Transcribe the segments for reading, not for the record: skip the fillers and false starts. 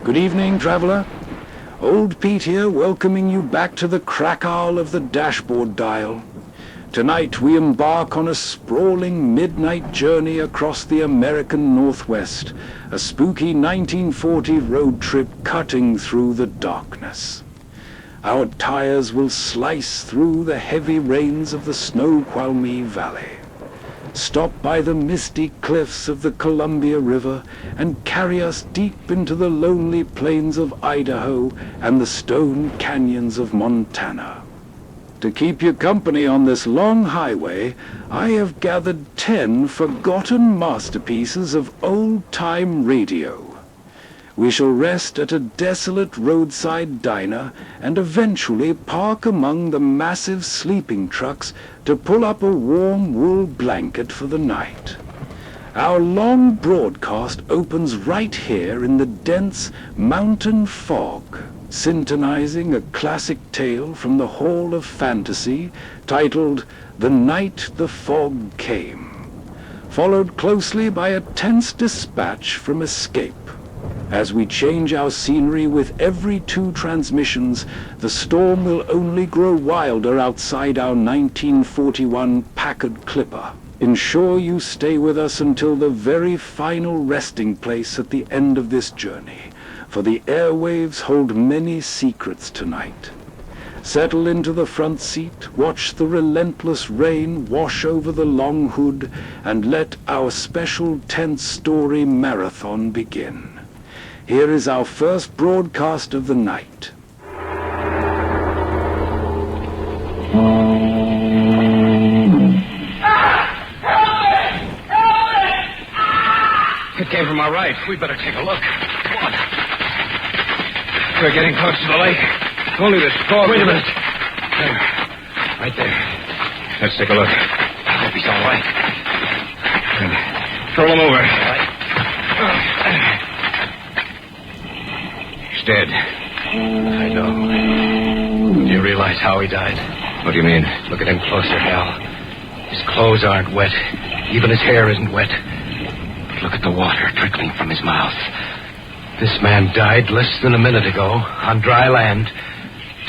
Good evening, traveler. Old Pete here, welcoming you back to the crackle of the dashboard dial. Tonight we embark on a sprawling midnight journey across the American Northwest, a spooky 1940 road trip cutting through the darkness. Our tires will slice through the heavy rains of the Snoqualmie Valley, stop by the misty cliffs of the Columbia River, and carry us deep into the lonely plains of Idaho and the stone canyons of Montana. To keep you company on this long highway, I have gathered 10 forgotten masterpieces of old-time radio. We shall rest at a desolate roadside diner and eventually park among the massive sleeping trucks to pull up a warm wool blanket for the night. Our long broadcast opens right here in the dense mountain fog, syntonizing a classic tale from the Hall of Fantasy titled The Night the Fog Came, followed closely by a tense dispatch from Escape. As we change our scenery with every 2 transmissions, the storm will only grow wilder outside our 1941 Packard Clipper. Ensure you stay with us until the very final resting place at the end of this journey, for the airwaves hold many secrets tonight. Settle into the front seat, watch the relentless rain wash over the long hood, and let our special 10-story marathon begin. Here is our first broadcast of the night. It came from our right. We better take a look. Come on. We're getting close to the lake. Only this fog. Wait a minute. There. Right there. Let's take a look. I hope he's all right. Throw him over. All right. He's dead. I know. Do you realize how he died? What do you mean? Look at him closer, Hal. His clothes aren't wet. Even his hair isn't wet. But look at the water trickling from his mouth. This man died less than a minute ago on dry land,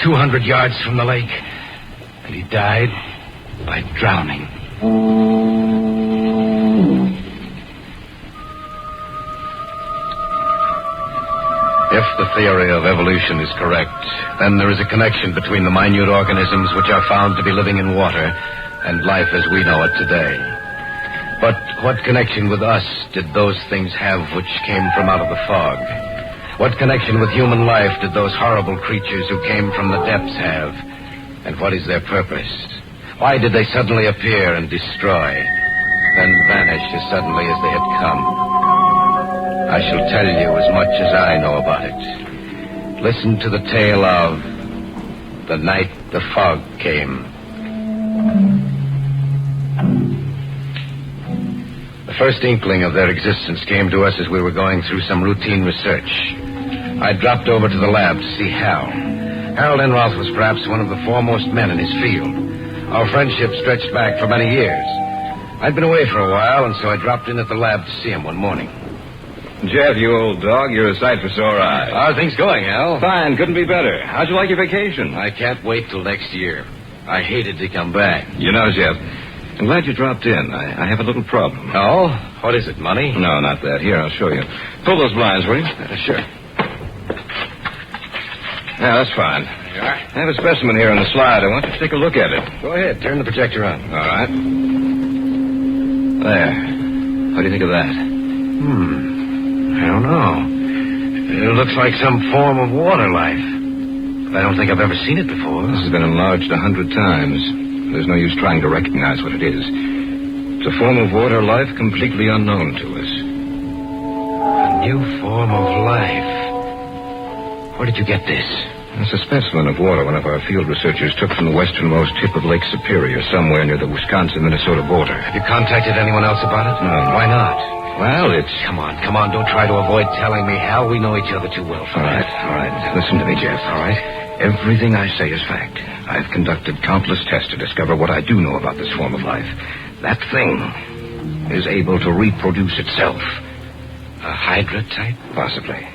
200 yards from the lake. And he died by drowning. If the theory of evolution is correct, then there is a connection between the minute organisms which are found to be living in water and life as we know it today. But what connection with us did those things have which came from out of the fog? What connection with human life did those horrible creatures who came from the depths have? And what is their purpose? Why did they suddenly appear and destroy, then vanish as suddenly as they had come? I shall tell you as much as I know about it. Listen to the tale of The Night the Fog Came. The first inkling of their existence came to us as we were going through some routine research. I dropped over to the lab to see Hal. Harold Enroth was perhaps one of the foremost men in his field. Our friendship stretched back for many years. I'd been away for a while, and so I dropped in at the lab to see him one morning. Jeff, you old dog, you're a sight for sore eyes. How are things going, Hal? Fine, couldn't be better. How'd you like your vacation? I can't wait till next year. I hated to come back. You know, Jeff, I'm glad you dropped in. I have a little problem. Oh? What is it, money? No, not that. Here, I'll show you. Pull those blinds, will you? Sure. Yeah, that's fine. There you are. I have a specimen here on the slide. I want you to take a look at it. Go ahead. Turn the projector on. All right. There. What do you think of that? I don't know. It looks like some form of water life. But I don't think I've ever seen it before. This has been enlarged 100 times. There's no use trying to recognize what it is. It's a form of water life completely unknown to us. A new form of life. Where did you get this? It's a specimen of water one of our field researchers took from the westernmost tip of Lake Superior, somewhere near the Wisconsin-Minnesota border. Have you contacted anyone else about it? No. Why not? Well, it's... Come on. Don't try to avoid telling me, Hal. We know each other too well for that. All right. Listen to me, Jeff. All right? Everything I say is fact. I've conducted countless tests to discover what I do know about this form of life. That thing is able to reproduce itself. A Hydra type? Possibly.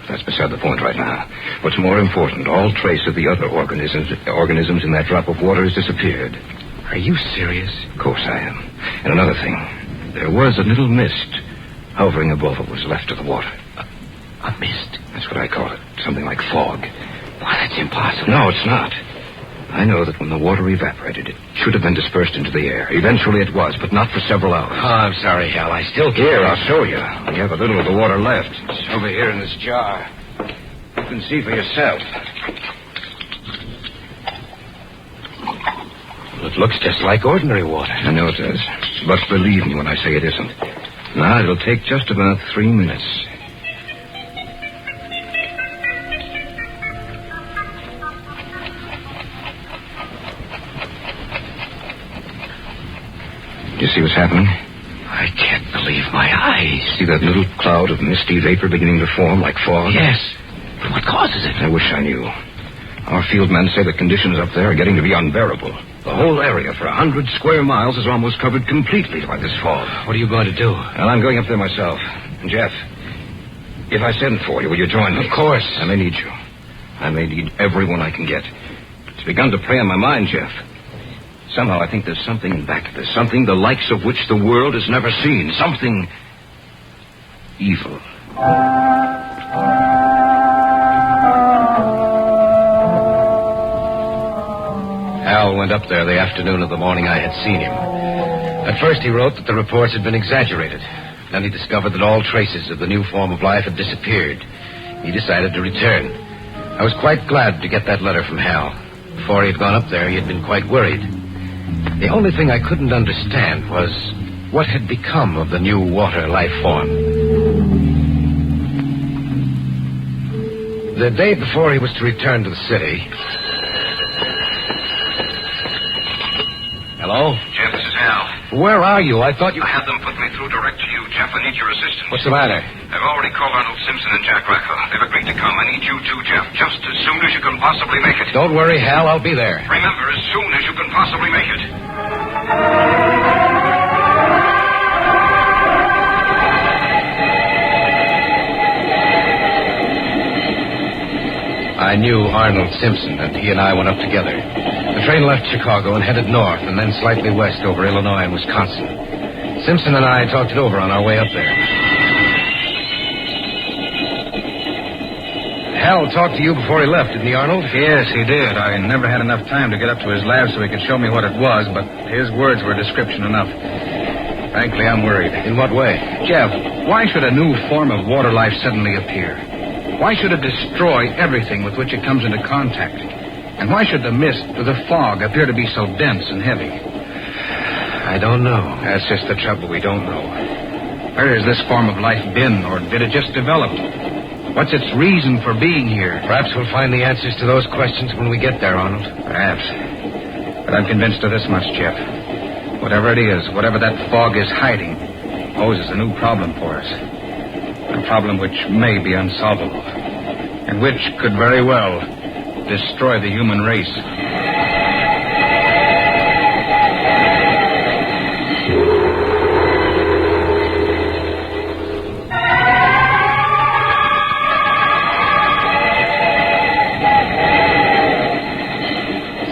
That's beside the point right now. What's more important, all trace of the other organisms in that drop of water has disappeared. Are you serious? Of course I am. And another thing, there was a little mist hovering above what was left of the water. A mist? That's what I call it. Something like fog. Why, that's impossible. No, it's not. I know that when the water evaporated, it should have been dispersed into the air. Eventually it was, but not for several hours. Oh, I'm sorry, Hal. I still can't. Here, I'll show you. We have a little of the water left. It's over here in this jar. You can see for yourself. Well, it looks just like ordinary water. I know it does. But believe me when I say it isn't. Now, it'll take just about 3 minutes. You see what's happening? I can't believe my eyes. See that little cloud of misty vapor beginning to form like fog? Yes. But what causes it? I wish I knew. Our field men say the conditions up there are getting to be unbearable. The whole area for 100 square miles is almost covered completely by this fog. What are you going to do? Well, I'm going up there myself. And Jeff, if I send for you, will you join me? Of course. I may need you. I may need everyone I can get. It's begun to prey on my mind, Jeff. Somehow I think there's something in back of this. Something the likes of which the world has never seen. Something evil. Hal went up there the afternoon of the morning I had seen him. At first he wrote that the reports had been exaggerated. Then he discovered that all traces of the new form of life had disappeared. He decided to return. I was quite glad to get that letter from Hal. Before he had gone up there, he had been quite worried. The only thing I couldn't understand was what had become of the new water life form. The day before he was to return to the city... Hello? Jeff, this is Hal. Where are you? I thought you... I had them put me through direct to you, Jeff. I need your assistance. What's the matter? I've already called Arnold Simpson and Jack Rackham. They've agreed to come. I need you too, Jeff, just as soon as you can possibly make it. Don't worry, Hal. I'll be there. Remember, as soon as you can possibly make it. I knew Arnold Simpson, and he and I went up together. The train left Chicago and headed north, and then slightly west over Illinois and Wisconsin. Simpson and I talked it over on our way up there. Hal talked to you before he left, didn't he, Arnold? Yes, he did. I never had enough time to get up to his lab so he could show me what it was, but his words were description enough. Frankly, I'm worried. In what way? Jeff, why should a new form of water life suddenly appear? Why should it destroy everything with which it comes into contact? And why should the mist or the fog appear to be so dense and heavy? I don't know. That's just the trouble. We don't know. Where has this form of life been, or did it just develop? What's its reason for being here? Perhaps we'll find the answers to those questions when we get there, Arnold. Perhaps. But I'm convinced of this much, Jeff. Whatever it is, whatever that fog is hiding, poses a new problem for us. A problem which may be unsolvable, and which could very well destroy the human race.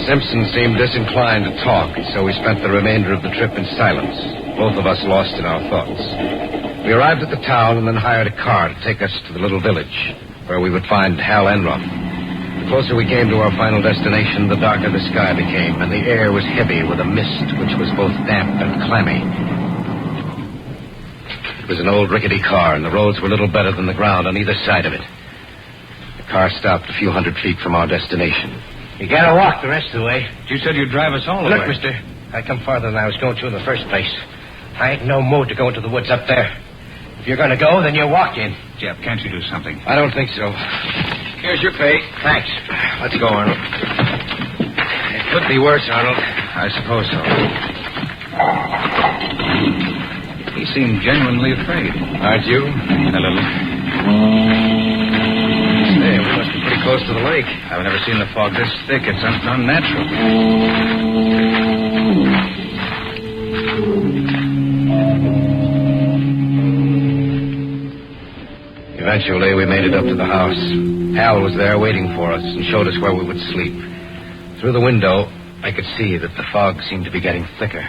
Simpson seemed disinclined to talk, so we spent the remainder of the trip in silence, both of us lost in our thoughts. We arrived at the town and then hired a car to take us to the little village, where we would find Hal Enron. The closer we came to our final destination, the darker the sky became, and the air was heavy with a mist which was both damp and clammy. It was an old rickety car, and the roads were little better than the ground on either side of it. The car stopped a few hundred feet from our destination. You gotta walk the rest of the way. You said you'd drive us all the Look, way. mister, I come farther than I was going to in the first place. I ain't no mood to go into the woods up there. If you're gonna go, then you walk in. Jeff, can't you do something? I don't think so. Here's your pay. Thanks. Let's go, Arnold. It could be worse, Arnold. I suppose so. He seemed genuinely afraid. Aren't you? A little. Say, we must be pretty close to the lake. I've never seen the fog this thick. It's unnatural. Eventually, we made it up to the house. Hal was there waiting for us and showed us where we would sleep. Through the window, I could see that the fog seemed to be getting thicker.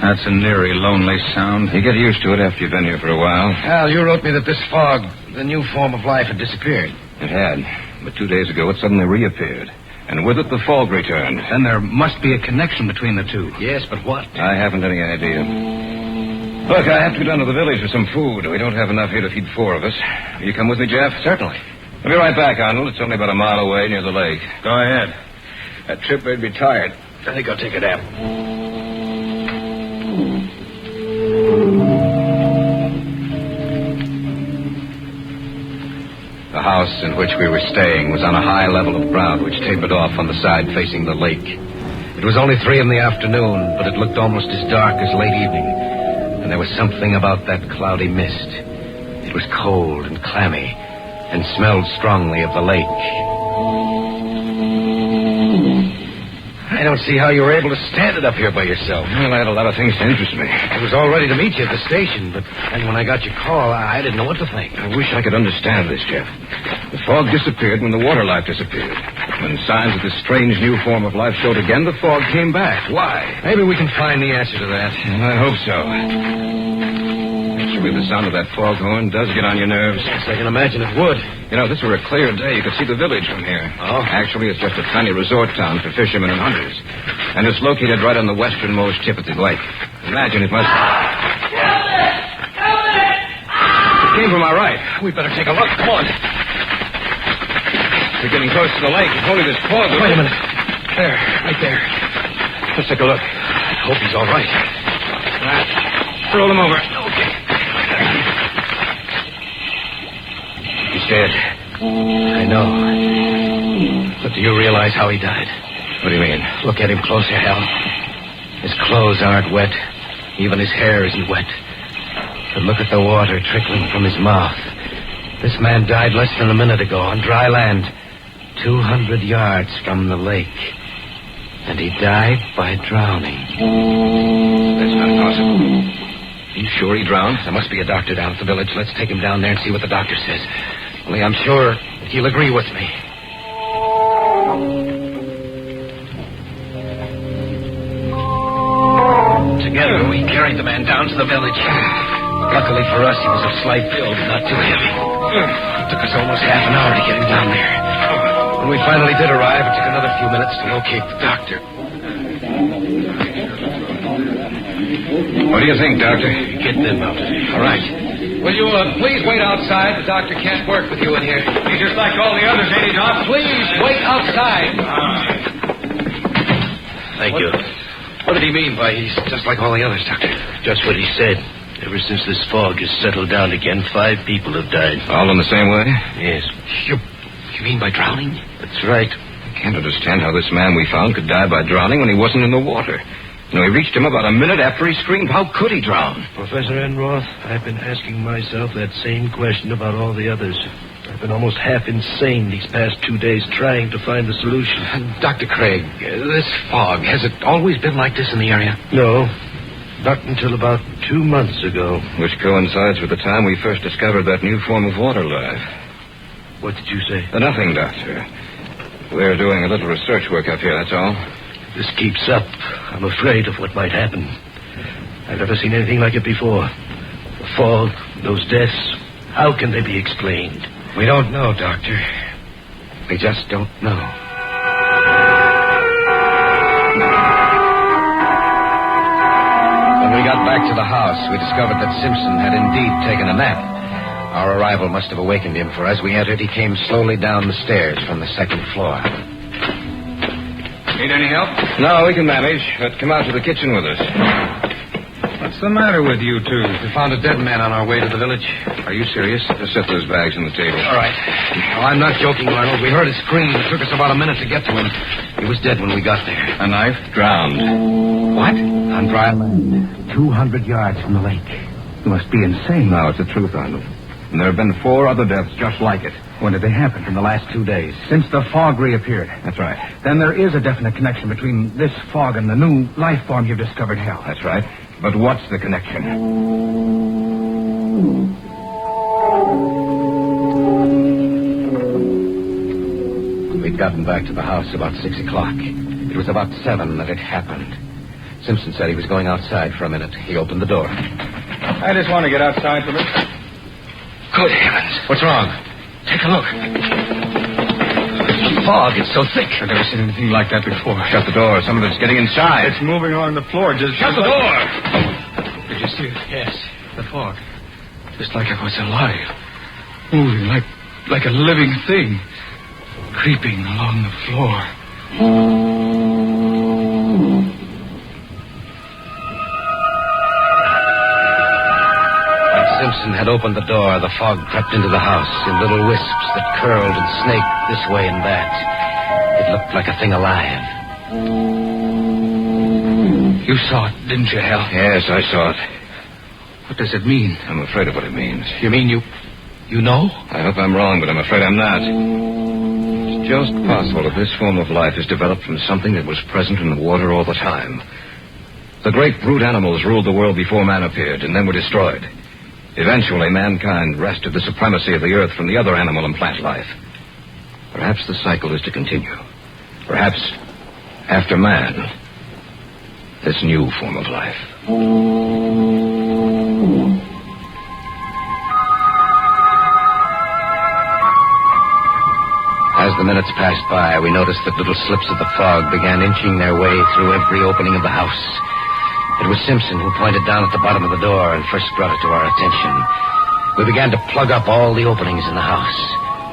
That's an eerie, lonely sound. You get used to it after you've been here for a while. Hal, you wrote me that this fog, the new form of life, had disappeared. It had. But 2 days ago, it suddenly reappeared. And with it, the fog returned. Then there must be a connection between the two. Yes, but what? I haven't any idea. Look, I have to go down to the village for some food. We don't have enough here to feed 4 of us. Will you come with me, Jeff? Certainly. I'll be right back, Arnold. It's only about a mile away near the lake. Go ahead. That trip made me tired. I think I'll take a nap. The house in which we were staying was on a high level of ground which tapered off on the side facing the lake. It was only 3 in the afternoon, but it looked almost as dark as late evening. And there was something about that cloudy mist. It was cold and clammy and smelled strongly of the lake. I don't see how you were able to stand it up here by yourself. Well, I had a lot of things to interest me. I was all ready to meet you at the station, but then when I got your call, I didn't know what to think. I wish I could understand this, Jeff. The fog disappeared when the water life disappeared. When signs of this strange new form of life showed again, the fog came back. Why? Maybe we can find the answer to that. I hope so. Actually, the sound of that foghorn does get on your nerves. Yes, I can imagine it would. You know, if this were a clear day, you could see the village from here. Oh? Actually, it's just a tiny resort town for fishermen and hunters. And it's located right on the westernmost tip of the lake. Imagine it must... It came from our right. We better take a look. Come on. We're getting close to the lake. If only this fog... Wait a minute. There, right there. Let's take a look. I hope he's all right. Roll him over. Okay. He's dead. I know. But do you realize how he died? What do you mean? Look at him closer, Hal. His clothes aren't wet. Even his hair isn't wet. But look at the water trickling from his mouth. This man died less than a minute ago on dry land, 200 yards from the lake. And he died by drowning. That's not possible. Are you sure he drowned? There must be a doctor down at the village. Let's take him down there and see what the doctor says. Only I'm sure he'll agree with me. Together, we carried the man down to the village. Luckily for us, he was of slight build, not too heavy. It took us almost half an hour to get him down there. When we finally did arrive, it took another few minutes to locate the doctor. What do you think, Doctor? Get them out. All right. Will you please wait outside? The doctor can't work with you in here. He's just like all the others, ain't he, Doc? Please wait outside. Thank you. What did he mean by he's just like all the others, Doctor? Just what he said. Ever since this fog has settled down again, 5 people have died. All in the same way? Yes. You mean by drowning? That's right. I can't understand how this man we found could die by drowning when he wasn't in the water. You know, he reached him about a minute after he screamed. How could he drown? Professor Enroth, I've been asking myself that same question about all the others. I've been almost half insane these past 2 days trying to find the solution. Dr. Craig, this fog, has it always been like this in the area? No, not until about 2 months ago. Which coincides with the time we first discovered that new form of water life. What did you say? Nothing, Doctor. We're doing a little research work up here, that's all. If this keeps up, I'm afraid of what might happen. I've never seen anything like it before. The fog, those deaths, how can they be explained? We don't know, Doctor. We just don't know. When we got back to the house, we discovered that Simpson had indeed taken a nap. Our arrival must have awakened him, for as we entered, he came slowly down the stairs from the second floor. Need any help? No, we can manage, but come out to the kitchen with us. What's the matter with you two? We found a dead man on our way to the village. Are you serious? Just set those bags on the table. All right. Oh, I'm not joking, Arnold. We heard a scream. It took us about a minute to get to him. He was dead when we got there. A knife? Drowned. What? On dry land, 200 yards from the lake. You must be insane. No, it's the truth, Arnold. And there have been 4 other deaths just like it. When did they happen? In the last 2 days. Since the fog reappeared. That's right. Then there is a definite connection between this fog and the new life form you've discovered, Hal. That's right. But what's the connection? We'd gotten back to the house about 6 o'clock. It was about 7 that it happened. Simpson said he was going outside for a minute. He opened the door. I just want to get outside for a minute. Good heavens. What's wrong? Take a look. The fog, it's so thick. I've never seen anything like that before. Shut the door. Some of it's getting inside. It's moving along the floor. Shut the door! Did you see it? Yes. The fog. Just like it was alive. Moving like a living thing. Creeping along the floor. When Simpson had opened the door, the fog crept into the house in little wisps that curled and snaked this way and that. It looked like a thing alive. You saw it, didn't you, Hal? Yes, I saw it. What does it mean? I'm afraid of what it means. You mean you know? I hope I'm wrong, but I'm afraid I'm not. It's just possible that this form of life is developed from something that was present in the water all the time. The great brute animals ruled the world before man appeared, and then were destroyed. Eventually, mankind wrested the supremacy of the earth from the other animal and plant life. Perhaps the cycle is to continue. Perhaps, after man, this new form of life. As the minutes passed by, we noticed that little slips of the fog began inching their way through every opening of the house. It was Simpson who pointed down at the bottom of the door and first brought it to our attention. We began to plug up all the openings in the house.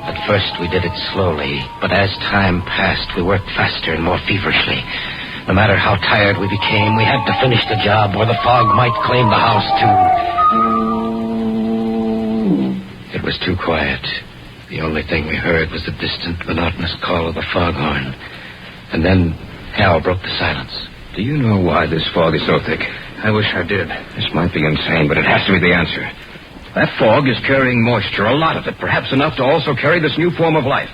At first, we did it slowly, but as time passed, we worked faster and more feverishly. No matter how tired we became, we had to finish the job, or the fog might claim the house, too. It was too quiet. The only thing we heard was the distant, monotonous call of the foghorn. And then Hal broke the silence. Do you know why this fog is so thick? I wish I did. This might be insane, but it has to be the answer. That fog is carrying moisture, a lot of it, perhaps enough to also carry this new form of life.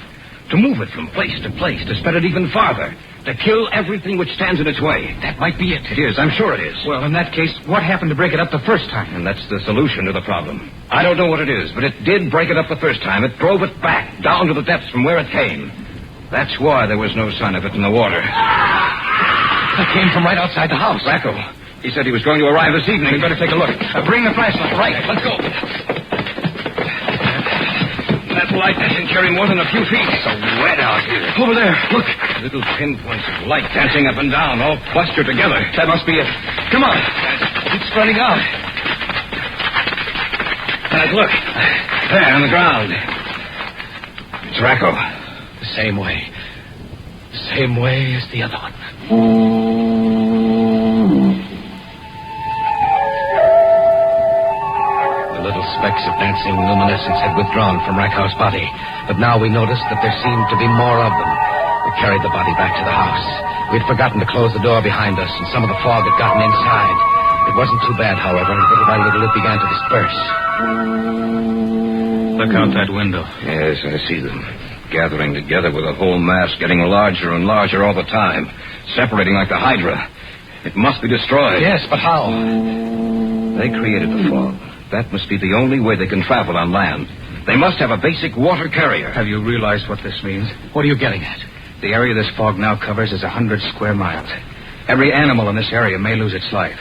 To move it from place to place, to spread it even farther. To kill everything which stands in its way. That might be it. It is, I'm sure it is. Well, in that case, what happened to break it up the first time? And that's the solution to the problem. I don't know what it is, but it did break it up the first time. It drove it back, down to the depths from where it came. That's why there was no sign of it in the water. It came from right outside the house. Racco. He said he was going to arrive this evening. We better take a look. Bring the flashlight. Right, let's go. That light doesn't carry more than a few feet. It's so wet out here. Over there. Look. Little pinpoints of light dancing up and down, all clustered together. That must be it. Come on. It's spreading out. Guys, look. There, on the ground. It's Racco. The same way. The same way as the other one. The little specks of dancing luminescence had withdrawn from Rackow's body, but now we noticed that there seemed to be more of them. We carried the body back to the house. We'd forgotten to close the door behind us, and some of the fog had gotten inside. It wasn't too bad, however, and little by little it began to disperse. Look out that window. Yes, I see them. Gathering together with a whole mass, getting larger and larger all the time. Separating like the Hydra. It must be destroyed. Yes, but how? They created the fog. That must be the only way they can travel on land. They must have a basic water carrier. Have you realized what this means? What are you getting at? The area this fog now covers is 100 square miles. Every animal in this area may lose its life.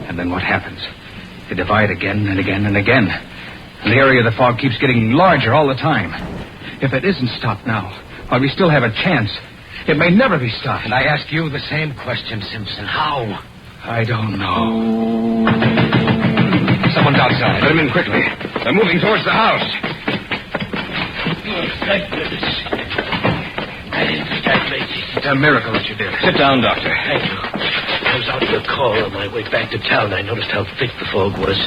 And then what happens? They divide again and again and again. And the area of the fog keeps getting larger all the time. If it isn't stopped now, while we still have a chance, it may never be stopped. And I ask you the same question, Simpson. How? I don't know. Someone's outside. Let them in quickly. They're moving towards the house. Oh, thank goodness. It's a miracle that you did. Sit down, Doctor. Thank you. I was out for a call on my way back to town. I noticed how thick the fog was.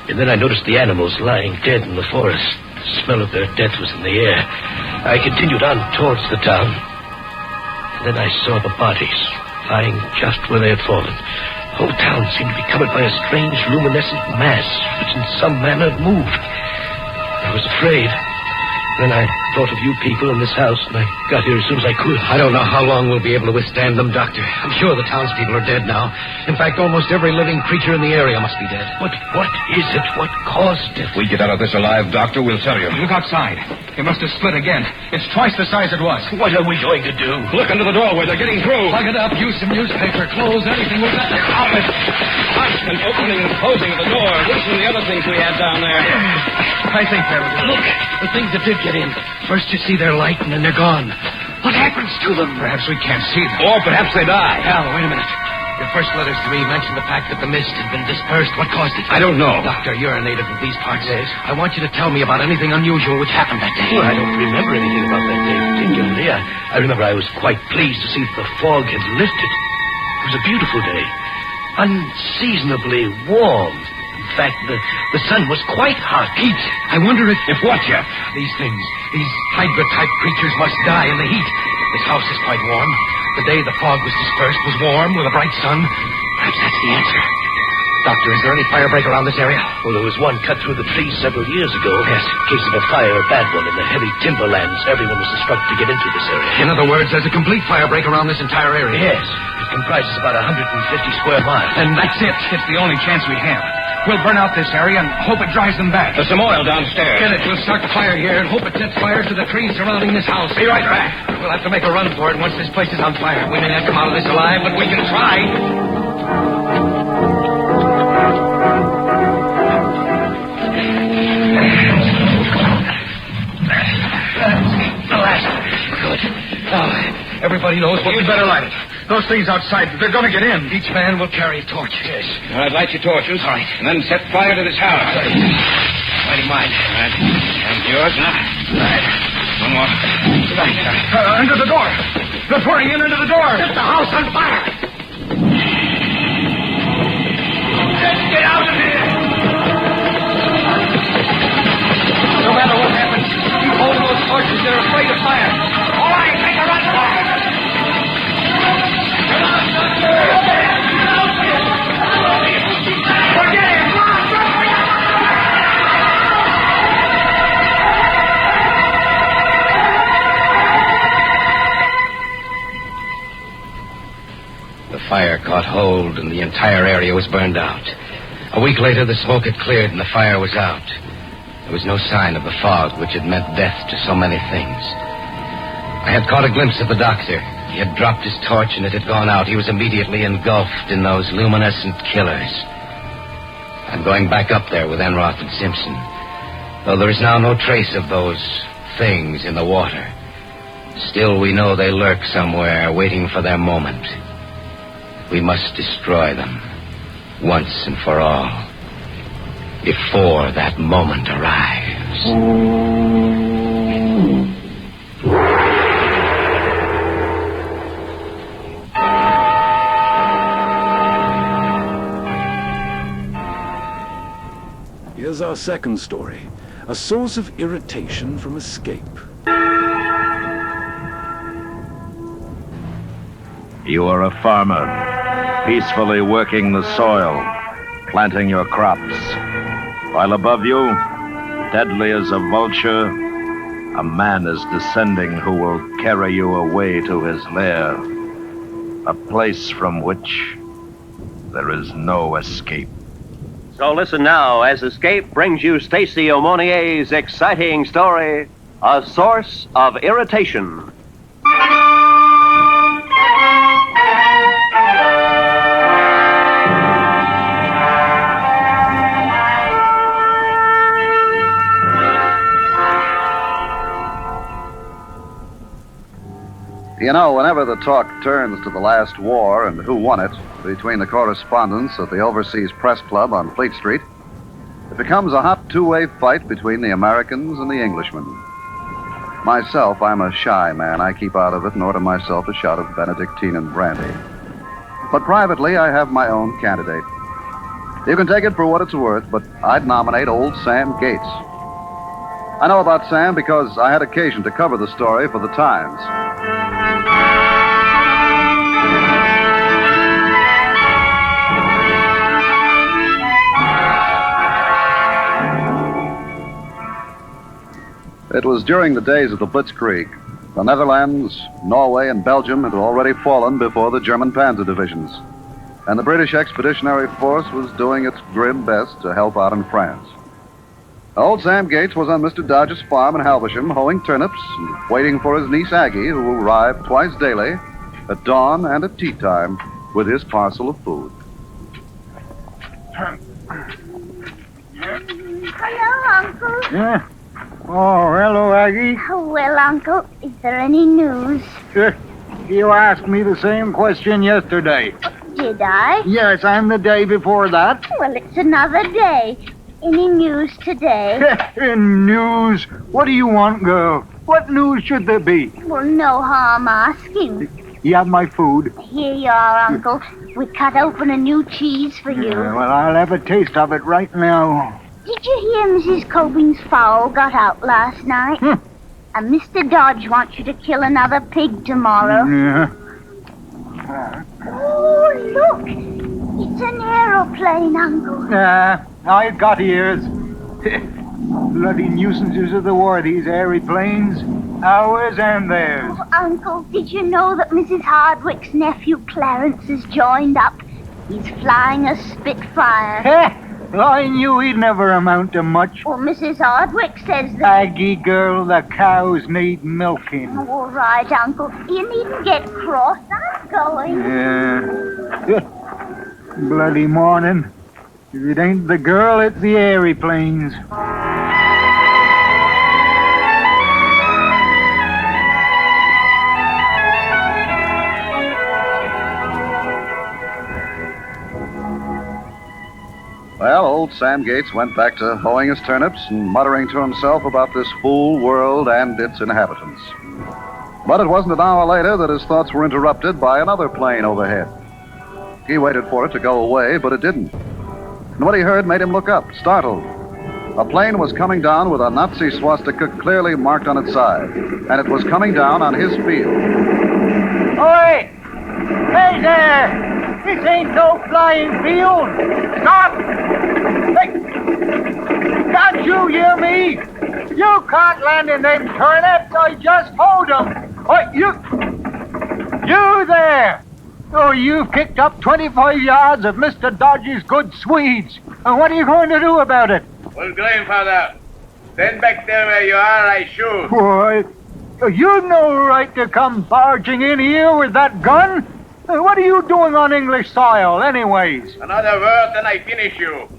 And then I noticed the animals lying dead in the forest. The smell of their death was in the air. I continued on towards the town. And then I saw the bodies lying just where they had fallen. The whole town seemed to be covered by a strange luminescent mass which in some manner moved. I was afraid. Then I thought of you people in this house, and I got here as soon as I could. I don't know how long we'll be able to withstand them, Doctor. I'm sure the townspeople are dead now. In fact, almost every living creature in the area must be dead. But what is it? What caused it? If we get out of this alive, Doctor, we'll tell you. Look outside. It must have split again. It's twice the size it was. What are we going to do? Look into the doorway. They're getting through. Plug it up. Use some newspaper, clothes, anything we've got. Constant opening and closing of the door. Listen to the other things we had down there. I think that was it. Look, the things that did get in. First you see their light, and then they're gone. What happens to them? Perhaps we can't see them. Or perhaps they die. Hal, wait a minute. Your first letters to me mentioned the fact that the mist had been dispersed. What caused it? I don't know. Doctor, you're a native of these parts. Yes. I want you to tell me about anything unusual which happened that day. Well, I don't remember anything about that day particularly. I remember I was quite pleased to see that the fog had lifted. It was a beautiful day. Unseasonably warm. In fact, the sun was quite hot. Heat. I wonder if what, Jeff? these things, these Hydra-type creatures must die in the heat. This house is quite warm. The day the fog was dispersed was warm with a bright sun. Perhaps that's the answer. Doctor, is there any fire break around this area? Well, there was one cut through the trees several years ago. Yes. In case of a fire, a bad one, in the heavy timberlands. Everyone was instructed to get into this area. In other words, there's a complete fire break around this entire area. Yes. It comprises about 150 square miles. And that's it. It's the only chance we have. We'll burn out this area and hope it drives them back. There's some oil downstairs. Get it. We'll start the fire here and hope it sets fire to the trees surrounding this house. Be right back. We'll have to make a run for it once this place is on fire. We may not come out of this alive, but we can try. Good. Now, everybody knows what You'd better light it. Those things outside, they're going to get in. Each man will carry a torch. Yes. All right, light your torches. All right. And then set fire to this house. Lighting mine. All right. And yours, now. All right. One more. Right. Under the door. They're pouring in under the door. Set the house on fire. Let's get out of here. No matter what happens, keep holding those torches. They're afraid of fire. All right, make a run for it. The fire caught hold and the entire area was burned out. A week later, the smoke had cleared and the fire was out. There was no sign of the fog, which had meant death to so many things. I had caught a glimpse of the doctor. He had dropped his torch and it had gone out. He was immediately engulfed in those luminescent killers. I'm going back up there with Enroth and Simpson. Though there is now no trace of those things in the water, still we know they lurk somewhere waiting for their moment. We must destroy them once and for all before that moment arrives. Here's our second story, a source of irritation from escape. You are a farmer, peacefully working the soil, planting your crops, while above you, deadly as a vulture, a man is descending who will carry you away to his lair, a place from which there is no escape. So listen now as Escape brings you Stacy Aumonier's exciting story, A Source of Irritation. You know, whenever the talk turns to the last war and who won it between the correspondents at the Overseas Press Club on Fleet Street, it becomes a hot two-way fight between the Americans and the Englishmen. Myself, I'm a shy man. I keep out of it and order myself a shot of Benedictine and brandy. But privately, I have my own candidate. You can take it for what it's worth, but I'd nominate old Sam Gates. I know about Sam because I had occasion to cover the story for the Times. It was during the days of the Blitzkrieg. The Netherlands, Norway, and Belgium had already fallen before the German panzer divisions. And the British Expeditionary Force was doing its grim best to help out in France. Old Sam Gates was on Mr. Dodge's farm in Halversham, hoeing turnips and waiting for his niece Aggie, who arrived twice daily, at dawn and at tea time, with his parcel of food. Hello, Uncle. Yeah? Oh, hello, Aggie. Oh, well, Uncle, is there any news? You asked me the same question yesterday. Did I? Yes, and the day before that. Well, it's another day. Any news today? News? What do you want, girl? What news should there be? Well, no harm asking. You have my food? Here you are, Uncle. We cut open a new cheese for you. Well, I'll have a taste of it right now. Did you hear Mrs. Cobing's fowl got out last night? And Mr. Dodge wants you to kill another pig tomorrow. Yeah. Oh, look! It's an aeroplane, Uncle. I've got ears. Bloody nuisances of the war, these airy planes. Ours and theirs. Oh, Uncle, did you know that Mrs. Hardwick's nephew Clarence has joined up? He's flying a Spitfire. I knew he'd never amount to much. Well, Mrs. Hardwick says that... Aggie girl, the cows need milking. Oh, all right, Uncle. You needn't get cross. I'm going. Yeah. Bloody morning. If it ain't the girl, it's the airy planes. Well, old Sam Gates went back to hoeing his turnips and muttering to himself about this fool world and its inhabitants. But it wasn't an hour later that his thoughts were interrupted by another plane overhead. He waited for it to go away, but it didn't. And what he heard made him look up, startled. A plane was coming down with a Nazi swastika clearly marked on its side, and it was coming down on his field. Oi! Hey there! This ain't no flying field! Stop! Hey! Can't you hear me? You can't land in them turnips. I just hold them. You there! Oh, you've kicked up 25 yards of Mr. Dodge's good Swedes. And what are you going to do about it? Well, grandfather, stand back there where you are, I shoot. Why, you've no right to come barging in here with that gun. What are you doing on English soil, anyways? Another word and I finish you.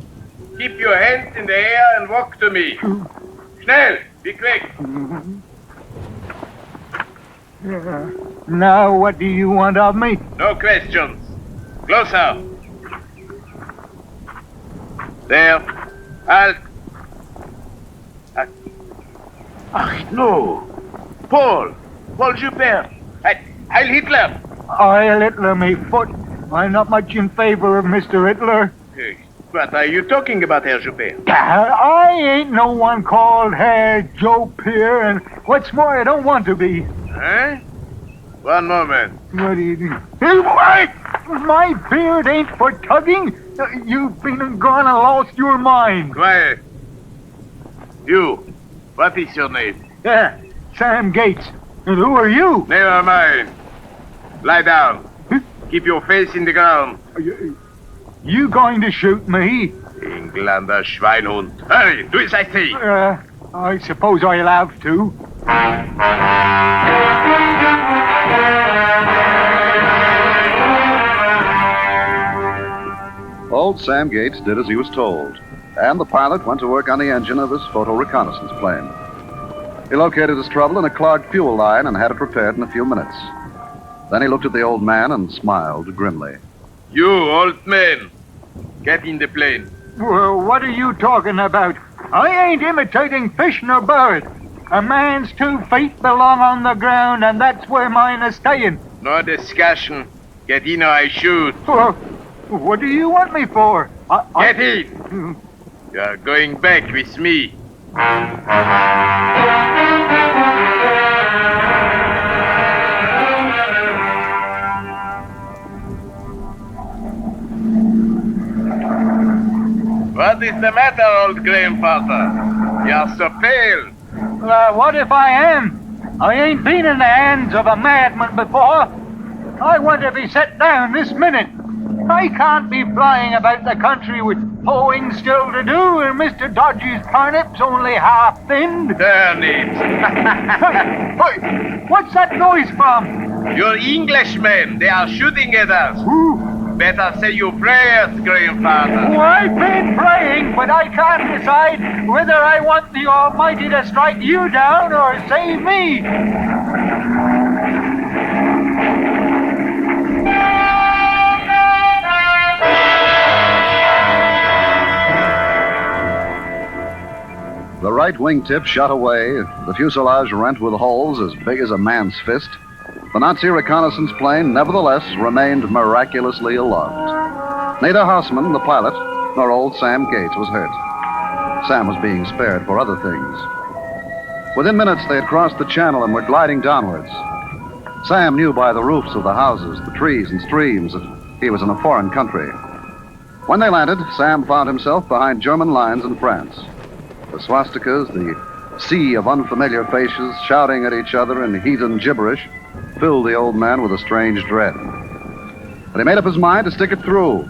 Keep your hands in the air and walk to me. Schnell, be quick. Now, what do you want of me? No questions. Closer. There. Halt. Ach, no. Paul Joubert. Heil Hitler. Heil Hitler, me foot. I'm not much in favor of Mr. Hitler. What are you talking about, Herr Joubert? I ain't no one called Herr Joe Peer, and what's more, I don't want to be. Huh? One moment. What do you do? Hey, wait! My beard ain't for tugging. You've been and gone and lost your mind. Quiet. You, what is your name? Sam Gates. And who are you? Never mind. Lie down. Keep your face in the ground. You going to shoot me? Englander Schweinhund. Hurry, do as I say. I suppose I'll have to. Old Sam Gates did as he was told, and the pilot went to work on the engine of his photo reconnaissance plane. He located his trouble in a clogged fuel line and had it repaired in a few minutes. Then he looked at the old man and smiled grimly. You, old man, get in the plane. Well, what are you talking about? I ain't imitating fish nor bird. A man's 2 feet belong on the ground, and that's where mine are staying. No discussion. Get in or I shoot. Well, what do you want me for? Get in. You're going back with me. What is the matter, old grandfather? You're so pale. What if I am? I ain't been in the hands of a madman before. I want to be set down this minute. I can't be flying about the country with hoeing still to do and Mr. Dodgy's turnips only half thinned. Turnips. Hey, what's that noise from? You're Englishmen. They are shooting at us. Who? Better say your prayers, grandfather. Oh, I've been praying, but I can't decide whether I want the Almighty to strike you down or save me. The right wingtip shot away, the fuselage rent with holes as big as a man's fist. The Nazi reconnaissance plane, nevertheless, remained miraculously aloft. Neither Hausman, the pilot, nor old Sam Gates was hurt. Sam was being spared for other things. Within minutes, they had crossed the channel and were gliding downwards. Sam knew by the roofs of the houses, the trees and streams that he was in a foreign country. When they landed, Sam found himself behind German lines in France. The swastikas, the sea of unfamiliar faces shouting at each other in heathen gibberish, filled the old man with a strange dread. But he made up his mind to stick it through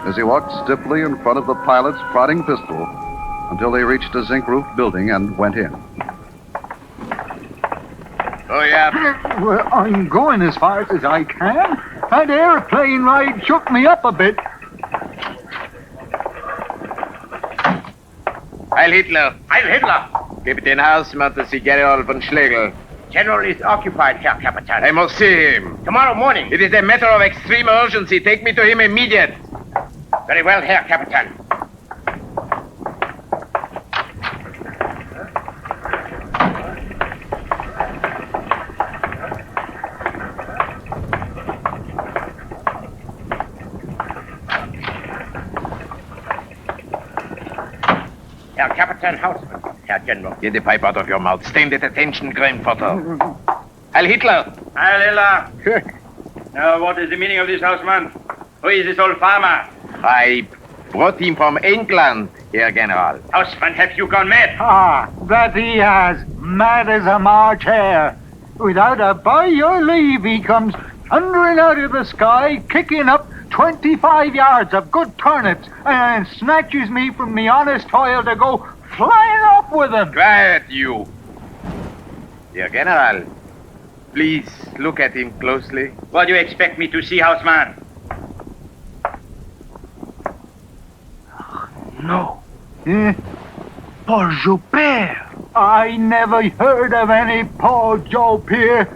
as he walked stiffly in front of the pilot's prodding pistol until they reached a zinc-roofed building and went in. Oh, yeah. Well, I'm going as fast as I can. That airplane ride shook me up a bit. Heil Hitler. Heil Hitler. Gib den Hausmann the Zigarre von Schlegel. General is occupied, Herr Captain. I must see him. Tomorrow morning. It is a matter of extreme urgency. Take me to him immediate. Very well, Herr Captain. Herr Captain Hausmann, Herr General. Get the pipe out of your mouth. Stand at attention, grandfather. Heil Hitler. Heil Hitler. Now, what is the meaning of this, Hausmann? Who is this old farmer? I brought him from England, Herr General. Hausmann, have you gone mad? Ah, that he has. Mad as a March hare. Without a by your leave, he comes thundering out of the sky, kicking up 25 yards of good turnips, and snatches me from me honest toil to go flying off with them. Quiet, you. Herr General, please look at him closely. What do you expect me to see, Hausmann? No. Paul Joubert. I never heard of any Paul Joubert.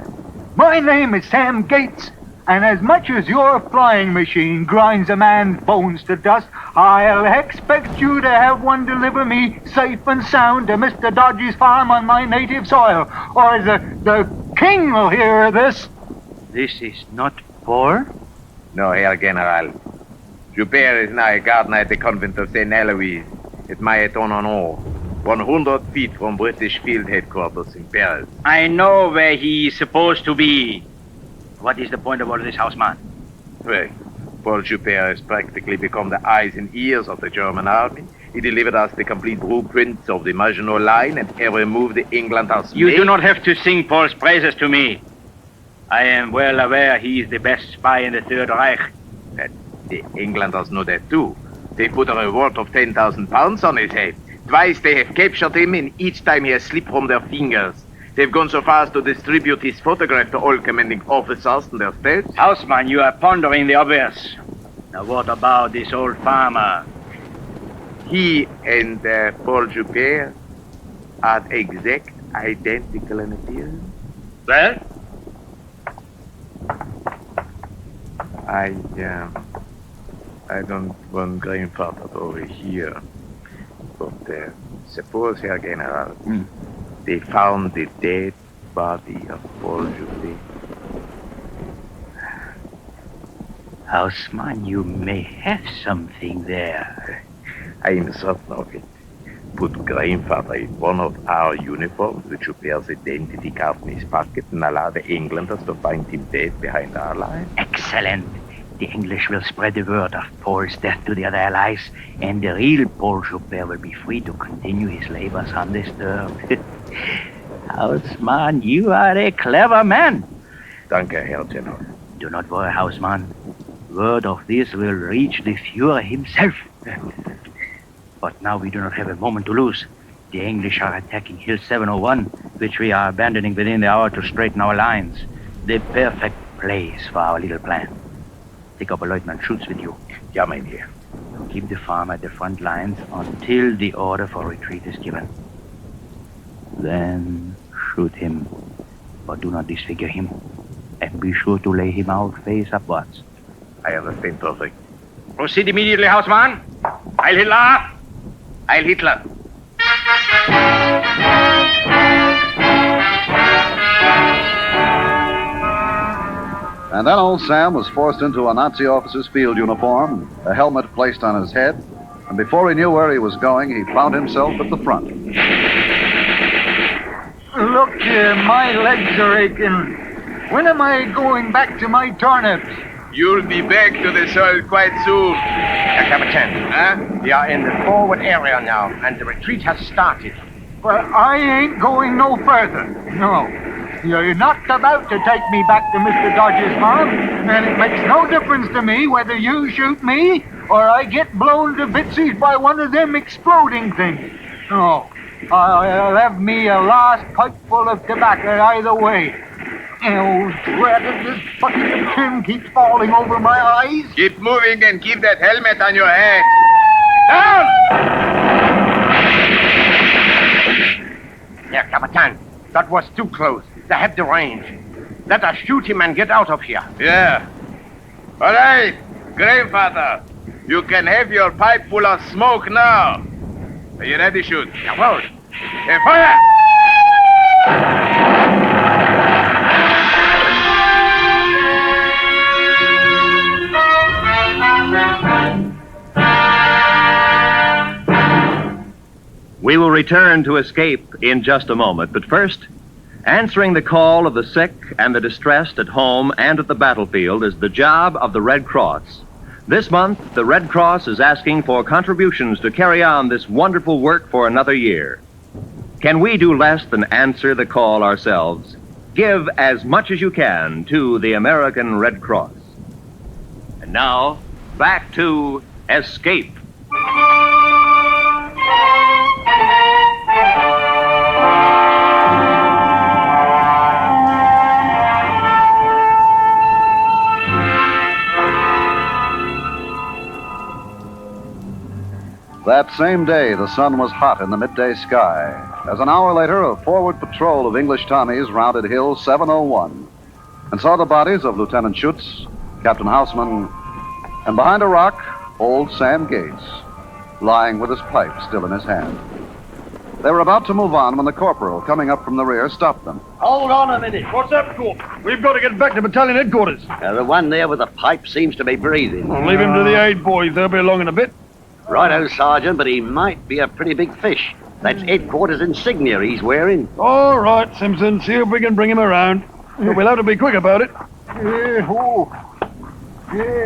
My name is Sam Gates, and as much as your flying machine grinds a man's bones to dust, I'll expect you to have one deliver me safe and sound to Mr. Dodgy's farm on my native soil, or the king will hear of this. This is not Paul? No, Herr General. Joubert is now a gardener at the convent of St. Eloise, at Maillet-on-Honor, 100 feet from British field headquarters in Paris. I know where he is supposed to be. What is the point of all this, Hausmann? Well, Paul Joubert has practically become the eyes and ears of the German army. He delivered us the complete blueprints of the Maginot Line and he removed the England House. You do not have to sing Paul's praises to me. I am well aware he is the best spy in the Third Reich. The Englanders know that too. They put a reward of 10,000 pounds on his head. Twice they have captured him, and each time he has slipped from their fingers. They've gone so far as to distribute his photograph to all commanding officers in their states. Hausmann, you are pondering the obvious. Now what about this old farmer? He and Paul Joubert are exact identical in appearance. Well? I don't want grandfather over here. But suppose, Herr General, they found the dead body of Paul Joubert. Hausmann, you may have something there. I am certain of it. Put grandfather in one of our uniforms with Joubert's identity card in his pocket and allow the Englanders to find him dead behind our lines. Excellent. The English will spread the word of Paul's death to the other allies, and the real Paul Joubert will be free to continue his labors undisturbed. Hausmann, you are a clever man. Danke, Herr Tenor. Do not worry, Hausmann. Word of this will reach the Führer himself. But now we do not have a moment to lose. The English are attacking Hill 701, which we are abandoning within the hour to straighten our lines. The perfect place for our little plan. Take up a Lieutenant Schutz with you. Ja, mein Herr. Keep the farm at the front lines until the order for retreat is given. Then shoot him, but do not disfigure him. And be sure to lay him out face upwards. I understand perfect. Proceed immediately, Hausmann. Heil Hitler! Heil Hitler! And then old Sam was forced into a Nazi officer's field uniform, a helmet placed on his head, and before he knew where he was going, he found himself at the front. Look here, my legs are aching. When am I going back to my turnips? You'll be back to the soil quite soon. Captain, we are in the forward area now, and the retreat has started. Well, I ain't going no further. No. You're not about to take me back to Mr. Dodge's farm, and it makes no difference to me whether you shoot me or I get blown to bitsies by one of them exploding things. No. I'll have me a last pipeful of tobacco either way. Oh, dread, this bucket of tin keeps falling over my eyes. Keep moving and keep that helmet on your head. Down! Yeah, Captain, that was too close. They have the range. Let us shoot him and get out of here. Yeah. All right, grandfather. You can have your pipe full of smoke now. Are you ready to shoot? Jawohl. And fire! We will return to Escape in just a moment, but first, answering the call of the sick and the distressed at home and at the battlefield is the job of the Red Cross. This month, the Red Cross is asking for contributions to carry on this wonderful work for another year. Can we do less than answer the call ourselves? Give as much as you can to the American Red Cross. And now, back to Escape. That same day, the sun was hot in the midday sky, as an hour later, a forward patrol of English Tommies rounded Hill 701 and saw the bodies of Lieutenant Schutz, Captain Houseman, and behind a rock, old Sam Gates, lying with his pipe still in his hand. They were about to move on when the corporal, coming up from the rear, stopped them. Hold on a minute. What's up, Corp? We've got to get back to battalion headquarters. The one there with the pipe seems to be breathing. I'll leave him to the aid boys. They'll be along in a bit. Righto, Sergeant, but he might be a pretty big fish. That's headquarters insignia he's wearing. All right, Simpson. See if we can bring him around. But we'll have to be quick about it. Yeah,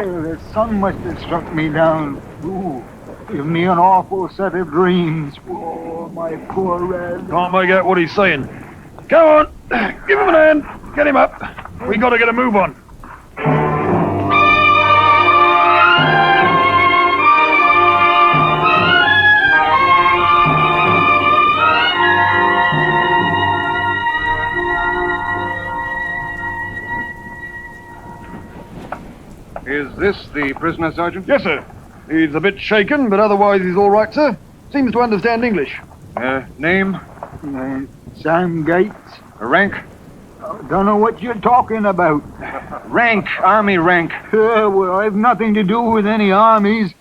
the sun must have struck me down. Ooh, give me an awful set of dreams. Oh, my poor Red. Can't make out what he's saying. Come on. Give him a hand. Get him up. We got to get a move on. Is this the prisoner, Sergeant? Yes, sir. He's a bit shaken, but otherwise he's all right, sir. Seems to understand English. Name? Sam Gates. Rank? Don't know what you're talking about. Rank, army rank. Well, I've nothing to do with any armies.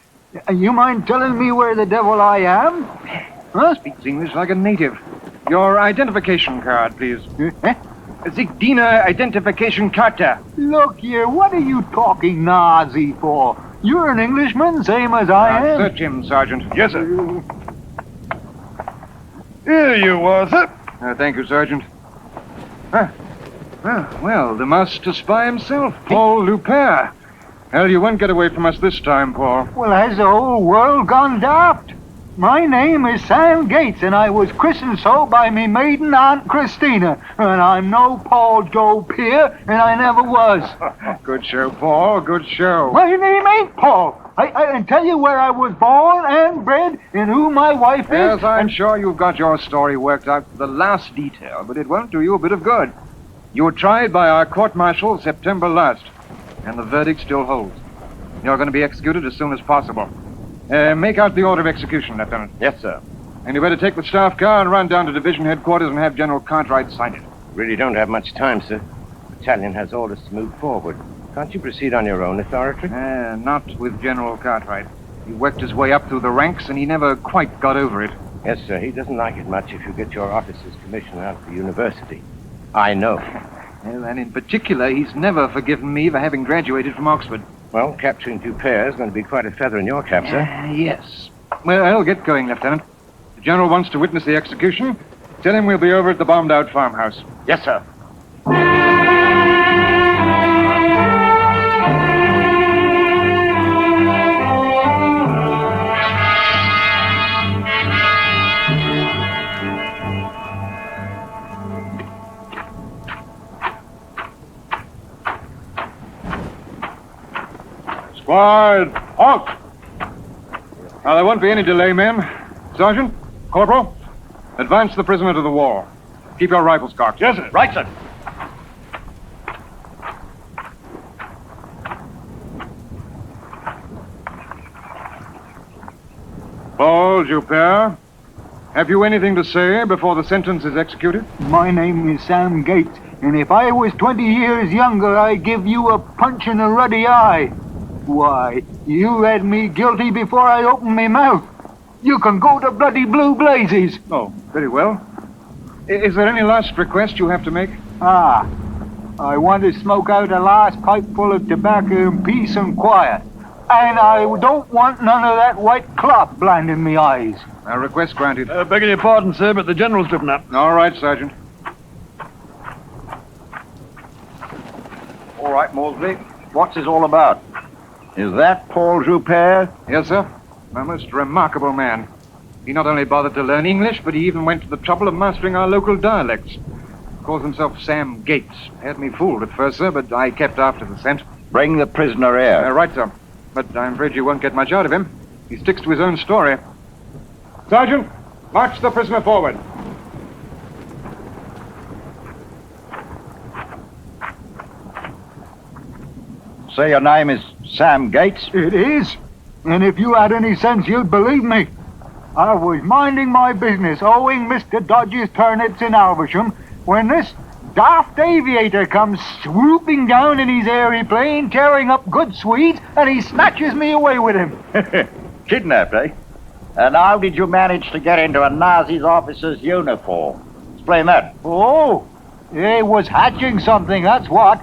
You mind telling me where the devil I am? Huh? Speaks English like a native. Your identification card, please. Zigdina identification Karte. Look here, what are you talking Nazi for? You're an Englishman, same as I am. Search him, Sergeant. Yes, sir. Here you are, sir. Thank you, Sergeant. Well, the master spy himself, Paul Lupin. Hell, you won't get away from us this time, Paul. Well, has the whole world gone daft? My name is Sam Gates, and I was christened so by me maiden Aunt Christina. And I'm no Paul Joe Peer, and I never was. Good show, Paul. Good show. My name ain't Paul. I can tell you where I was born and bred and who my wife is. Yes, I'm sure you've got your story worked out to the last detail, but it won't do you a bit of good. You were tried by our court-martial September last, and the verdict still holds. You're going to be executed as soon as possible. Make out the order of execution, Lieutenant. Yes, sir. And you better take the staff car and run down to division headquarters and have General Cartwright sign it. Really don't have much time, sir. The battalion has orders to move forward. Can't you proceed on your own authority? Not with General Cartwright. He worked his way up through the ranks, and he never quite got over it. Yes, sir. He doesn't like it much if you get your officer's commission out of the university. I know. Well, and in particular, he's never forgiven me for having graduated from Oxford. Well, capturing Dupere is going to be quite a feather in your cap, sir. Yes. Well, I'll get going, Lieutenant. The General wants to witness the execution. Tell him we'll be over at the bombed-out farmhouse. Yes, sir. Squad, halt! Now, there won't be any delay, men. Sergeant, Corporal, advance the prisoner to the wall. Keep your rifles cocked. Yes, sir. Right, sir. Paul Dupere, have you anything to say before the sentence is executed? My name is Sam Gates, and if I was 20 years younger, I'd give you a punch in the ruddy eye. Why, you had me guilty before I opened my mouth. You can go to bloody blue blazes. Oh, very well. Is there any last request you have to make? I want to smoke out a last pipe full of tobacco in peace and quiet. And I don't want none of that white cloth blinding me eyes. Request granted. Begging your pardon, sir, but the General's driven up. All right, Sergeant. All right, Mosley. What's this all about? Is that Paul Dupere? Yes, sir. A most remarkable man. He not only bothered to learn English, but he even went to the trouble of mastering our local dialects. Calls himself Sam Gates. Had me fooled at first, sir, but I kept after the scent. Bring the prisoner here. Right, sir. But I'm afraid you won't get much out of him. He sticks to his own story. Sergeant, march the prisoner forward. Say your name is Sam Gates? It is. And if you had any sense, you'd believe me. I was minding my business, owing Mr. Dodge's turnips in Alversham, when this daft aviator comes swooping down in his aeroplane, tearing up good sweets, and he snatches me away with him. Kidnapped, eh? And how did you manage to get into a Nazi's officer's uniform? Explain that. Oh, they was hatching something, that's what.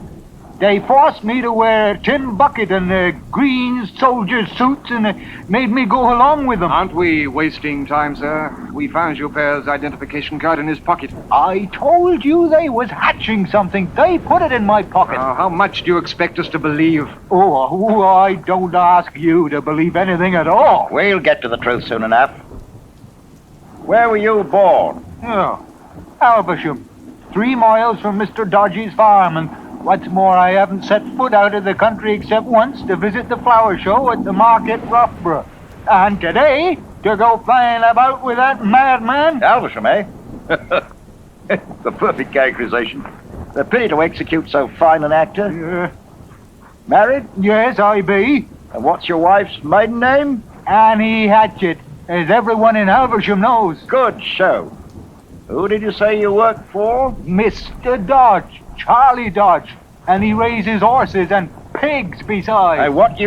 They forced me to wear a tin bucket and green soldier suits and made me go along with them. Aren't we wasting time, sir? We found Jupere's identification card in his pocket. I told you they was hatching something. They put it in my pocket. How much do you expect us to believe? Oh, I don't ask you to believe anything at all. We'll get to the truth soon enough. Where were you born? Oh, Alversham. 3 miles from Mr. Dodge's farm, and what's more, I haven't set foot out of the country except once to visit the flower show at the market Roughborough. And today, to go flying about with that madman. Alversham, eh? The perfect characterization. A pity to execute so fine an actor. Married? Yes, I be. And what's your wife's maiden name? Annie Hatchett, as everyone in Alversham knows. Good show. Who did you say you worked for? Mr. Dodge. Charlie Dodge, and he raises horses and pigs besides. And what do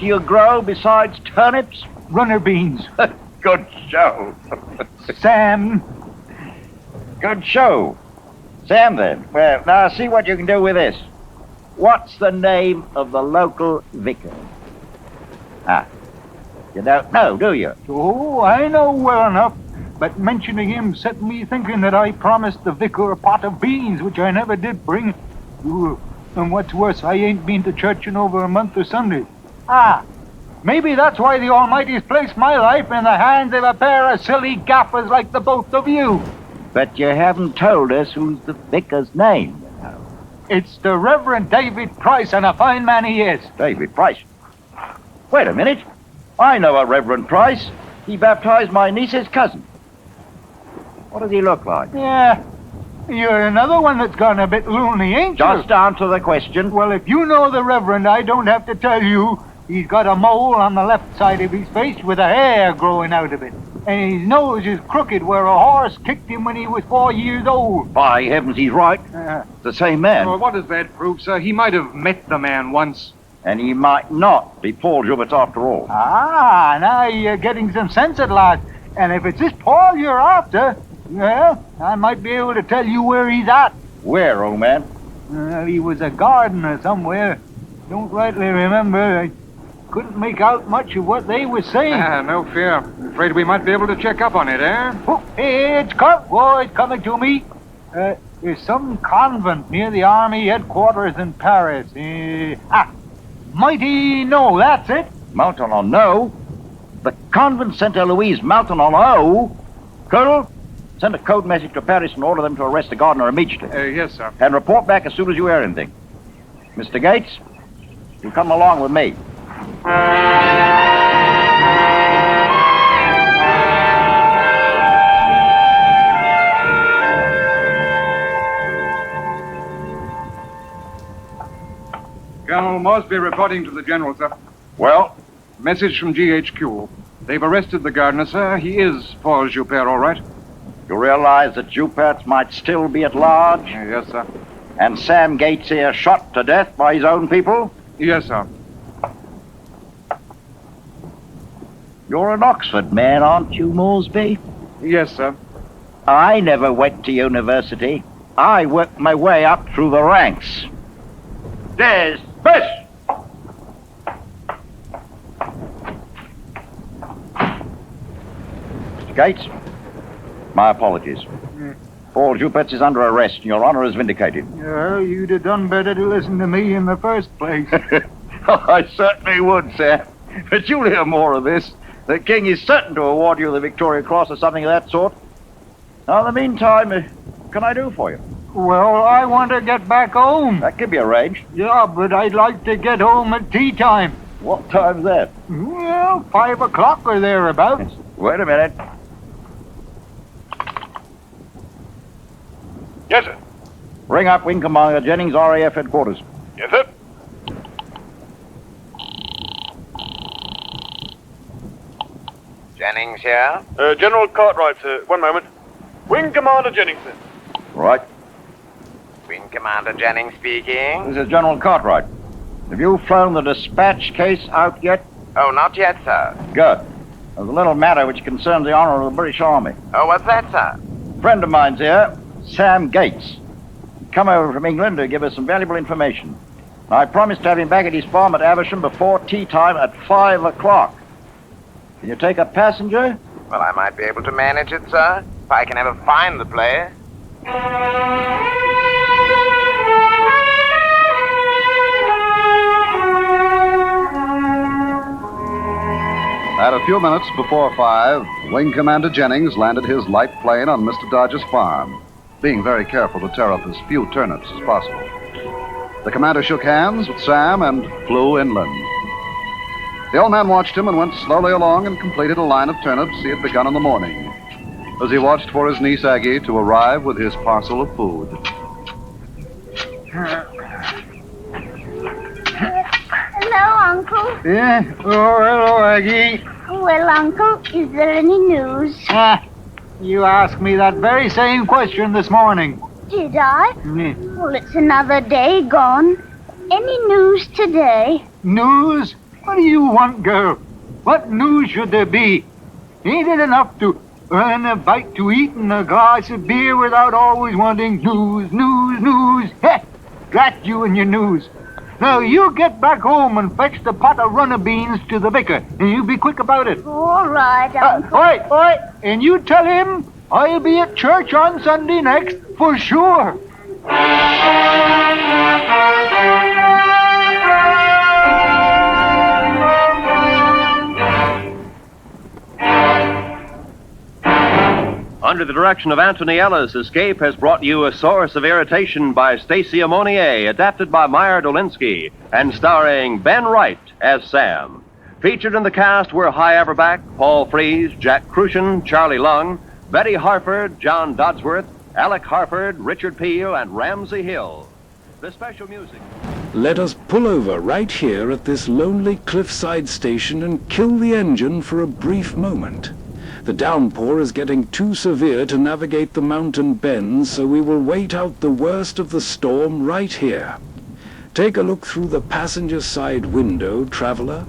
you grow besides turnips? Runner beans. Good show. Sam. Good show. Sam, then. Well, now see what you can do with this. What's the name of the local vicar? You don't know, do you? Oh, I know well enough. But mentioning him set me thinking that I promised the vicar a pot of beans, which I never did bring. Ooh, and what's worse, I ain't been to church in over a month or Sunday. Maybe that's why the Almighty's placed my life in the hands of a pair of silly gaffers like the both of you. But you haven't told us who's the vicar's name. It's the Reverend David Price, and a fine man he is. David Price? Wait a minute. I know a Reverend Price. He baptized my niece's cousin. What does he look like? Yeah. You're another one that's gone a bit loony, ain't you? Just answer the question. Well, if you know the Reverend, I don't have to tell you. He's got a mole on the left side of his face with a hair growing out of it. And his nose is crooked where a horse kicked him when he was 4 years old. By heavens, he's right. The same man. Well, what does that prove, sir? He might have met the man once. And he might not be Paul Joubert after all. Ah, now you're getting some sense at last. And if it's this Paul you're after, well, I might be able to tell you where he's at. Where, old man? Well, he was a gardener somewhere. Don't rightly remember. I couldn't make out much of what they were saying. No fear. Afraid we might be able to check up on it, eh? Oh, it's coming to me. There's some convent near the army headquarters in Paris. Mighty No, that's it. Mountain-on-No? The convent St. Eloise, Mountain-on-O? Colonel, send a code message to Paris and order them to arrest the gardener immediately. Yes, sir. And report back as soon as you hear anything. Mr. Gates, you come along with me. Colonel Mosby reporting to the General, sir. Well? Message from GHQ. They've arrested the gardener, sir. He is Paul Joubert, all right? You realize that Joubert might still be at large? Yes, sir. And Sam Gates here shot to death by his own people? Yes, sir. You're an Oxford man, aren't you, Moresby? Yes, sir. I never went to university. I worked my way up through the ranks. There's Fish! Mr. Gates, my apologies. Paul Joubert is under arrest, and your honor is vindicated. Well, you'd have done better to listen to me in the first place. I certainly would, sir. But you'll hear more of this. The king is certain to award you the Victoria Cross or something of that sort. Now, in the meantime, can I do for you? Well, I want to get back home. That could be arranged. Yeah, but I'd like to get home at tea time. What time's that? Well, 5 o'clock or thereabouts. Wait a minute. Yes, sir. Ring up Wing Commander Jennings, RAF headquarters. Yes, sir. Jennings here? General Cartwright, sir. One moment. Wing Commander Jennings, sir. Right. Wing Commander Jennings speaking. This is General Cartwright. Have you flown the dispatch case out yet? Oh, not yet, sir. Good. There's a little matter which concerns the honor of the British Army. Oh, what's that, sir? A friend of mine's here, Sam Gates. Come over from England to give us some valuable information. I promised to have him back at his farm at Aversham before tea time at 5 o'clock. Can you take a passenger? Well, I might be able to manage it, sir, if I can ever find the place. At a few minutes before 5, Wing Commander Jennings landed his light plane on Mr. Dodge's farm, being very careful to tear up as few turnips as possible. The commander shook hands with Sam and flew inland. The old man watched him and went slowly along and completed a line of turnips he had begun in the morning, as he watched for his niece Aggie to arrive with his parcel of food. Hello, Uncle. Yeah? Oh, hello, Aggie. Well, Uncle, is there any news? You asked me that very same question this morning. Did I? Well, it's another day gone. Any news today? News? What do you want, girl? What news should there be? Ain't it enough to earn a bite to eat and a glass of beer without always wanting news, news, news? Heh! Drat you and your news. Now, you get back home and fetch the pot of runner beans to the vicar, and you be quick about it. All right, Uncle. Oi! And you tell him I'll be at church on Sunday next, for sure. Under the direction of Anthony Ellis, Escape has brought you A Source of Irritation by Stacy Ammonier, adapted by Meyer Dolinsky, and starring Ben Wright as Sam. Featured in the cast were Hy Averback, Paul Frees, Jack Crucian, Charlie Lung, Betty Harford, John Dodsworth, Alec Harford, Richard Peel, and Ramsey Hill. The special music. Let us pull over right here at this lonely cliffside station and kill the engine for a brief moment. The downpour is getting too severe to navigate the mountain bends, so we will wait out the worst of the storm right here. Take a look through the passenger side window, traveler.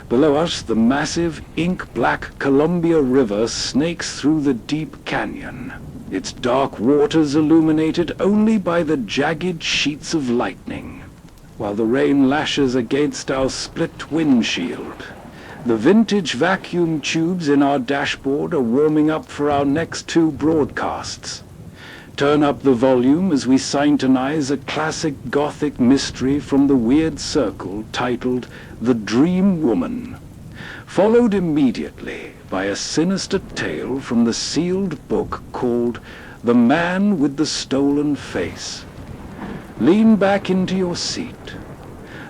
Below us, the massive, ink-black Columbia River snakes through the deep canyon, its dark waters illuminated only by the jagged sheets of lightning, while the rain lashes against our split windshield. The vintage vacuum tubes in our dashboard are warming up for our next 2 broadcasts. Turn up the volume as we syntonize a classic Gothic mystery from the Weird Circle titled The Dream Woman, followed immediately by a sinister tale from the sealed book called The Man with the Stolen Face. Lean back into your seat.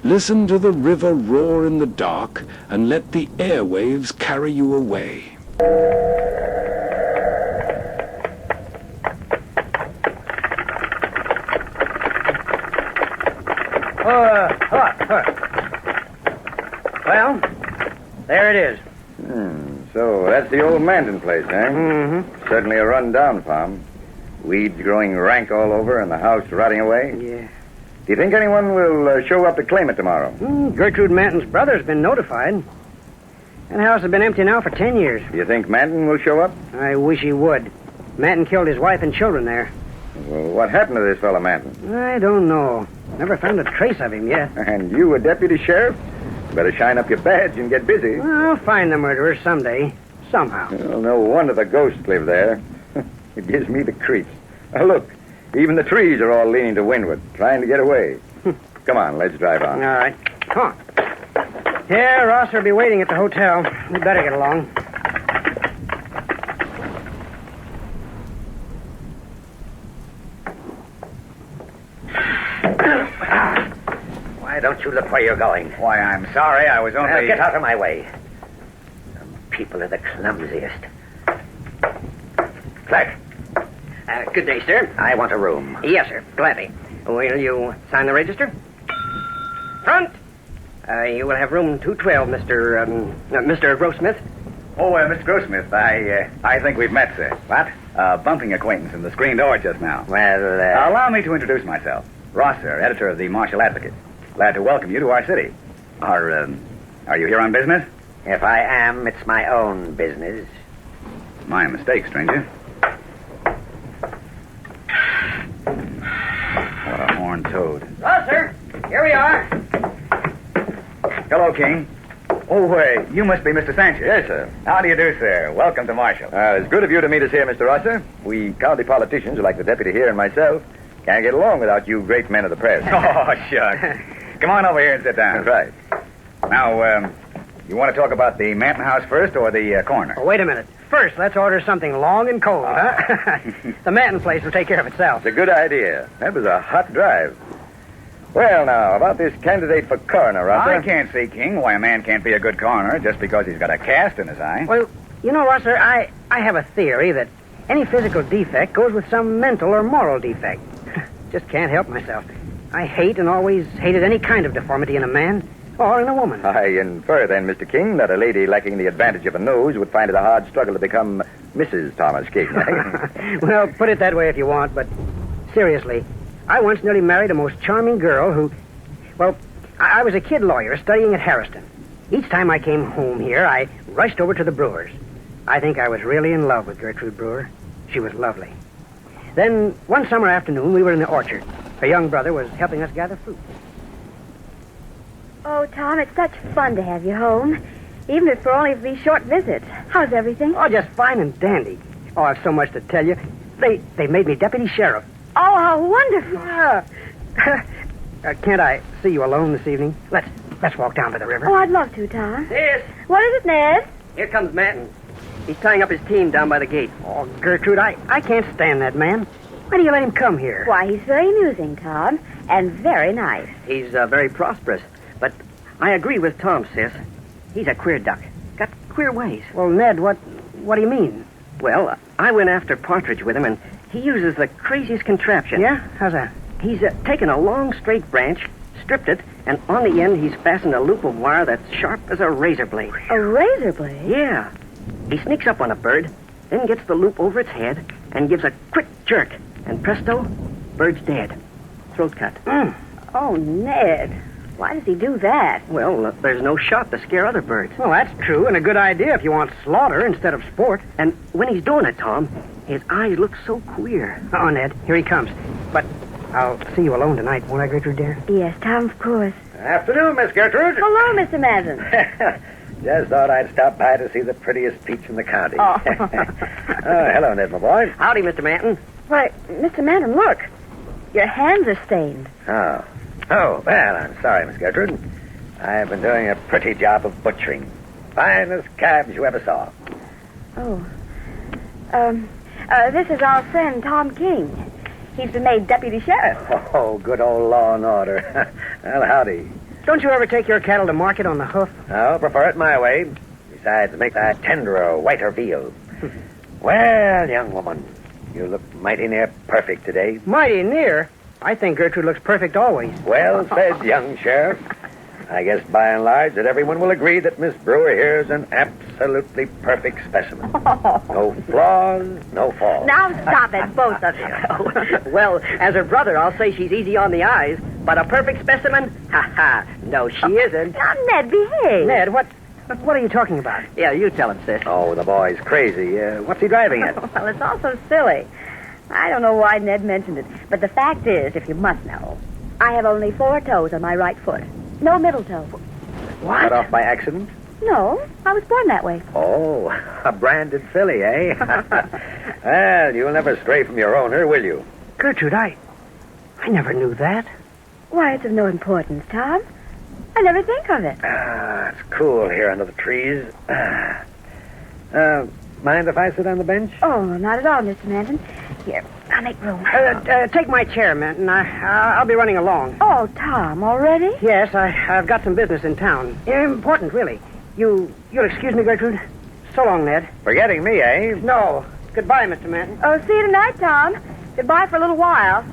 Listen to the river roar in the dark and let the airwaves carry you away. Well, there it is. So that's the old Manton place, eh? Mm-hmm. Certainly a run-down farm. Weeds growing rank all over and the house rotting away. Yeah. Do you think anyone will show up to claim it tomorrow? Gertrude Manton's brother's been notified. That house has been empty now for 10 years. Do you think Manton will show up? I wish he would. Manton killed his wife and children there. Well, what happened to this fellow Manton? I don't know. Never found a trace of him yet. And you a deputy sheriff? Better shine up your badge and get busy. Well, I'll find the murderer someday. Somehow. Well, no wonder the ghosts live there. It gives me the creeps. Now, look. Even the trees are all leaning to windward, trying to get away. Come on, let's drive on. All right. Come on. Yeah, Ross will be waiting at the hotel. We better get along. Why don't you look where you're going? Why, I'm sorry. I was only... Get out of my way. Some people are the clumsiest. Clerk. Good day, sir. I want a room. Yes, sir. Gladly. Will you sign the register? Front! You will have room 212, Mr. Grossmith. Oh, Mr. Grossmith, I think we've met, sir. What? Bumping acquaintance in the screen door just now. Well, Allow me to introduce myself. Ross, sir, editor of the Marshall Advocate. Glad to welcome you to our city. Are you here on business? If I am, it's my own business. My mistake, stranger. What a horned toad. Well, sir, here we are. Hello, King. Oh, you must be Mr. Sanchez. Yes, sir. How do you do, sir? Welcome to Marshall. It's good of you to meet us here, Mr. Rosser. We county politicians, like the deputy here and myself, can't get along without you great men of the press. Oh, shucks. Come on over here and sit down. That's right. Now, you want to talk about the Manton house first or the coroner? Oh, wait a minute. First, let's order something long and cold, huh? The Manton place will take care of itself. It's a good idea. That was a hot drive. Well, now, about this candidate for coroner, Rosser. I can't see, King, why a man can't be a good coroner just because he's got a cast in his eye. Well, you know, Rosser, I have a theory that any physical defect goes with some mental or moral defect. Just can't help myself. I hate and always hated any kind of deformity in a man or in a woman. I infer, then, Mr. King, that a lady lacking the advantage of a nose would find it a hard struggle to become Mrs. Thomas King. Well, put it that way if you want, but seriously, I once nearly married a most charming girl who... Well, I was a kid lawyer studying at Harriston. Each time I came home here, I rushed over to the Brewers. I think I was really in love with Gertrude Brewer. She was lovely. Then, one summer afternoon, we were in the orchard. Her young brother was helping us gather fruit. Oh, Tom, it's such fun to have you home, even if for only these short visits. How's everything? Oh, just fine and dandy. Oh, I've so much to tell you. They made me deputy sheriff. Oh, how wonderful. Yeah. Can't I see you alone this evening? Let's walk down to the river. Oh, I'd love to, Tom. Yes. What is it, Ned? Here comes Manton. He's tying up his team down by the gate. Oh, Gertrude, I can't stand that man. Why do you let him come here? Why, he's very amusing, Tom, and very nice. He's very prosperous. But I agree with Tom, sis. He's a queer duck. Got queer ways. Well, Ned, what do you mean? Well, I went after Partridge with him, and he uses the craziest contraption. Yeah? How's that? He's taken a long, straight branch, stripped it, and on the end he's fastened a loop of wire that's sharp as a razor blade. A razor blade? Yeah. He sneaks up on a bird, then gets the loop over its head, and gives a quick jerk. And presto, bird's dead. Throat cut. Oh, Ned. Why does he do that? Well, there's no shot to scare other birds. Well, that's true, and a good idea if you want slaughter instead of sport. And when he's doing it, Tom, his eyes look so queer. Oh, Ned, here he comes. But I'll see you alone tonight, won't I, Gertrude, dear? Yes, Tom, of course. Afternoon, Miss Gertrude. Hello, Mr. Manton. Just thought I'd stop by to see the prettiest peach in the county. Oh. Hello, Ned, my boy. Howdy, Mr. Manton. Why, Mr. Manton, look. Your hands are stained. Oh. Oh, well, I'm sorry, Miss Gertrude. I've been doing a pretty job of butchering. Finest calves you ever saw. Oh. This is our friend, Tom King. He's been made deputy sheriff. Oh, good old law and order. Well, howdy. Don't you ever take your cattle to market on the hoof? No, prefer it my way. Besides, make that tenderer, whiter veal. Well, young woman, you look mighty near perfect today. Mighty near? I think Gertrude looks perfect always. Well said, young sheriff. I guess by and large that everyone will agree that Miss Brewer here is an absolutely perfect specimen. No flaws, no faults. Now stop it, both of you. Well, as her brother, I'll say she's easy on the eyes, but a perfect specimen? Ha. No, she isn't. Now, Ned, behave. Ned, what are you talking about? Yeah, you tell him, sis. Oh, the boy's crazy. What's he driving at? Well, it's all so silly. I don't know why Ned mentioned it, but the fact is, if you must know, I have only 4 toes on my right foot. No middle toe. What? Cut off by accident? No, I was born that way. Oh, a branded filly, eh? Well, you'll never stray from your owner, will you? Gertrude, I never knew that. Why, it's of no importance, Tom. I never think of it. It's cool here under the trees. Mind if I sit on the bench? Oh, not at all, Mr. Manton. Here, I'll make room. Take my chair, Manton. I'll be running along. Oh, Tom, already? Yes, I've got some business in town. Important, really. You'll excuse me, Gertrude? So long, Ned. Forgetting me, eh? No. Goodbye, Mr. Manton. Oh, see you tonight, Tom. Goodbye for a little while.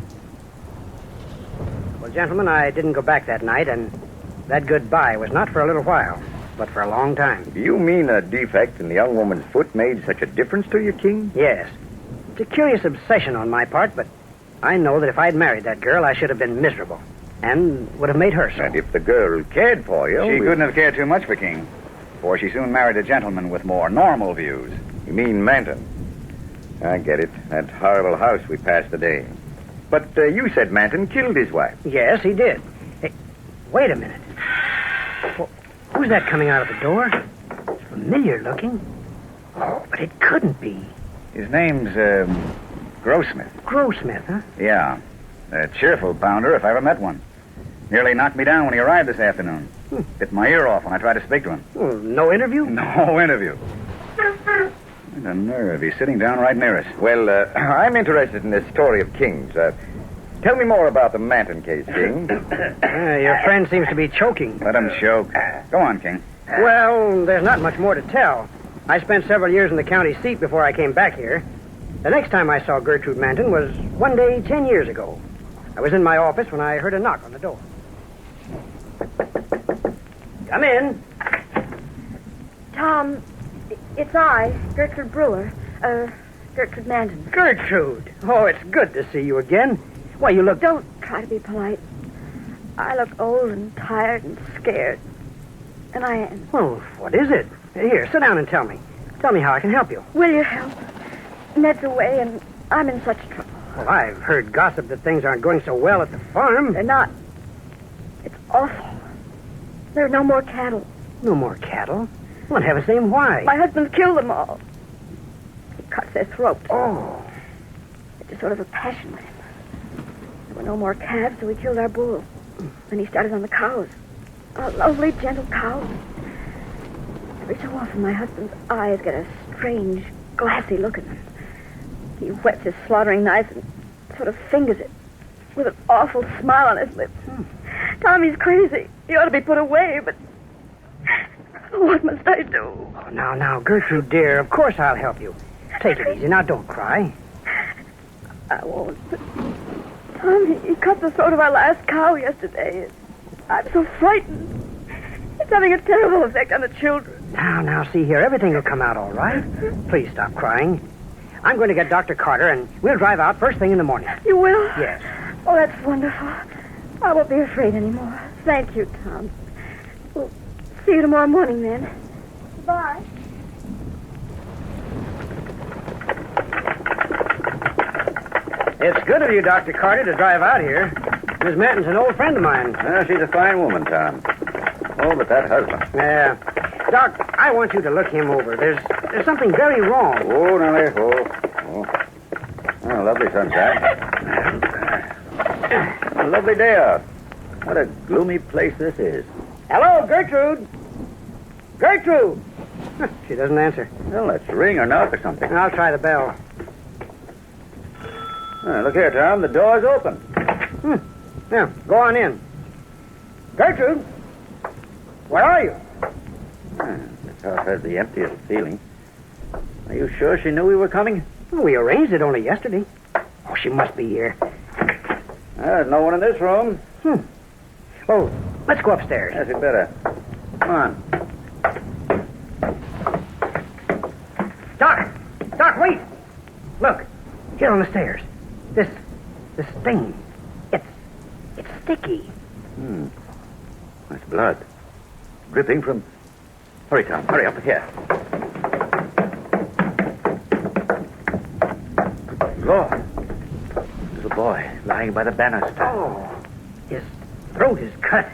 Well, gentlemen, I didn't go back that night, and that goodbye was not for a little while, but for a long time. You mean a defect in the young woman's foot made such a difference to you, King? Yes. It's a curious obsession on my part, but I know that if I'd married that girl, I should have been miserable, and would have made her so. And if the girl cared for you... She couldn't have cared too much for King, for she soon married a gentleman with more normal views. You mean Manton? I get it. That horrible house we passed today. But you said Manton killed his wife. Yes, he did. Hey, wait a minute. Well, who's that coming out of the door? It's familiar looking. Oh, but it couldn't be. His name's, Grossmith. Grossmith, huh? Yeah. A cheerful pounder if I ever met one. Nearly knocked me down when he arrived this afternoon. Bit my ear off when I tried to speak to him. Well, no interview? No interview. What a nerve. He's sitting down right near us. Well, I'm interested in this story of King's. Tell me more about the Manton case, King. Your friend seems to be choking. Let him choke. Go on, King. Well, there's not much more to tell. I spent several years in the county seat before I came back here. The next time I saw Gertrude Manton was one day 10 years ago. I was in my office when I heard a knock on the door. Come in. Tom, it's I, Gertrude Brewer. Gertrude Manton. Gertrude! Oh, it's good to see you again. Why, you look... Don't try to be polite. I look old and tired and scared. And I am. Well, what is it? Here, sit down and tell me. Tell me how I can help you. Will you help? Ned's away and I'm in such trouble. Well, I've heard gossip that things aren't going so well at the farm. They're not. It's awful. There are no more cattle. No more cattle? Well, in heaven's name, why? My husband's killed them all. He cuts their throats. Oh. It's just sort of a passion with him. There were no more calves, so he killed our bull. Then he started on the cows. Oh, lovely, gentle cows. Every so often, my husband's eyes get a strange, glassy look in them. He whets his slaughtering knife and sort of fingers it with an awful smile on his lips. Tommy's crazy. He ought to be put away, but what must I do? Oh, now, Gertrude, dear, of course I'll help you. Take it easy. Now, don't cry. I won't. But Tommy, he cut the throat of our last cow yesterday. I'm so frightened. It's having a terrible effect on the children. Now, see here. Everything will come out all right. Please stop crying. I'm going to get Dr. Carter, and we'll drive out first thing in the morning. You will? Yes. Oh, that's wonderful. I won't be afraid anymore. Thank you, Tom. We'll see you tomorrow morning, then. Bye. It's good of you, Dr. Carter, to drive out here. Miss Manton's an old friend of mine. Well, she's a fine woman, Tom. Oh, but that husband. Yeah. Doc, I want you to look him over. There's something very wrong. Oh, now there. Oh, lovely sunshine. A lovely day out. What a gloomy place this is. Hello, Gertrude. Gertrude. She doesn't answer. Well, let's ring or knock or something. I'll try the bell. Look here, Tom. The door's open. Now, go on in. Gertrude, where are you? This house has the emptiest feeling. Are you sure she knew we were coming? Well, we arranged it only yesterday. Oh, she must be here. There's no one in this room. Oh, let's go upstairs. Yes, you'd better. Come on. Doc, wait. Look, here on the stairs. This stain. It's sticky. That's blood. Dripping from... Hurry, Tom. Hurry up here. Lord. There's a boy lying by the banister. Oh, his throat is cut.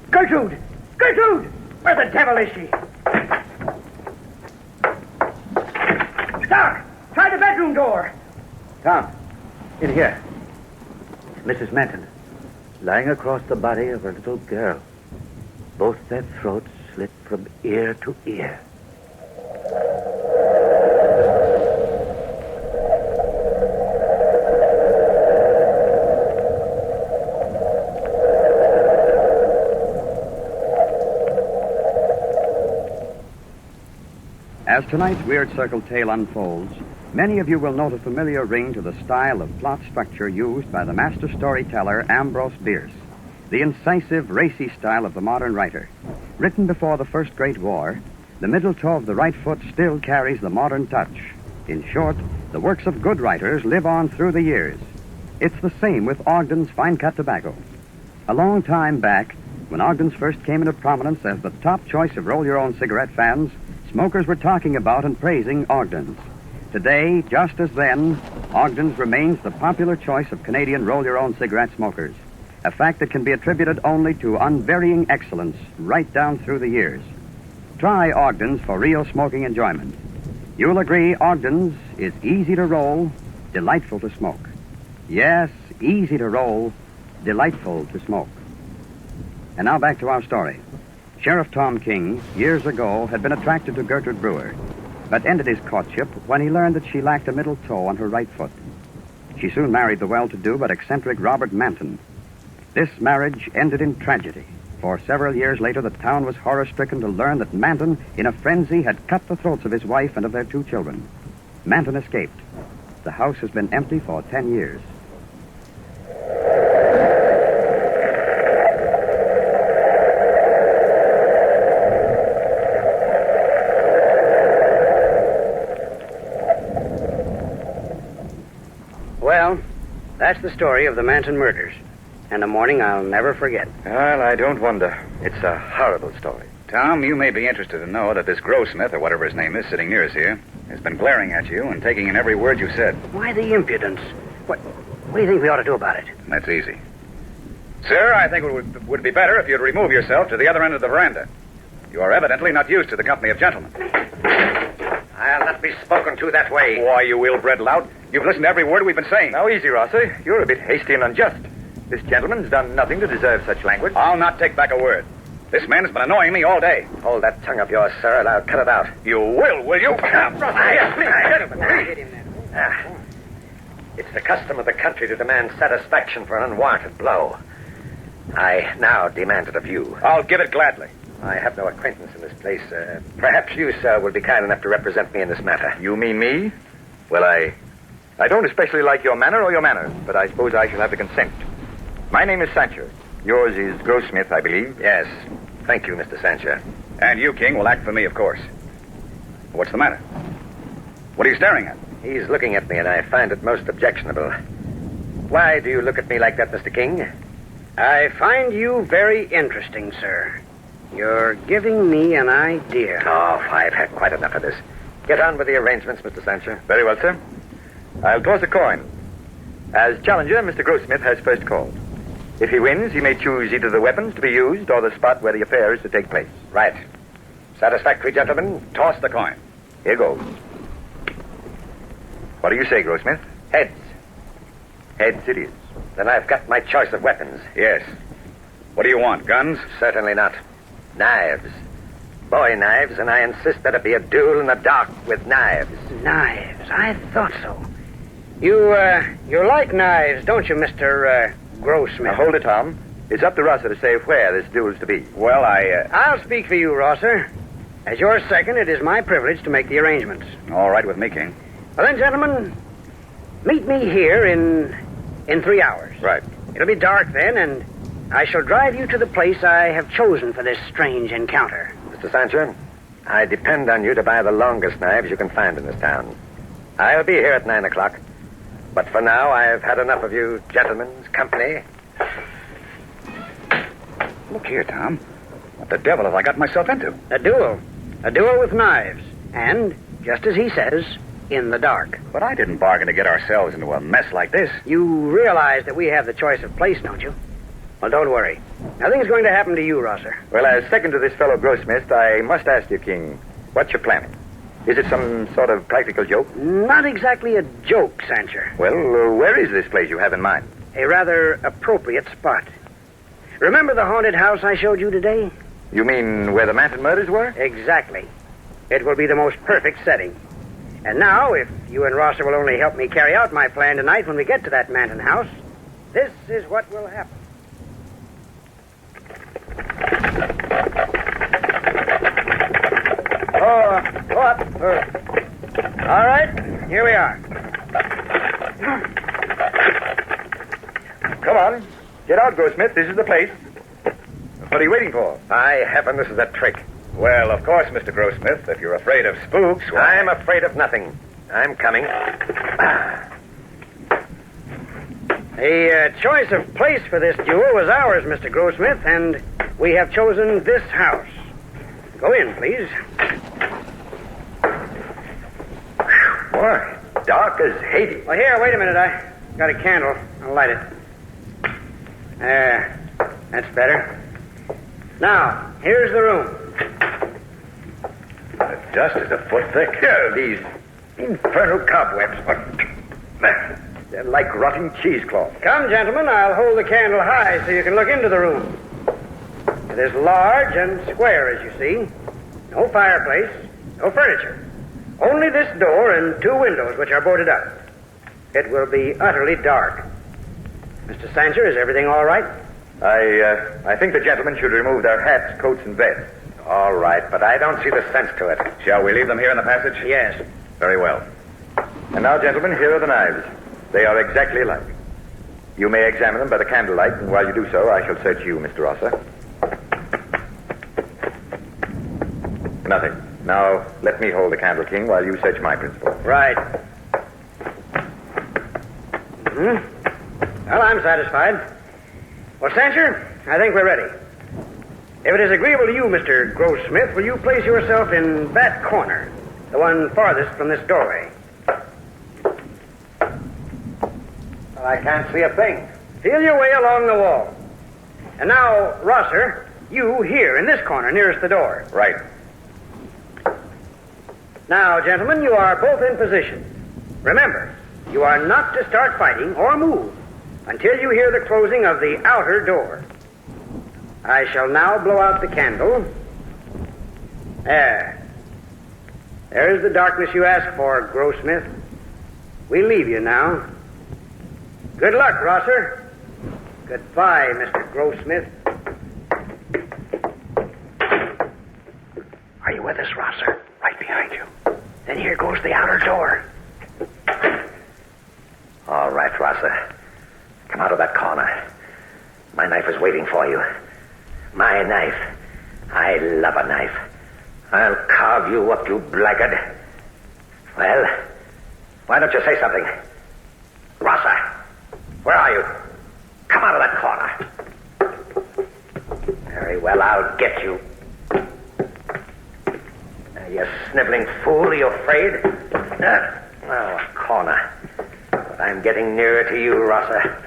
Gertrude! Where the devil is she? Doc, try the bedroom door. Tom, in here. Mrs. Manton, lying across the body of her little girl. Both their throats slit from ear to ear. As tonight's Weird Circle tale unfolds, many of you will note a familiar ring to the style of plot structure used by the master storyteller Ambrose Bierce, the incisive, racy style of the modern writer. Written before the First Great War, the middle toe of the right foot still carries the modern touch. In short, the works of good writers live on through the years. It's the same with Ogden's fine-cut tobacco. A long time back, when Ogden's first came into prominence as the top choice of roll-your-own cigarette fans, smokers were talking about and praising Ogden's. Today, just as then, Ogden's remains the popular choice of Canadian roll-your-own cigarette smokers, a fact that can be attributed only to unvarying excellence right down through the years. Try Ogden's for real smoking enjoyment. You'll agree Ogden's is easy to roll, delightful to smoke. Yes, easy to roll, delightful to smoke. And now back to our story. Sheriff Tom King, years ago, had been attracted to Gertrude Brewer, but ended his courtship when he learned that she lacked a middle toe on her right foot. She soon married the well-to-do but eccentric Robert Manton. This marriage ended in tragedy, for several years later the town was horror-stricken to learn that Manton, in a frenzy, had cut the throats of his wife and of their 2 children. Manton escaped. The house has been empty for 10 years. Well, that's the story of the Manton murders. And a morning I'll never forget. Well, I don't wonder. It's a horrible story. Tom, you may be interested to know that this Grossmith, or whatever his name is, sitting near us here, has been glaring at you and taking in every word you said. Why the impudence? What do you think we ought to do about it? That's easy. Sir, I think it would be better if you'd remove yourself to the other end of the veranda. You are evidently not used to the company of gentlemen. I'll not be spoken to that way. Why, you ill-bred lout. You've listened to every word we've been saying. Now, easy, Rossi. You're a bit hasty and unjust. This gentleman's done nothing to deserve such language. I'll not take back a word. This man has been annoying me all day. Hold that tongue of yours, sir, and I'll cut it out. You will you? It's the custom of the country to demand satisfaction for an unwarranted blow. I now demand it of you. I'll give it gladly. I have no acquaintance in this place. Perhaps you, sir, will be kind enough to represent me in this matter. You mean me? Well, I don't especially like your manner or your manners, but I suppose I shall have to consent. My name is Sancher. Yours is Grossmith, I believe. Yes. Thank you, Mr. Sancher. And you, King, will act for me, of course. What's the matter? What are you staring at? He's looking at me, and I find it most objectionable. Why do you look at me like that, Mr. King? I find you very interesting, sir. You're giving me an idea. Oh, I've had quite enough of this. Get on with the arrangements, Mr. Sancher. Very well, sir. I'll toss a coin. As challenger, Mr. Grossmith has first call. If he wins, he may choose either the weapons to be used or the spot where the affair is to take place. Right. Satisfactory, gentlemen? Toss the coin. Here goes. What do you say, Grossmith? Heads. Heads it is. Then I've got my choice of weapons. Yes. What do you want, guns? Certainly not. Knives. Boy knives, and I insist that it be a duel in the dark with knives. Knives? I thought so. You like knives, don't you, Mr. Grossmith? Now, hold it, Tom. It's up to Rosser to say where this duel is to be. Well, I'll speak for you, Rosser. As your second, it is my privilege to make the arrangements. All right with me, King. Well, then, gentlemen, meet me here in 3 hours. Right. It'll be dark then, and I shall drive you to the place I have chosen for this strange encounter. Mr. Sancher, I depend on you to buy the longest knives you can find in this town. I'll be here at 9 o'clock. But for now, I've had enough of you gentlemen's company. Look here, Tom. What the devil have I got myself into? A duel. A duel with knives. And, just as he says, in the dark. But I didn't bargain to get ourselves into a mess like this. You realize that we have the choice of place, don't you? Well, don't worry. Nothing's going to happen to you, Rosser. Well, as second to this fellow Grossmith, I must ask you, King, what's your planning? Is it some sort of practical joke? Not exactly a joke, Sancher. Well, where is this place you have in mind? A rather appropriate spot. Remember the haunted house I showed you today? You mean where the Manton murders were? Exactly. It will be the most perfect setting. And now, if you and Rosser will only help me carry out my plan tonight when we get to that Manton house, this is what will happen. Go up. All right, here we are. Come on. Get out, Grossmith. This is the place. What are you waiting for? By heaven, this is a trick. Well, of course, Mr. Grossmith, if you're afraid of spooks, why... I'm afraid of nothing. I'm coming. The choice of place for this duel was ours, Mr. Grossmith, and we have chosen this house. Go in, please. Boy, dark as Hades. Well, here, wait a minute. I got a candle. I'll light it. There. That's better. Now, here's the room. The dust is a foot thick. Yeah, these infernal cobwebs. They're like rotting cheesecloth. Come, gentlemen, I'll hold the candle high so you can look into the room. It is large and square, as you see. No fireplace, no furniture. Only this door and 2 windows, which are boarded up. It will be utterly dark. Mr. Sancher, is everything all right? I think the gentlemen should remove their hats, coats, and vests. All right, but I don't see the sense to it. Shall we leave them here in the passage? Yes. Very well. And now, gentlemen, here are the knives. They are exactly alike. You may examine them by the candlelight, and while you do so, I shall search you, Mr. Rosser. Nothing. Now, let me hold the candle, King, while you search my principal. Right. Well, I'm satisfied. Well, Sancher, I think we're ready. If it is agreeable to you, Mr. Grossmith, will you place yourself in that corner, the one farthest from this doorway? Well, I can't see a thing. Feel your way along the wall. And now, Rosser, you here in this corner nearest the door. Right. Now, gentlemen, you are both in position. Remember, you are not to start fighting or move until you hear the closing of the outer door. I shall now blow out the candle. There. There's the darkness you asked for, Grossmith. We leave you now. Good luck, Rosser. Goodbye, Mr. Grossmith. Are you with us, Rosser? Right behind you. Then here goes the outer door. All right, Rosser. Come out of that corner. My knife is waiting for you. My knife. I love a knife. I'll carve you up, you blackguard. Well, why don't you say something? Rosser, where are you? Come out of that corner. Very well, I'll get you. You sniveling fool, are you afraid? Oh, a corner. But I'm getting nearer to you, Rosser.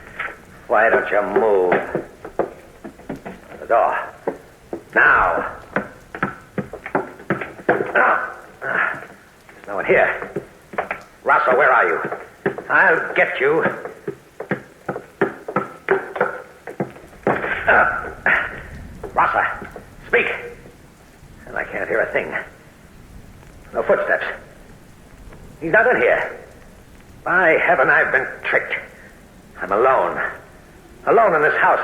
Why don't you move? The door. Now. There's no one here. Rosser, where are you? I'll get you. Rosser, speak. And I can't hear a thing. No footsteps. He's not in here. By heaven, I've been tricked. I'm alone. Alone in this house.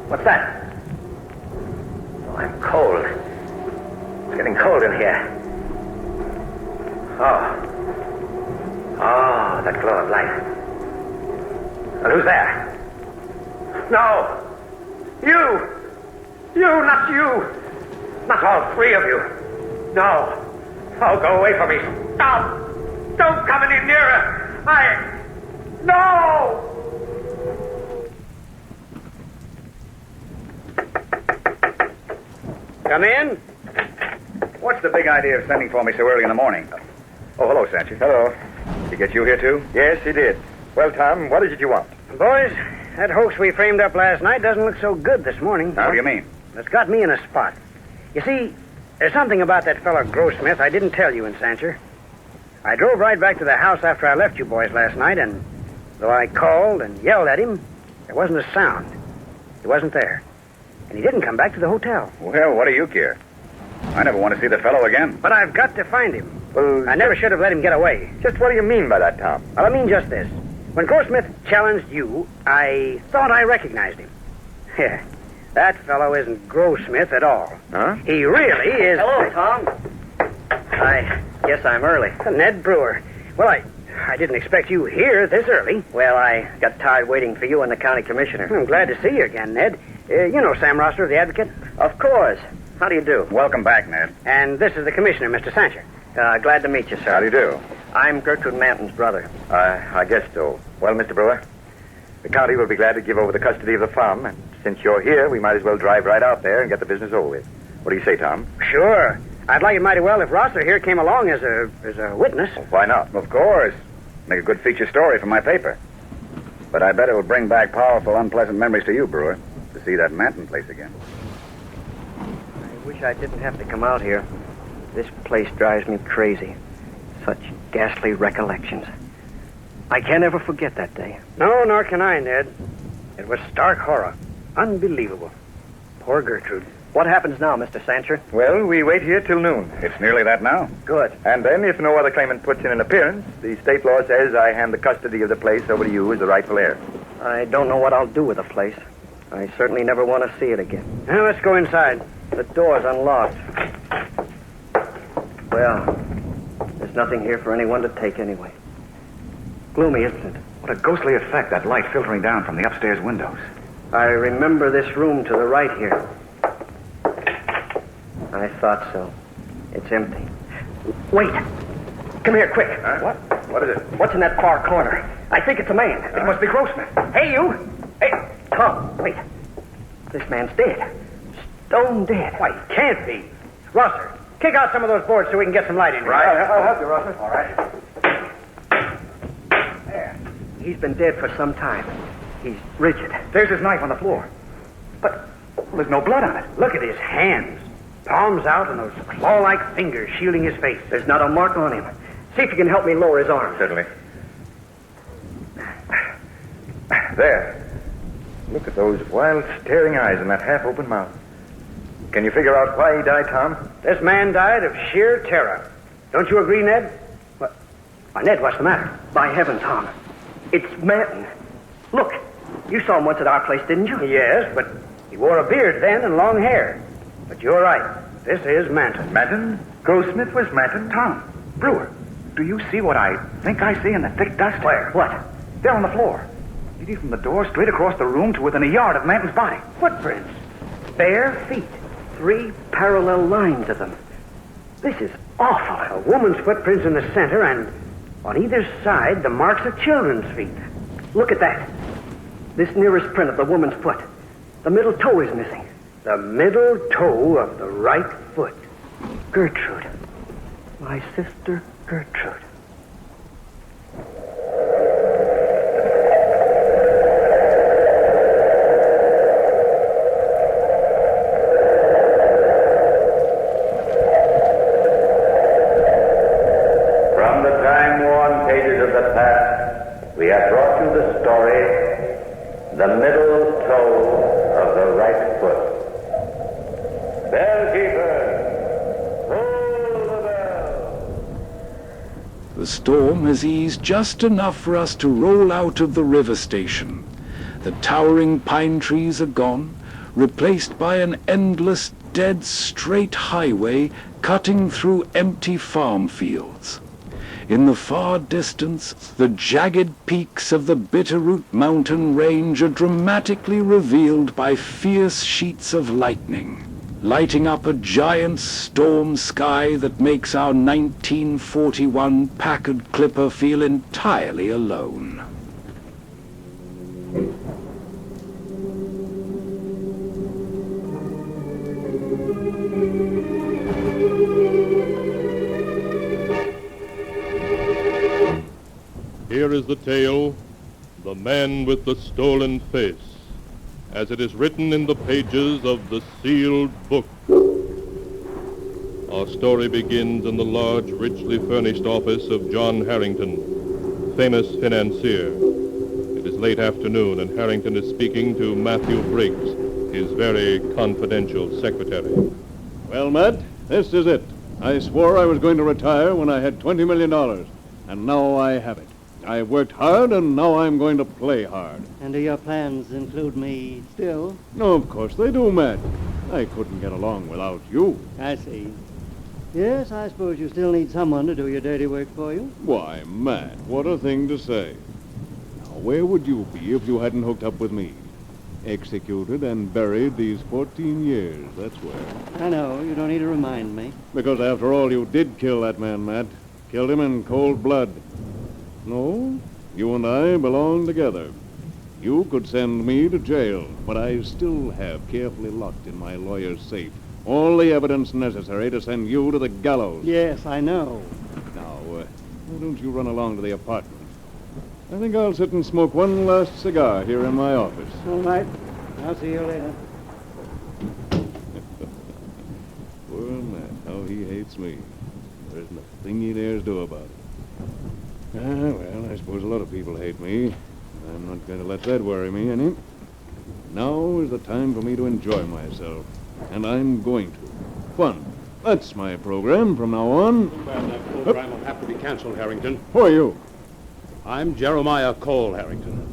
What's that? Oh, I'm cold. It's getting cold in here. Oh, that glow of light. And who's there? No! You! You, not you! Not all three of you. No. Oh, go away from me. Stop! Don't come any nearer! No! Come in. What's the big idea of sending for me so early in the morning? Oh, hello, Sanchez. Hello. Did he get you here, too? Yes, he did. Well, Tom, what is it you want? Boys, that hoax we framed up last night doesn't look so good this morning. How do you mean? It's got me in a spot. You see, there's something about that fellow Grossmith I didn't tell you in Sancher. I drove right back to the house after I left you boys last night, and though I called and yelled at him, there wasn't a sound. He wasn't there. And he didn't come back to the hotel. Well, what do you care? I never want to see the fellow again. But I've got to find him. Well, I never should have let him get away. Just what do you mean by that, Tom? Well, I mean just this. When Grossmith challenged you, I thought I recognized him. Yeah, that fellow isn't Grossmith at all. Huh? He really is... Hello, Tom. I guess I'm early. Ned Brewer. Well, I didn't expect you here this early. Well, I got tired waiting for you and the county commissioner. I'm glad to see you again, Ned. You know Sam Rosser, the advocate? Of course. How do you do? Welcome back, Ned. And this is the commissioner, Mr. Sancher. Glad to meet you, sir. How do you do? I'm Gertrude Manton's brother. I guess so. Well, Mr. Brewer, the county will be glad to give over the custody of the farm, and since you're here, we might as well drive right out there and get the business over with. What do you say, Tom? Sure. I'd like it mighty well if Rosser here came along as a witness. Well, why not? Of course. Make a good feature story for my paper. But I bet it'll bring back powerful, unpleasant memories to you, Brewer, to see that Manton place again. I wish I didn't have to come out here. This place drives me crazy. Such ghastly recollections. I can't ever forget that day. No, nor can I, Ned. It was stark horror. Unbelievable. Poor Gertrude. What happens now, Mr. Sancher? Well, we wait here till noon. It's nearly that now. Good. And then, if no other claimant puts in an appearance, the state law says I hand the custody of the place over to you as the rightful heir. I don't know what I'll do with the place. I certainly never want to see it again. Now, let's go inside. The door's unlocked. Well, there's nothing here for anyone to take anyway. Gloomy, isn't it? What a ghostly effect, that light filtering down from the upstairs windows. I remember this room to the right here. I thought so. It's empty. Wait. Come here, quick. What? What is it? What's in that far corner? I think it's a man. It must be Grossmith. Hey, you! Hey, Tom, wait. This man's dead. Stone dead. Why, he can't be. Rosser, kick out some of those boards so we can get some light in here. Right. I'll help you, Rosser. All right. There. He's been dead for some time. He's rigid. There's his knife on the floor. But there's no blood on it. Look at his hands. Palms out and those claw-like fingers shielding his face. There's not a mark on him. See if you can help me lower his arm. Certainly. There. Look at those wild, staring eyes and that half-open mouth. Can you figure out why he died, Tom? This man died of sheer terror. Don't you agree, Ned? What? Why, Ned, what's the matter? By heaven, Tom. It's Manton. Look, you saw him once at our place, didn't you? Yes, but he wore a beard then and long hair. But you're right. This is Manton. Manton? Grossmith was Manton? Tom, Brewer, do you see what I think I see in the thick dust? Where? What? There on the floor. Leading from the door straight across the room to within a yard of Manton's body. Footprints. Bare feet. 3 parallel lines of them. This is awful. A woman's footprints in the center, and on either side, the marks of children's feet. Look at that. This nearest print of the woman's foot. The middle toe is missing. The middle toe of the right foot. Gertrude. My sister Gertrude. From the time-worn pages of the past, we have brought you the story, The Middle Toe of the Right Foot. Bellkeeper, pull the bell. The storm has eased just enough for us to roll out of the river station. The towering pine trees are gone, replaced by an endless, dead straight highway cutting through empty farm fields. In the far distance, the jagged peaks of the Bitterroot mountain range are dramatically revealed by fierce sheets of lightning, lighting up a giant storm sky that makes our 1941 Packard Clipper feel entirely alone. Here is the tale, The Man with the Stolen Face, as it is written in the pages of the sealed book. Our story begins in the large, richly furnished office of John Harrington, famous financier. It is late afternoon, and Harrington is speaking to Matthew Briggs, his very confidential secretary. Well, Matt, this is it. I swore I was going to retire when I had $20 million, and now I have it. I've worked hard, and now I'm going to play hard. And do your plans include me still? No, of course they do, Matt. I couldn't get along without you. I see. Yes, I suppose you still need someone to do your dirty work for you. Why, Matt, what a thing to say. Now, where would you be if you hadn't hooked up with me? Executed and buried these 14 years, that's where. I know, you don't need to remind me. Because after all, you did kill that man, Matt. Killed him in cold blood. No, you and I belong together. You could send me to jail, but I still have carefully locked in my lawyer's safe all the evidence necessary to send you to the gallows. Yes, I know. Now, why don't you run along to the apartment? I think I'll sit and smoke one last cigar here in my office. All right. I'll see you later. Poor Matt, how he hates me. There's nothing he dares do about it. Well, I suppose a lot of people hate me. I'm not going to let that worry me any. Now is the time for me to enjoy myself. And I'm going to. Fun. That's my program from now on. Too bad that program will have to be canceled, Harrington. Who are you? I'm Jeremiah Cole, Harrington.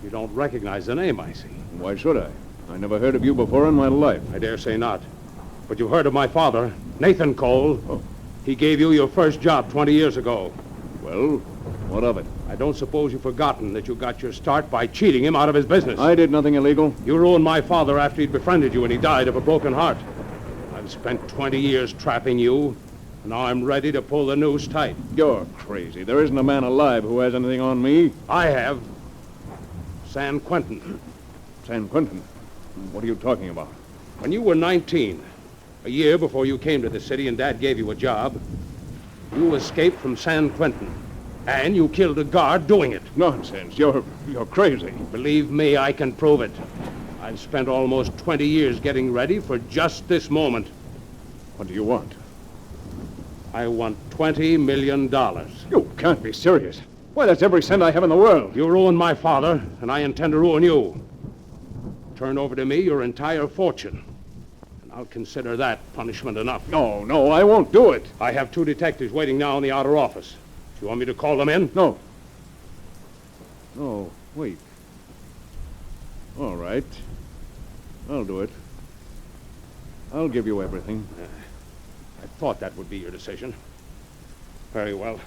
You don't recognize the name, I see. Why should I? I never heard of you before in my life. I dare say not. But you've heard of my father, Nathan Cole. Oh. He gave you your first job 20 years ago. Well, what of it? I don't suppose you've forgotten that you got your start by cheating him out of his business. I did nothing illegal. You ruined my father after he'd befriended you and he died of a broken heart. I've spent 20 years trapping you, and now I'm ready to pull the noose tight. You're crazy. There isn't a man alive who has anything on me. I have. San Quentin. San Quentin? What are you talking about? When you were 19, a year before you came to the city and Dad gave you a job, you escaped from San Quentin. And you killed a guard doing it. Nonsense. You're crazy. Believe me, I can prove it. I've spent almost 20 years getting ready for just this moment. What do you want? I want $20 million. You can't be serious. Why, that's every cent I have in the world. You ruined my father, and I intend to ruin you. Turn over to me your entire fortune. And I'll consider that punishment enough. No, I won't do it. I have 2 detectives waiting now in the outer office. Do you want me to call them in? No. Oh, wait. All right. I'll do it. I'll give you everything. I thought that would be your decision. Very well.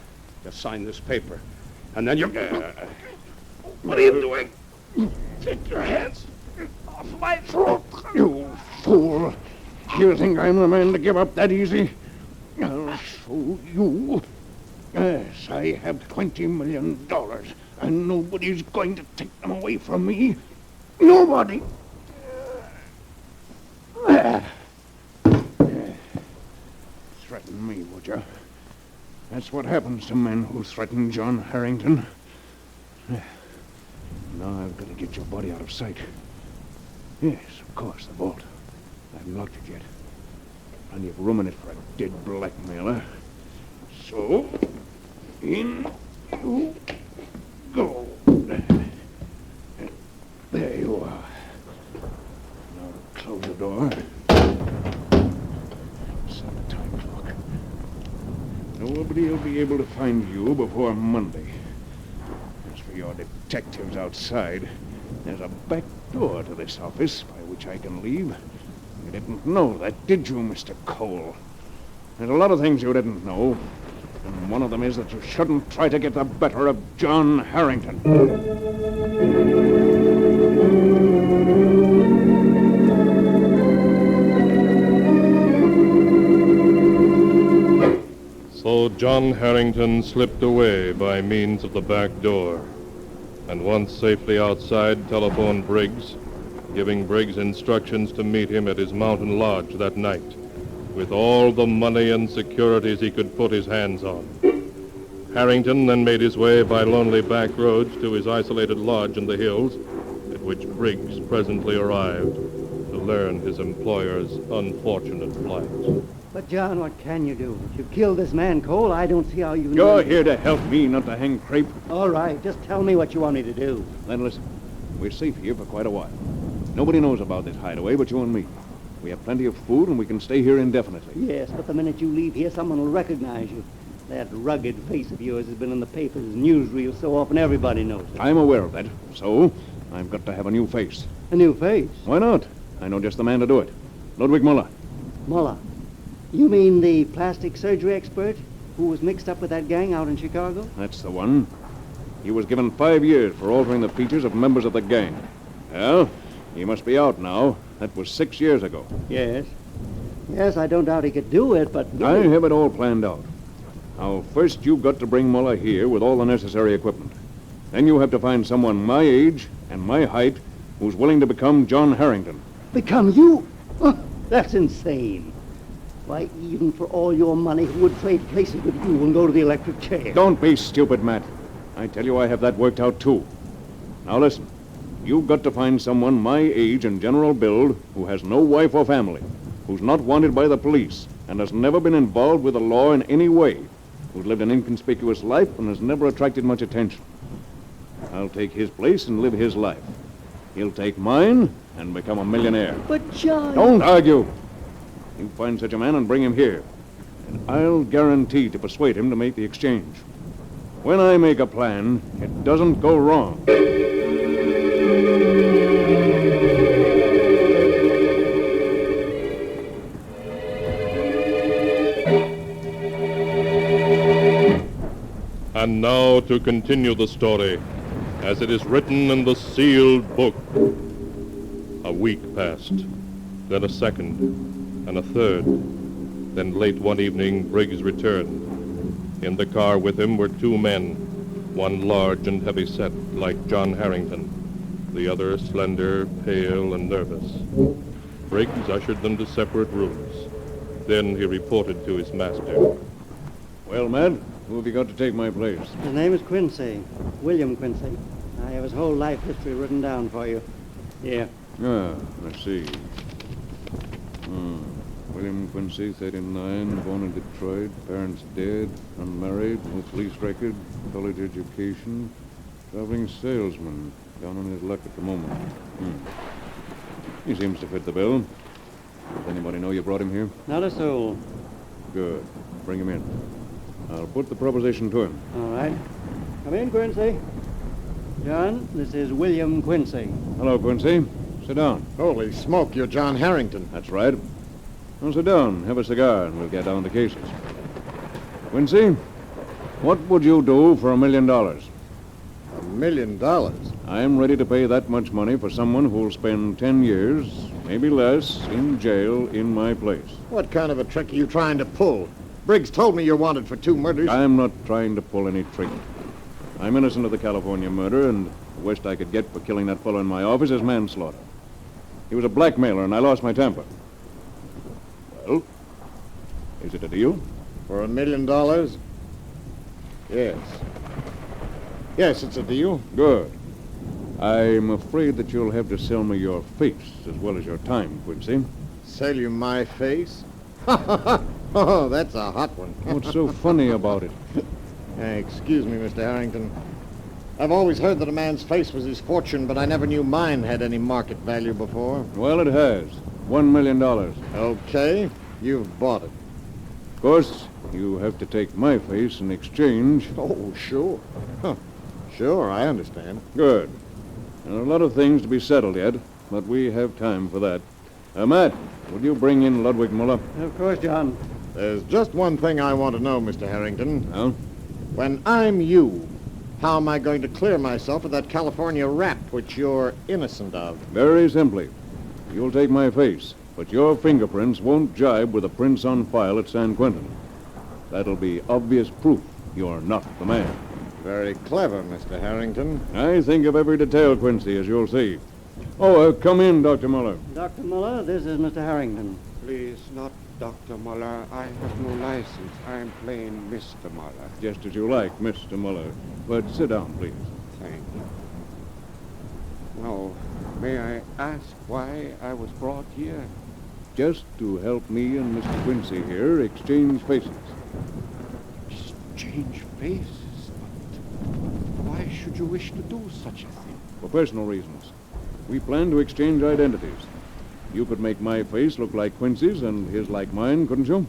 Just sign this paper. And then you... What are you doing? Take your hands off my throat. You fool. You think I'm the man to give up that easy? I'll show you. Yes, I have $20 million, and nobody's going to take them away from me. Nobody. Threaten me, would you? That's what happens to men who threaten John Harrington. Now I've got to get your body out of sight. Yes, of course, the vault. I haven't locked it yet. Plenty of room in it for a dead blackmailer. So, in you go. There you are. Now close the door. Set the time clock. Nobody will be able to find you before Monday. As for your detectives outside, there's a back door to this office by which I can leave. You didn't know that, did you, Mr. Cole? There's a lot of things you didn't know. And one of them is that you shouldn't try to get the better of John Harrington. So John Harrington slipped away by means of the back door, and once safely outside, telephoned Briggs, giving Briggs instructions to meet him at his mountain lodge that night, with all the money and securities he could put his hands on. Harrington then made his way by lonely back roads to his isolated lodge in the hills, at which Briggs presently arrived to learn his employer's unfortunate plight. But, John, what can you do? If you killed this man, Cole, I don't see how you... You're here to help me, not to hang crepe. All right, just tell me what you want me to do. Then listen, we're safe here for quite a while. Nobody knows about this hideaway but you and me. We have plenty of food, and we can stay here indefinitely. Yes, but the minute you leave here, someone will recognize you. That rugged face of yours has been in the papers, newsreels so often everybody knows it. I'm aware of that, so I've got to have a new face. A new face? Why not? I know just the man to do it. Ludwig Muller. Muller? You mean the plastic surgery expert who was mixed up with that gang out in Chicago? That's the one. He was given 5 years for altering the features of members of the gang. Well, he must be out now. That was 6 years ago. Yes. Yes, I don't doubt he could do it, but... I have it all planned out. Now, first you've got to bring Muller here with all the necessary equipment. Then you have to find someone my age and my height who's willing to become John Harrington. Become you? Oh, that's insane. Why, even for all your money, who would trade places with you and go to the electric chair? Don't be stupid, Matt. I tell you I have that worked out, too. Now, listen. You've got to find someone my age and general build who has no wife or family, who's not wanted by the police, and has never been involved with the law in any way, who's lived an inconspicuous life and has never attracted much attention. I'll take his place and live his life. He'll take mine and become a millionaire. But, John... Don't argue. You find such a man and bring him here, and I'll guarantee to persuade him to make the exchange. When I make a plan, it doesn't go wrong. And now to continue the story, as it is written in the sealed book. A week passed, then a second, and a third. Then late one evening, Briggs returned. In the car with him were 2 men, one large and heavy-set, like John Harrington, the other slender, pale, and nervous. Briggs ushered them to separate rooms. Then he reported to his master. Well, Matt, who have you got to take my place? His name is Quincy, William Quincy. I have his whole life history written down for you. Here. Ah, let's see. William Quincy, 39, born in Detroit, parents dead, unmarried, no police record, college education, traveling salesman, down on his luck at the moment. He seems to fit the bill. Does anybody know you brought him here? Not a soul. Good. Bring him in. I'll put the proposition to him. All right. Come in, Quincy. John, this is William Quincy. Hello, Quincy. Sit down. Holy smoke, you're John Harrington. That's right. Now sit down, have a cigar, and we'll get down to cases. Quincy, what would you do for $1 million? $1 million? I'm ready to pay that much money for someone who'll spend 10 years, maybe less, in jail in my place. What kind of a trick are you trying to pull? Briggs told me you're wanted for 2 murders. I'm not trying to pull any trick. I'm innocent of the California murder, and the worst I could get for killing that fellow in my office is manslaughter. He was a blackmailer, and I lost my temper. Well, is it a deal? For $1 million? Yes. Yes, it's a deal. Good. I'm afraid that you'll have to sell me your face as well as your time, Quincy. Sell you my face? Oh, that's a hot one. What's so funny about it? Excuse me, Mr. Harrington. I've always heard that a man's face was his fortune, but I never knew mine had any market value before. Well, it has. $1 million. Okay, you've bought it. Of course, you have to take my face in exchange. Oh, sure. Sure, I understand. Good. There are a lot of things to be settled yet, but we have time for that. Matt, would you bring in Ludwig Muller? Of course, John. There's just one thing I want to know, Mr. Harrington. Oh? When I'm you, how am I going to clear myself of that California rap which you're innocent of? Very simply. You'll take my face, but your fingerprints won't jibe with the prints on file at San Quentin. That'll be obvious proof you're not the man. Very clever, Mr. Harrington. I think of every detail, Quincy, as you'll see. Oh, come in, Dr. Muller. Dr. Muller, this is Mr. Harrington. Please, not Dr. Muller. I have no license. I'm plain Mr. Muller. Just as you like, Mr. Muller. But sit down, please. Thank you. Now, may I ask why I was brought here? Just to help me and Mr. Quincy here exchange faces. Exchange faces? But why should you wish to do such a thing? For personal reasons. We plan to exchange identities. You could make my face look like Quincy's and his like mine, couldn't you?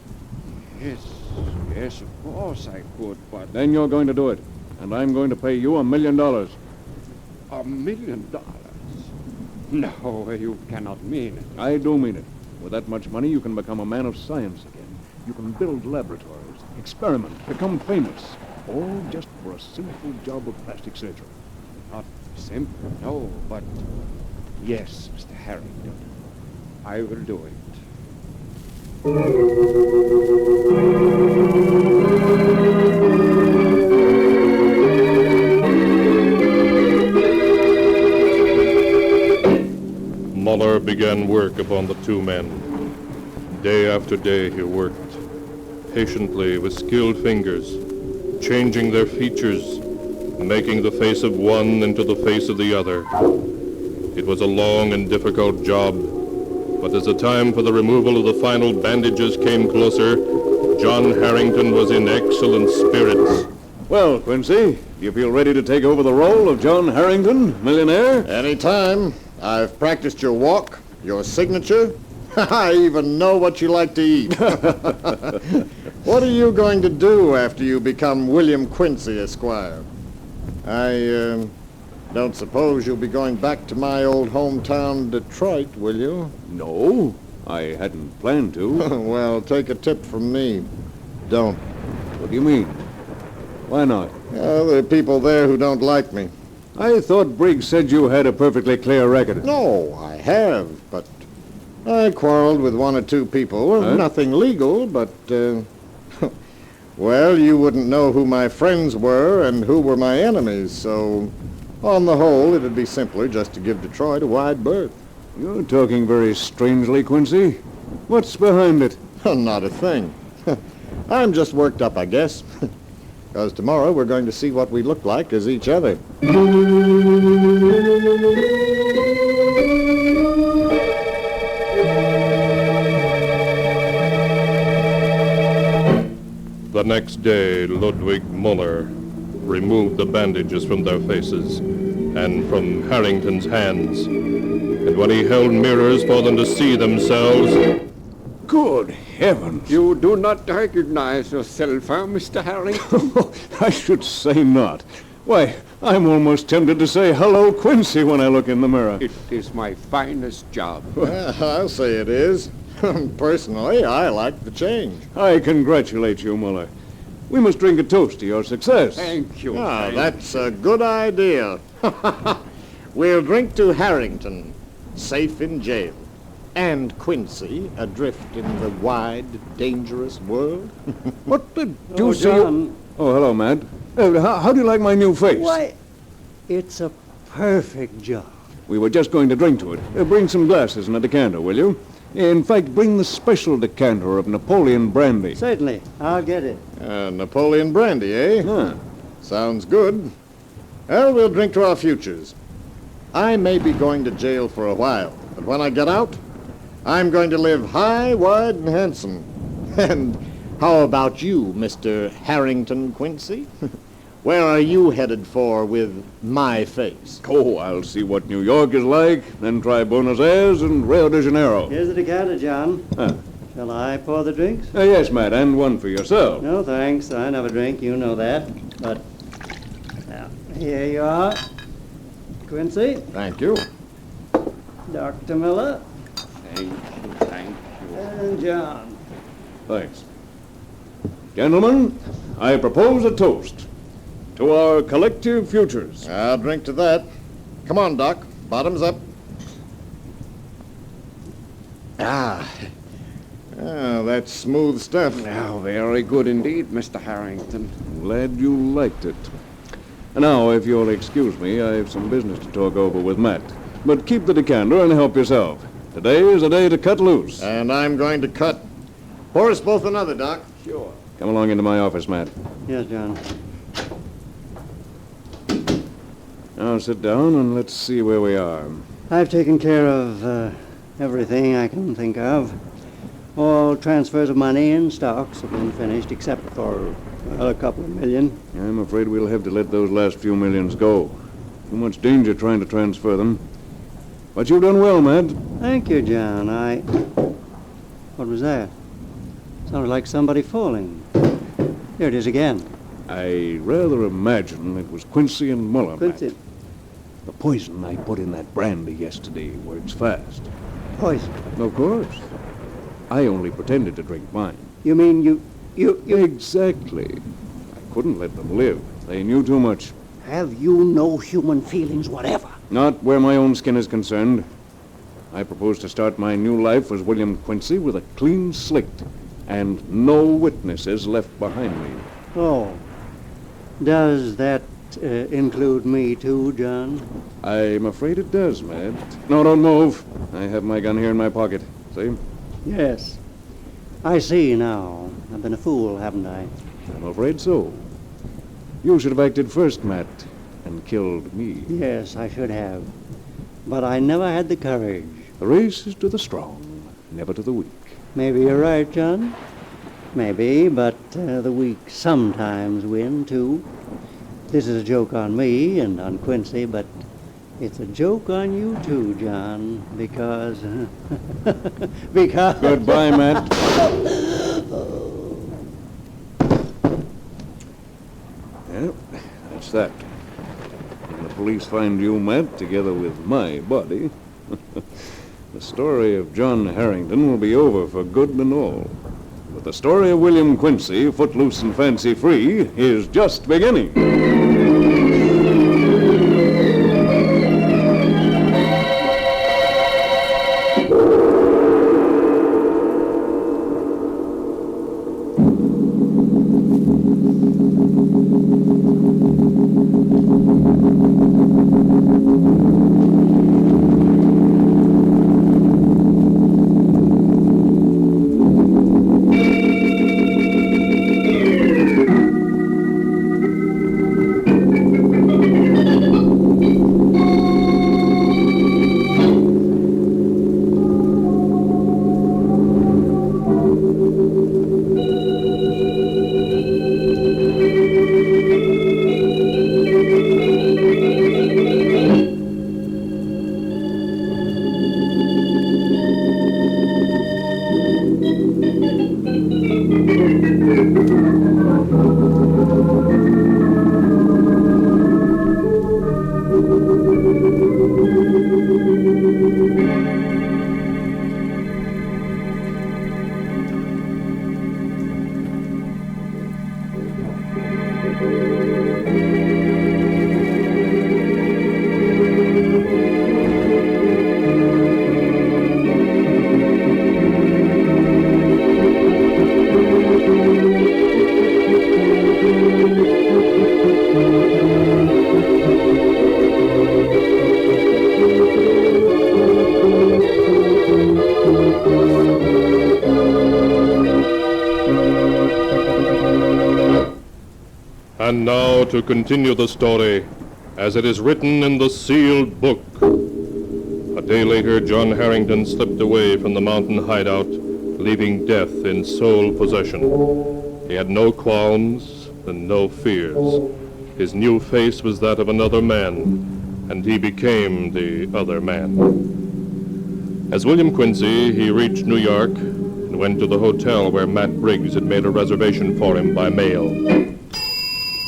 Yes, of course I could, but... Then you're going to do it, and I'm going to pay you $1 million. $1 million? No, you cannot mean it. I do mean it. With that much money, you can become a man of science again. You can build laboratories, experiment, become famous. All just for a simple job of plastic surgery. Not simple, no, but... Yes, Mr. Harrington. I will do it. Muller began work upon the two men. Day after day he worked, patiently with skilled fingers, changing their features, making the face of one into the face of the other. It was a long and difficult job, but as the time for the removal of the final bandages came closer, John Harrington was in excellent spirits. Well, Quincy, do you feel ready to take over the role of John Harrington, millionaire? Anytime. I've practiced your walk, your signature. I even know what you like to eat. What are you going to do after you become William Quincy, Esquire? I don't suppose you'll be going back to my old hometown, Detroit, will you? No, I hadn't planned to. Well, take a tip from me. Don't. What do you mean? Why not? There are people there who don't like me. I thought Briggs said you had a perfectly clear record. No, I have, but I quarreled with one or two people. Huh? Nothing legal, but, well, you wouldn't know who my friends were and who were my enemies, so on the whole, it'd be simpler just to give Detroit a wide berth. You're talking very strangely, Quincy. What's behind it? Not a thing. I'm just worked up, I guess. Because tomorrow we're going to see what we look like as each other. The next day, Ludwig Muller removed the bandages from their faces and from Harrington's hands. And when he held mirrors for them to see themselves... Good heavens! You do not recognize yourself, huh, Mr. Harrington? I should say not. Why, I'm almost tempted to say hello, Quincy, when I look in the mirror. It is my finest job. Well, I'll say it is. Personally, I like the change. I congratulate you, Muller. We must drink a toast to your success. Thank you. Ah, that's a good idea. We'll drink to Harrington, safe in jail, and Quincy, adrift in the wide, dangerous world. What the deuce John. Oh, hello, Matt. How do you like my new face? Why, it's a perfect job. We were just going to drink to it. Bring some glasses and a decanter, will you? In fact, bring the special decanter of Napoleon brandy. Certainly. I'll get it. Napoleon brandy, eh? Huh. Sounds good. Well, we'll drink to our futures. I may be going to jail for a while, but when I get out, I'm going to live high, wide, and handsome. And how about you, Mr. Harrington Quincy? Where are you headed for with my face? Oh, I'll see what New York is like, then try Buenos Aires and Rio de Janeiro. Here's the decanter, John. Huh. Shall I pour the drinks? Yes, Matt, and one for yourself. No, thanks. I never drink. You know that. But now, here you are. Quincy. Thank you. Dr. Miller. Thank you. And John. Thanks. Gentlemen, I propose a toast to our collective futures. I'll drink to that. Come on, Doc. Bottoms up. That's smooth stuff. Now, very good indeed, Mr. Harrington. Glad you liked it. Now, if you'll excuse me, I have some business to talk over with Matt. But keep the decanter and help yourself. Today is a day to cut loose. And I'm going to cut. Pour us both another, Doc. Sure. Come along into my office, Matt. Yes, John. Now sit down and let's see where we are. I've taken care of everything I can think of. All transfers of money and stocks have been finished, except for a couple of million. I'm afraid we'll have to let those last few millions go. Too much danger trying to transfer them. But you've done well, Matt. Thank you, John. What was that? Sounded like somebody falling. Here it is again. I rather imagine it was Quincy and Muller, Quincy. Matt. The poison I put in that brandy yesterday works fast. Poison? Of course. I only pretended to drink mine. You mean you... Exactly. I couldn't let them live. They knew too much. Have you no human feelings whatever? Not where my own skin is concerned. I propose to start my new life as William Quincy with a clean slate and no witnesses left behind me. Oh. Does that include me too, John? I'm afraid it does, Matt. No, don't move. I have my gun here in my pocket. See? Yes. I see now. I've been a fool, haven't I? I'm afraid so. You should have acted first, Matt, and killed me. Yes, I should have. But I never had the courage. The race is to the strong, never to the weak. Maybe you're right, John. Maybe, but the weak sometimes win, too. This is a joke on me and on Quincy, but it's a joke on you, too, John, because... because... Goodbye, Matt. Well, that's that. When the police find you, Matt, together with my body, the story of John Harrington will be over for good and all. But the story of William Quincy, footloose and fancy-free, is just beginning. And now to continue the story as it is written in the sealed book. A day later, John Harrington slipped away from the mountain hideout, leaving death in sole possession. He had no qualms and no fears. His new face was that of another man, and he became the other man. As William Quincy, he reached New York and went to the hotel where Matt Briggs had made a reservation for him by mail.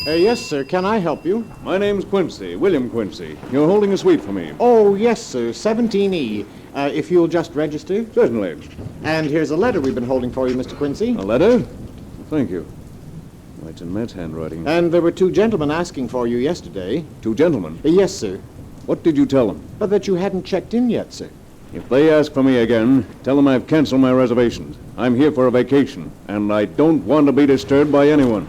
Yes, sir. Can I help you? My name's Quincy, William Quincy. You're holding a suite for me. Oh, yes, sir. 17E. If you'll just register. Certainly. And here's a letter we've been holding for you, Mr. Quincy. A letter? Thank you. Oh, it's in Matt's handwriting. And there were 2 gentlemen asking for you yesterday. 2 gentlemen? Yes, sir. What did you tell them? But that you hadn't checked in yet, sir. If they ask for me again, tell them I've canceled my reservations. I'm here for a vacation, and I don't want to be disturbed by anyone.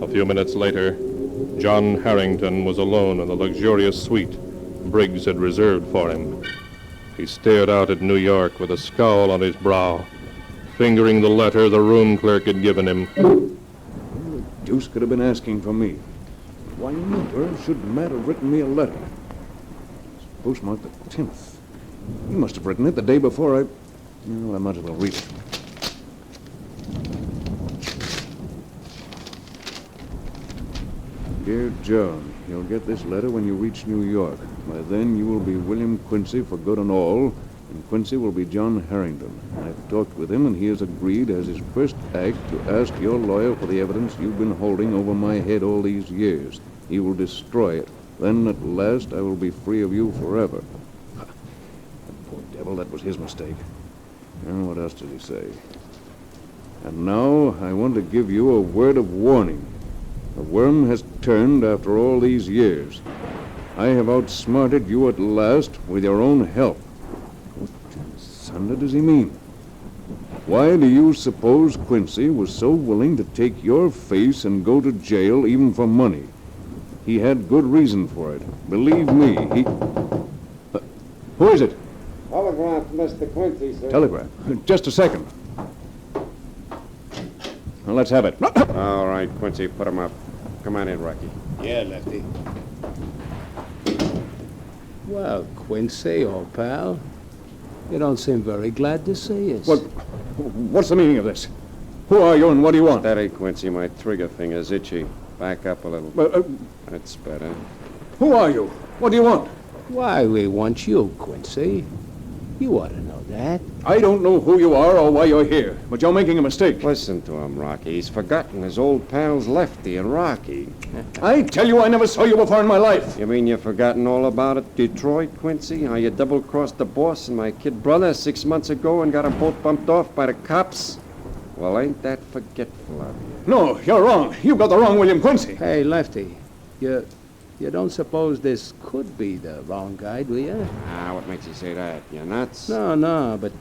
A few minutes later, John Harrington was alone in the luxurious suite Briggs had reserved for him. He stared out at New York with a scowl on his brow, fingering the letter the room clerk had given him. Who the deuce could have been asking for me? Why in the world should Matt have written me a letter? It's postmarked the 10th. He must have written it the day before I... Well, I might as well read it. Dear John, you'll get this letter when you reach New York. By then you will be William Quincy for good and all, and Quincy will be John Harrington. I've talked with him, and he has agreed as his first act to ask your lawyer for the evidence you've been holding over my head all these years. He will destroy it. Then, at last, I will be free of you forever. That poor devil, that was his mistake. And what else did he say? And now, I want to give you a word of warning. The worm has turned after all these years. I have outsmarted you at last with your own help. What in thunder does he mean? Why do you suppose Quincy was so willing to take your face and go to jail even for money? He had good reason for it. Believe me, he... who is it? Telegraph, Mr. Quincy, sir. Telegraph. Just a second. Well, let's have it. All right, Quincy, put him up. Come on in, Rocky. Yeah, Lefty. Well, Quincy, old pal, you don't seem very glad to see us. What's the meaning of this? Who are you and what do you want? Steady, Quincy. My trigger finger's itchy. Back up a little. That's better. Who are you? What do you want? Why, we want you, Quincy. You ought to know that. I don't know who you are or why you're here, but you're making a mistake. Listen to him, Rocky. He's forgotten his old pals Lefty and Rocky. I tell you, I never saw you before in my life. You mean you've forgotten all about it, Detroit, Quincy? How you double-crossed the boss and my kid brother 6 months ago and got them both bumped off by the cops? Well, ain't that forgetful of you? No, you're wrong. You've got the wrong William Quincy. Hey, Lefty, you don't suppose this could be the wrong guy, do you? What makes you say that? You're nuts? No, but,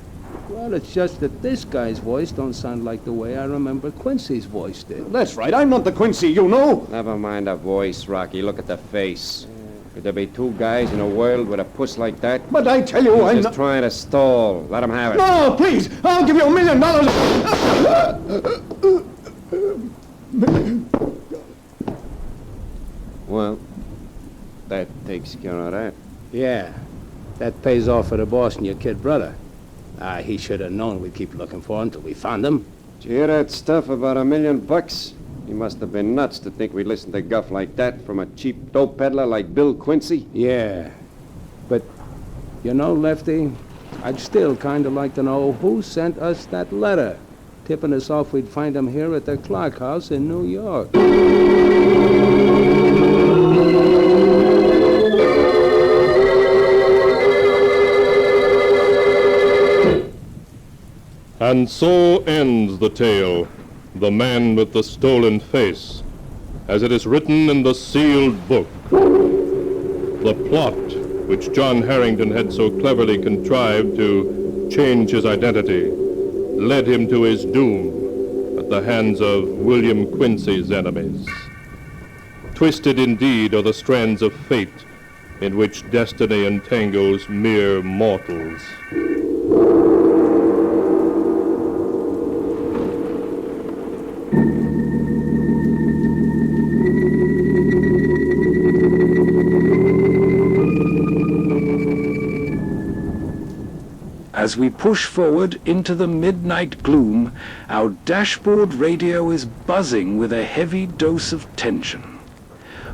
well, it's just that this guy's voice don't sound like the way I remember Quincy's voice did. That's right. I'm not the Quincy, you know. Never mind the voice, Rocky. Look at the face. Could there be 2 guys in a world with a puss like that? But I tell you, He's just trying to stall. Let him have it. No, please. I'll give you $1 million. Well, that takes care of that. Yeah, that pays off for the boss and your kid brother. He should have known we'd keep looking for him till we found him. Did you hear that stuff about $1 million? He must have been nuts to think we'd listen to guff like that from a cheap dope peddler like Bill Quincy. Yeah, but, you know, Lefty, I'd still kind of like to know who sent us that letter, tipping us off we'd find him here at the Clark House in New York. And so ends the tale, The Man with the Stolen Face, as it is written in the sealed book. The plot, which John Harrington had so cleverly contrived to change his identity, led him to his doom at the hands of William Quincy's enemies. Twisted indeed are the strands of fate in which destiny entangles mere mortals. As we push forward into the midnight gloom, our dashboard radio is buzzing with a heavy dose of tension.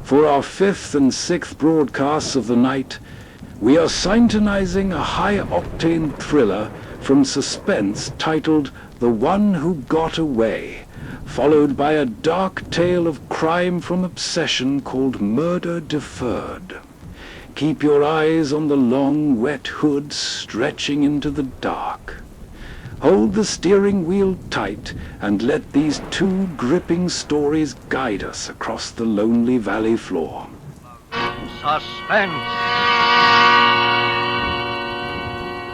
For our 5th and 6th broadcasts of the night, we are syntonizing a high-octane thriller from Suspense titled The One Who Got Away, followed by a dark tale of crime from obsession called Murder Deferred. Keep your eyes on the long, wet hood stretching into the dark. Hold the steering wheel tight and let these 2 gripping stories guide us across the lonely valley floor. Suspense.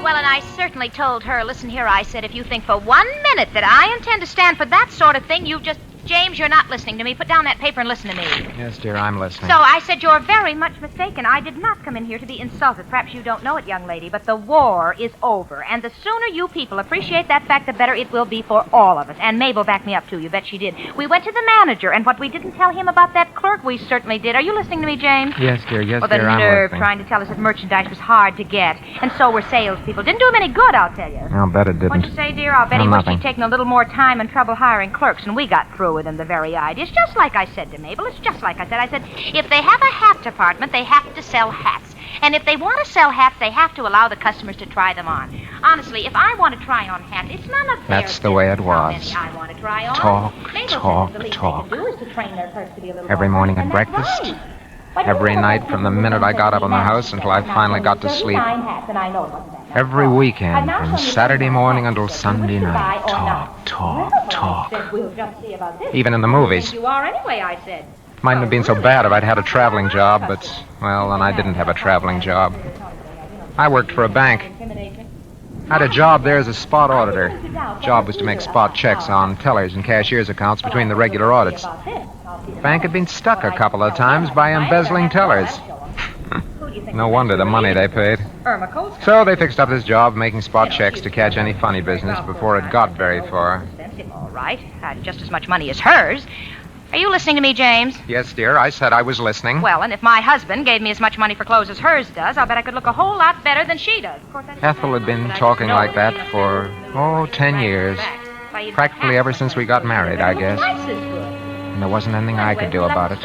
Well, and I certainly told her, listen here, I said, if you think for 1 minute that I intend to stand for that sort of thing, you just... James, you're not listening to me. Put down that paper and listen to me. Yes, dear, I'm listening. So I said, you're very much mistaken. I did not come in here to be insulted. Perhaps you don't know it, young lady, but the war is over. And the sooner you people appreciate that fact, the better it will be for all of us. And Mabel backed me up, too. You bet she did. We went to the manager, and what we didn't tell him about that clerk, we certainly did. Are you listening to me, James? Yes, dear, the I'm listening. nerve trying to tell us that merchandise was hard to get. And so were salespeople. Didn't do him any good, I'll tell you. I'll bet it didn't. What'd you say, dear? I'll bet he wished nothing. he'd taken a little more time and trouble hiring clerks, and we got through with him the very idea. It's just like I said to Mabel. It's just like I said. I said, if they have a hat department, they have to sell hats. And if they want to sell hats, they have to allow the customers to try them on. Honestly, if I want to try on hats, it's none of their That's the way it was. I want to try on. Talk, Mabel talk, says the least talk. they can do is to train their clerks to be a little Every more morning honest, at and that's breakfast. right. But Every you know, night from the minute I got up in the house until I finally got to sleep. Every weekend from Saturday morning until Sunday night. Talk. Even in the movies. You are anyway, I said. Mightn't have been so bad if I'd had a traveling job, but, well, then I didn't have a traveling job. I worked for a bank. I had a job there as a spot auditor. Job was to make spot checks on tellers and cashiers' accounts between the regular audits. The bank had been stuck a couple of times by embezzling tellers. No wonder the money they paid. So they fixed up this job making spot checks to catch any funny business before it got very far. All right. Had just as much money as hers. Are you listening to me, James? Yes, dear, I said I was listening. Well, and if my husband gave me as much money for clothes as hers does, I'll bet I could look a whole lot better than she does. Of course, Ethel had been talking like that for, 10 years. Practically ever since we got married, I guess. And there wasn't anything I could do about it.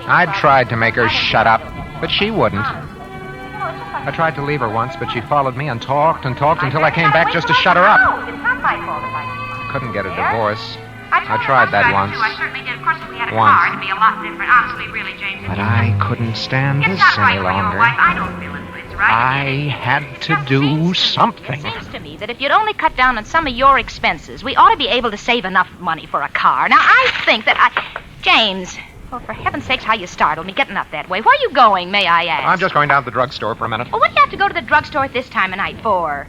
I'd tried to make her shut up, but she wouldn't. I tried to leave her once, but she followed me and talked until I came back just to shut her up. Couldn't get a divorce. I tried that once. But I couldn't stand this any longer. I had to do something. It seems to me that if you'd only cut down on some of your expenses, we ought to be able to save enough money for a car. Now, I think that James, well, for heaven's sakes, how you startled me getting up that way. Where are you going, may I ask? I'm just going down to the drugstore for a minute. Well, what do you have to go to the drugstore at this time of night for?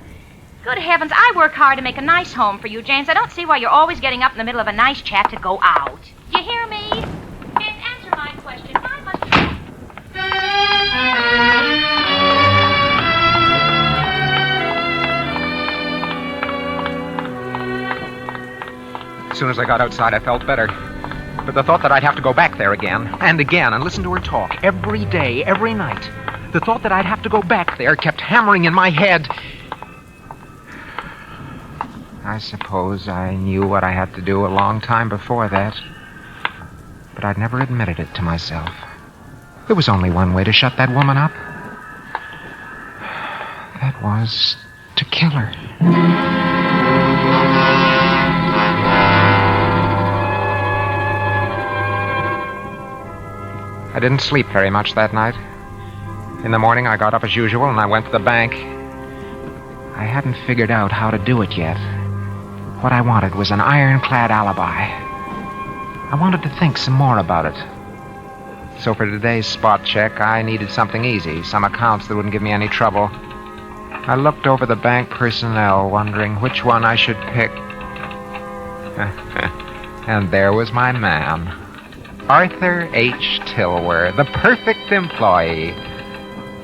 Good heavens, I work hard to make a nice home for you, James. I don't see why you're always getting up in the middle of a nice chat to go out. You hear me? James, answer my question. Why must As soon as I got outside, I felt better. But the thought that I'd have to go back there again and listen to her talk every day, every night, the thought that I'd have to go back there kept hammering in my head. I suppose I knew what I had to do a long time before that. But I'd never admitted it to myself. There was only one way to shut that woman up. That was to kill her. I didn't sleep very much that night. In the morning, I got up as usual and I went to the bank. I hadn't figured out how to do it yet. What I wanted was an ironclad alibi. I wanted to think some more about it. So for today's spot check, I needed something easy, some accounts that wouldn't give me any trouble. I looked over the bank personnel, wondering which one I should pick. And there was my man, Arthur H. Tilwer, the perfect employee.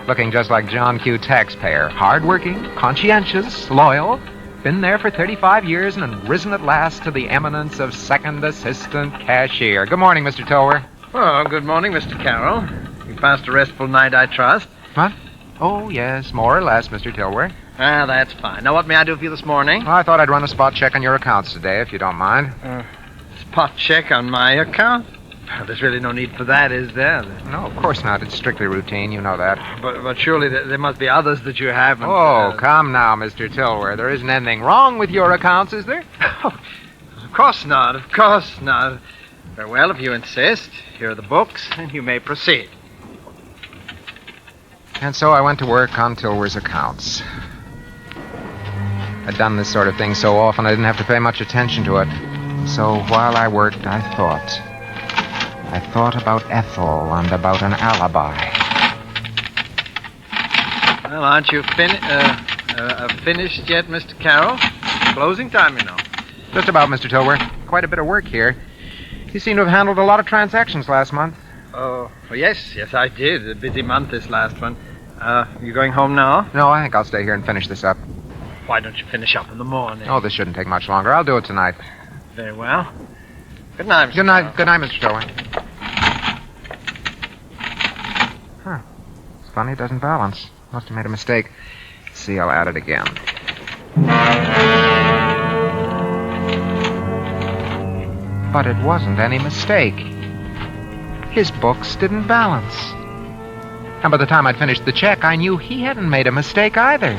Looking just like John Q. Taxpayer, hardworking, conscientious, loyal. Been there for 35 years and risen at last to the eminence of second assistant cashier. Good morning, Mr. Tilwer. Oh, good morning, Mr. Carroll. You passed a restful night, I trust. What? Oh, yes, more or less, Mr. Tilwer. Ah, that's fine. Now, what may I do for you this morning? I thought I'd run a spot check on your accounts today, if you don't mind. Spot check on my account? There's really no need for that, is there? No, of course not. It's strictly routine. You know that. But surely there must be others that you haven't. Oh, come now, Mr. Tilware. There isn't anything wrong with your accounts, is there? Of course not. Of course not. Very well, if you insist. Here are the books, and you may proceed. And so I went to work on Tilware's accounts. I'd done this sort of thing so often I didn't have to pay much attention to it. So while I worked, I thought. I thought about Ethel and about an alibi. Well, aren't you finished yet, Mr. Carroll? Closing time, you know. Just about, Mr. Tilware. Quite a bit of work here. You seem to have handled a lot of transactions last month. Oh, well, yes, I did. A busy month this last one. You going home now? No, I think I'll stay here and finish this up. Why don't you finish up in the morning? Oh, this shouldn't take much longer. I'll do it tonight. Very well. Good night, Mr. Good night. Good night, Mr. Tilware. Huh. It's funny, it doesn't balance. Must have made a mistake. See, I'll add it again. But it wasn't any mistake. His books didn't balance. And by the time I'd finished the check, I knew he hadn't made a mistake either.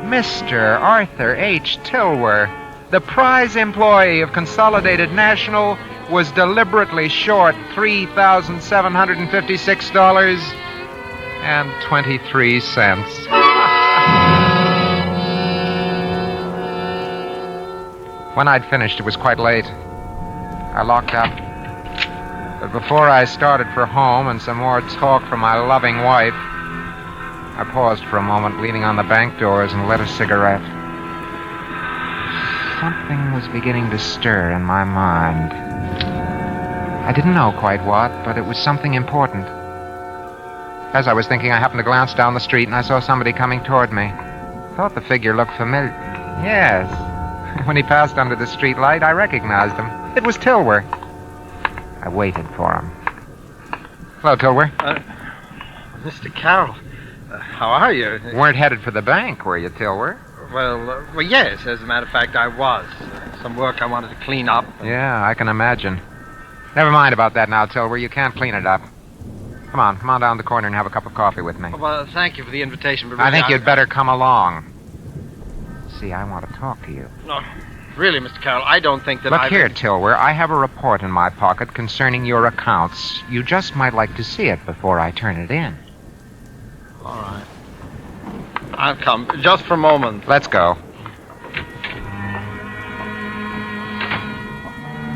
Mr. Arthur H. Tilware, the prize employee of Consolidated National, was deliberately short $3,756.23. When I'd finished, it was quite late. I locked up. But before I started for home and some more talk from my loving wife, I paused for a moment, leaning on the bank doors, and lit a cigarette. Something was beginning to stir in my mind. I didn't know quite what, but it was something important. As I was thinking, I happened to glance down the street, and I saw somebody coming toward me. I thought the figure looked familiar. Yes. When he passed under the street light, I recognized him. It was Tilware. I waited for him. Hello, Tilware. Mr. Carroll, how are you? Weren't headed for the bank, were you, Tilware? Well, yes, as a matter of fact, I was. Some work I wanted to clean up. Yeah, I can imagine. Never mind about that now, Tilware. You can't clean it up. Come on down the corner and have a cup of coffee with me. Well, thank you for the invitation, but I think you'd better come along. See, I want to talk to you. No, really, Mr. Carroll, I don't think that Look here, Tilware. I have a report in my pocket concerning your accounts. You just might like to see it before I turn it in. All right. I'll come. Just for a moment. Let's go.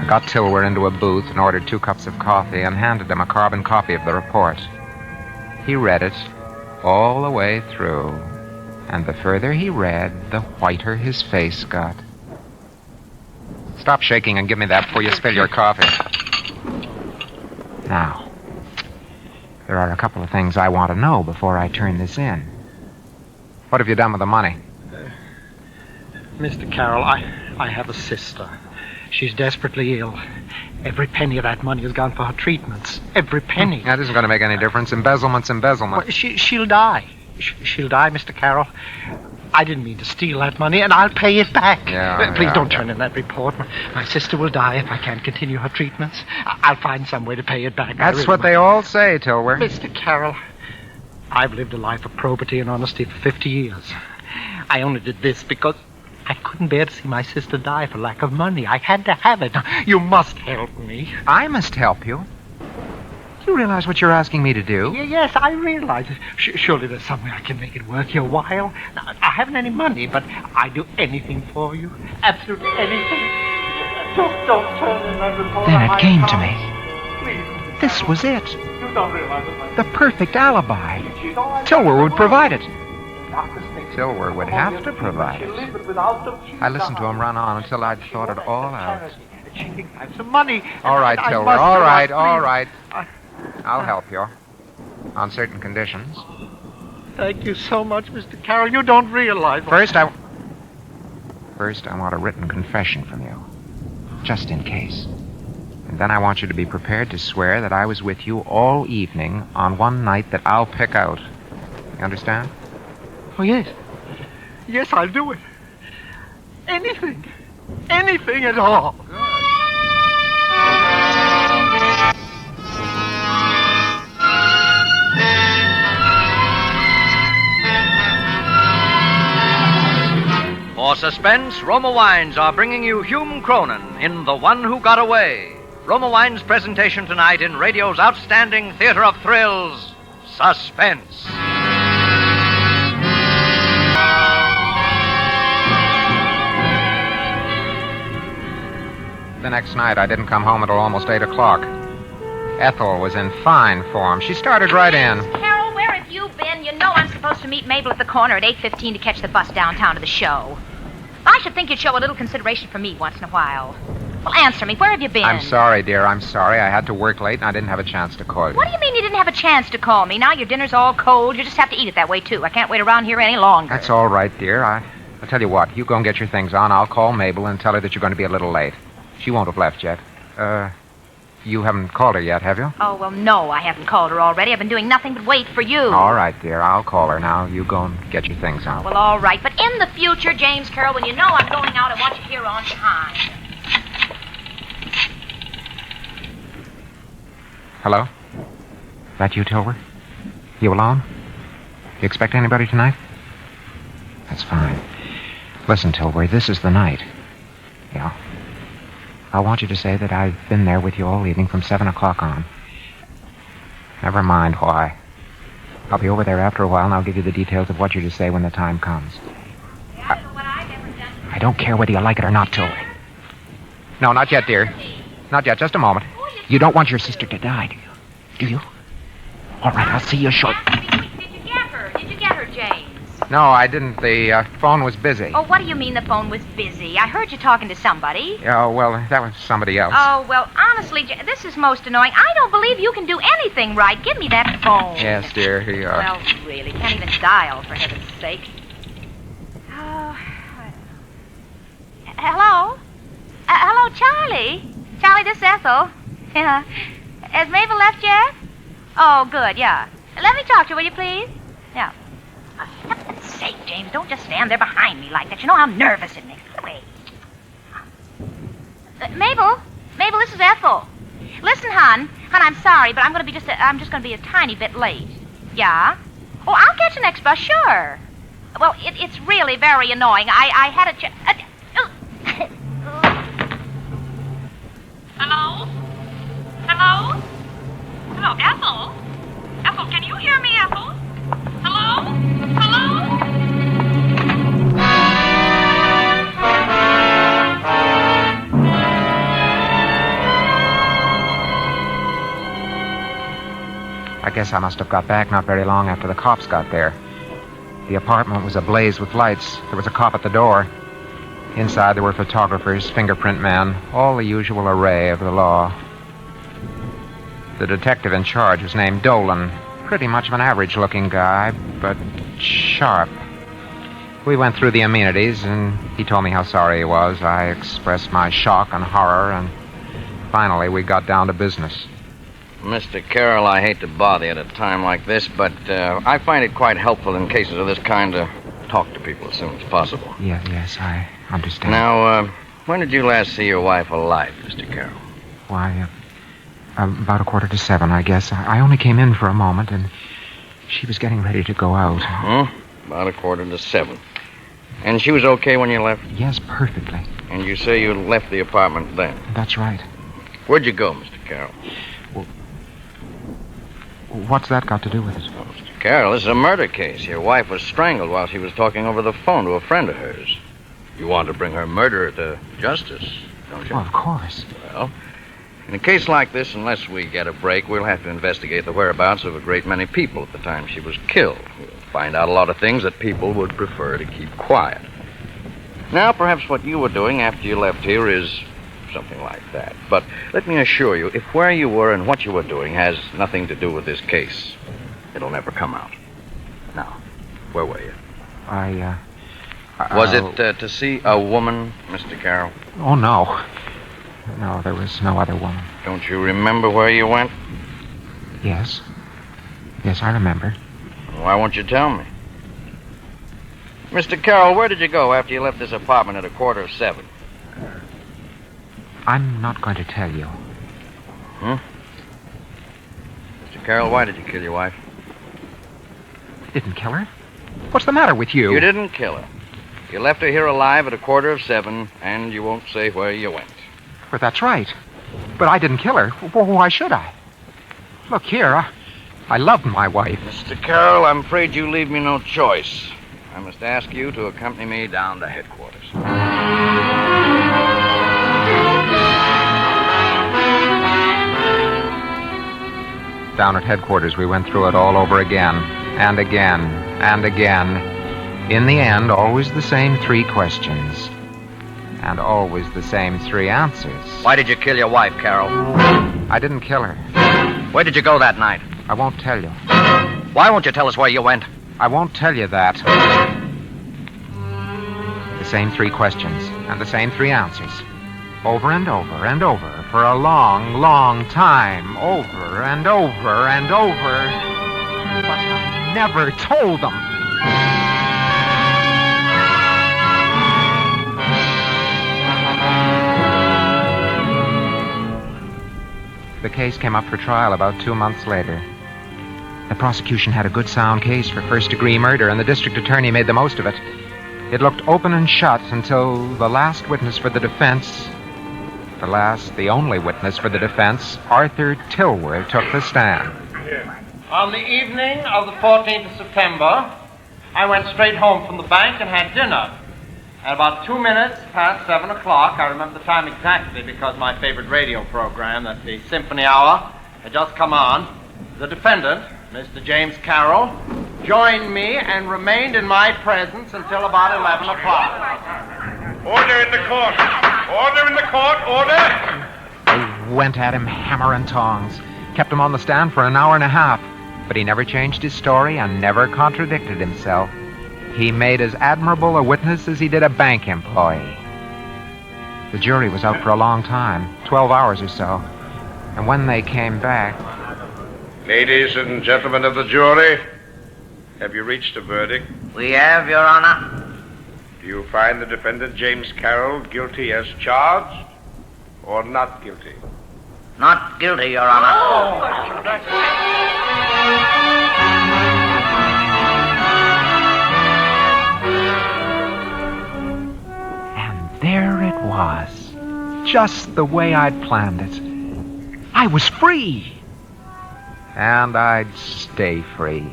I got Tilware into a booth and ordered 2 cups of coffee and handed him a carbon copy of the report. He read it all the way through. And the further he read, the whiter his face got. Stop shaking and give me that before you spill your coffee. Now, there are a couple of things I want to know before I turn this in. What have you done with the money? Mr. Carroll, I have a sister. She's desperately ill. Every penny of that money has gone for her treatments. Every penny. That isn't going to make any difference. Embezzlement's embezzlement. Well, she'll die. She'll die, Mr. Carroll. I didn't mean to steal that money, and I'll pay it back. Please don't turn in that report. My sister will die if I can't continue her treatments. I'll find some way to pay it back. That's what they all say, Tilware. Mr. Carroll, I've lived a life of probity and honesty for 50 years. I only did this because I couldn't bear to see my sister die for lack of money. I had to have it. You must help me. I must help you? Do you realize what you're asking me to do? Yes, I realize it. Surely there's some way I can make it worth your while. Now, I haven't any money, but I'd do anything for you. Absolutely anything. Don't turn in that report. Then it came to me. Please. This was it. You don't realize it. The perfect alibi. Tilware would provide it. Tilware would have to provide it. I listened to him run on until I'd thought it all out. She thinks I have some money. All right, Tilware. All right. I'll help you. On certain conditions. Thank you so much, Mr. Carroll. You don't realize... First, I want a written confession from you. Just in case. And then I want you to be prepared to swear that I was with you all evening on one night that I'll pick out. You understand? Oh, yes. Yes, I'll do it. Anything. Anything at all. For Suspense, Roma Wines are bringing you Hume Cronin in The One Who Got Away. Roma Wines' presentation tonight in radio's outstanding theater of thrills, Suspense. The next night, I didn't come home until almost 8 o'clock. Ethel was in fine form. She started right in. Carol, where have you been? You know I'm supposed to meet Mabel at the corner at 8:15 to catch the bus downtown to the show. I should think you'd show a little consideration for me once in a while. Well, answer me. Where have you been? I'm sorry, dear. I'm sorry. I had to work late and I didn't have a chance to call you. What do you mean you didn't have a chance to call me? Now your dinner's all cold. You just have to eat it that way, too. I can't wait around here any longer. That's all right, dear. I'll tell you what. You go and get your things on. I'll call Mabel and tell her that you're going to be a little late. She won't have left yet. You haven't called her yet, have you? Oh, well, no, I haven't called her already. I've been doing nothing but wait for you. All right, dear. I'll call her now. You go and get your things on. Well, all right. But in the future, James Carroll, when you know I'm going out, I want you here on time. Hello? That you, Tilbury? You alone? You expect anybody tonight? That's fine. Listen, Tilbury, this is the night. Yeah. I want you to say that I've been there with you all evening from 7 o'clock on. Never mind why. I'll be over there after a while, and I'll give you the details of what you're to say when the time comes. I don't care whether you like it or not, Tilbury. No, not yet, dear. Not yet. Just a moment. You don't want your sister to die, do you? Do you? All right, I'll see you shortly. Did you get her? Did you get her, James? No, I didn't. The phone was busy. Oh, what do you mean the phone was busy? I heard you talking to somebody. Oh, well, that was somebody else. Oh, well, honestly, this is most annoying. I don't believe you can do anything right. Give me that phone. Yes, dear. Here you are. Well, really, can't even dial, for heaven's sake. Hello? Hello, Charlie? Charlie, this is Ethel. Yeah. Has Mabel left yet? Oh, good, yeah. Let me talk to her, will you, please? Yeah. For heaven's sake, James, don't just stand there behind me like that. You know how nervous it makes me. Wait. Mabel? Mabel, this is Ethel. Listen, hon, I'm sorry, but I'm just gonna be a tiny bit late. Yeah? Oh, I'll catch the next bus, sure. Well, it's really very annoying. I had a Hello? Hello? Hello, Ethel? Ethel, can you hear me, Ethel? Hello? Hello? I guess I must have got back not very long after the cops got there. The apartment was ablaze with lights. There was a cop at the door. Inside there were photographers, fingerprint men, all the usual array of the law. The detective in charge was named Dolan. Pretty much of an average-looking guy, but sharp. We went through the amenities, and he told me how sorry he was. I expressed my shock and horror, and finally we got down to business. Mr. Carroll, I hate to bother you at a time like this, but I find it quite helpful in cases of this kind to talk to people as soon as possible. Yes, I understand. Now, when did you last see your wife alive, Mr. Carroll? Why, about 6:45, I guess. I only came in for a moment, and she was getting ready to go out. About 6:45. And she was okay when you left? Yes, perfectly. And you say you left the apartment then? That's right. Where'd you go, Mr. Carroll? What's that got to do with it? Well, Mr. Carroll, this is a murder case. Your wife was strangled while she was talking over the phone to a friend of hers. You want to bring her murderer to justice, don't you? Well, of course. Well, in a case like this, unless we get a break, we'll have to investigate the whereabouts of a great many people at the time she was killed. We'll find out a lot of things that people would prefer to keep quiet. Now, perhaps what you were doing after you left here is something like that. But let me assure you, if where you were and what you were doing has nothing to do with this case, it'll never come out. Now, where were you? Was it to see a woman, Mr. Carroll? Oh, no. No, there was no other woman. Don't you remember where you went? Yes. Yes, I remember. Why won't you tell me? Mr. Carroll, where did you go after you left this apartment at 7:15? I'm not going to tell you. Mr. Carroll, why did you kill your wife? Didn't kill her? What's the matter with you? You didn't kill her. You left her here alive at 7:15, and you won't say where you went. But that's right. But I didn't kill her. Why should I? Look here, I loved my wife. Mr. Carroll, I'm afraid you leave me no choice. I must ask you to accompany me down to headquarters. Down at headquarters, we went through it all over again, and again, and again. In the end, always the same 3 questions. And always the same 3 answers. Why did you kill your wife, Carroll? I didn't kill her. Where did you go that night? I won't tell you. Why won't you tell us where you went? I won't tell you that. The same 3 questions, and the same 3 answers. Over and over and over, for a long, long time. Over and over and over. But I never told them. The case came up for trial about 2 months later. The prosecution had a good sound case for first-degree murder, and the district attorney made the most of it. It looked open and shut until the last witness for the defense, the only witness for the defense, Arthur Tilworth, took the stand. On the evening of the 14th of September, I went straight home from the bank and had dinner. At about 2 minutes past 7 o'clock, I remember the time exactly because my favorite radio program, that's the Symphony Hour, had just come on. The defendant, Mr. James Carroll, joined me and remained in my presence until about 11 o'clock. Order in the court! Order in the court! Order! They went at him hammer and tongs, kept him on the stand for an hour and a half, but he never changed his story and never contradicted himself. He made as admirable a witness as he did a bank employee. The jury was out for a long time, 12 hours or so, and when they came back... Ladies and gentlemen of the jury, have you reached a verdict? We have, Your Honor. Do you find the defendant, James Carroll, guilty as charged or not guilty? Not guilty, Your Honor. And there it was, just the way I'd planned it. I was free. And I'd stay free.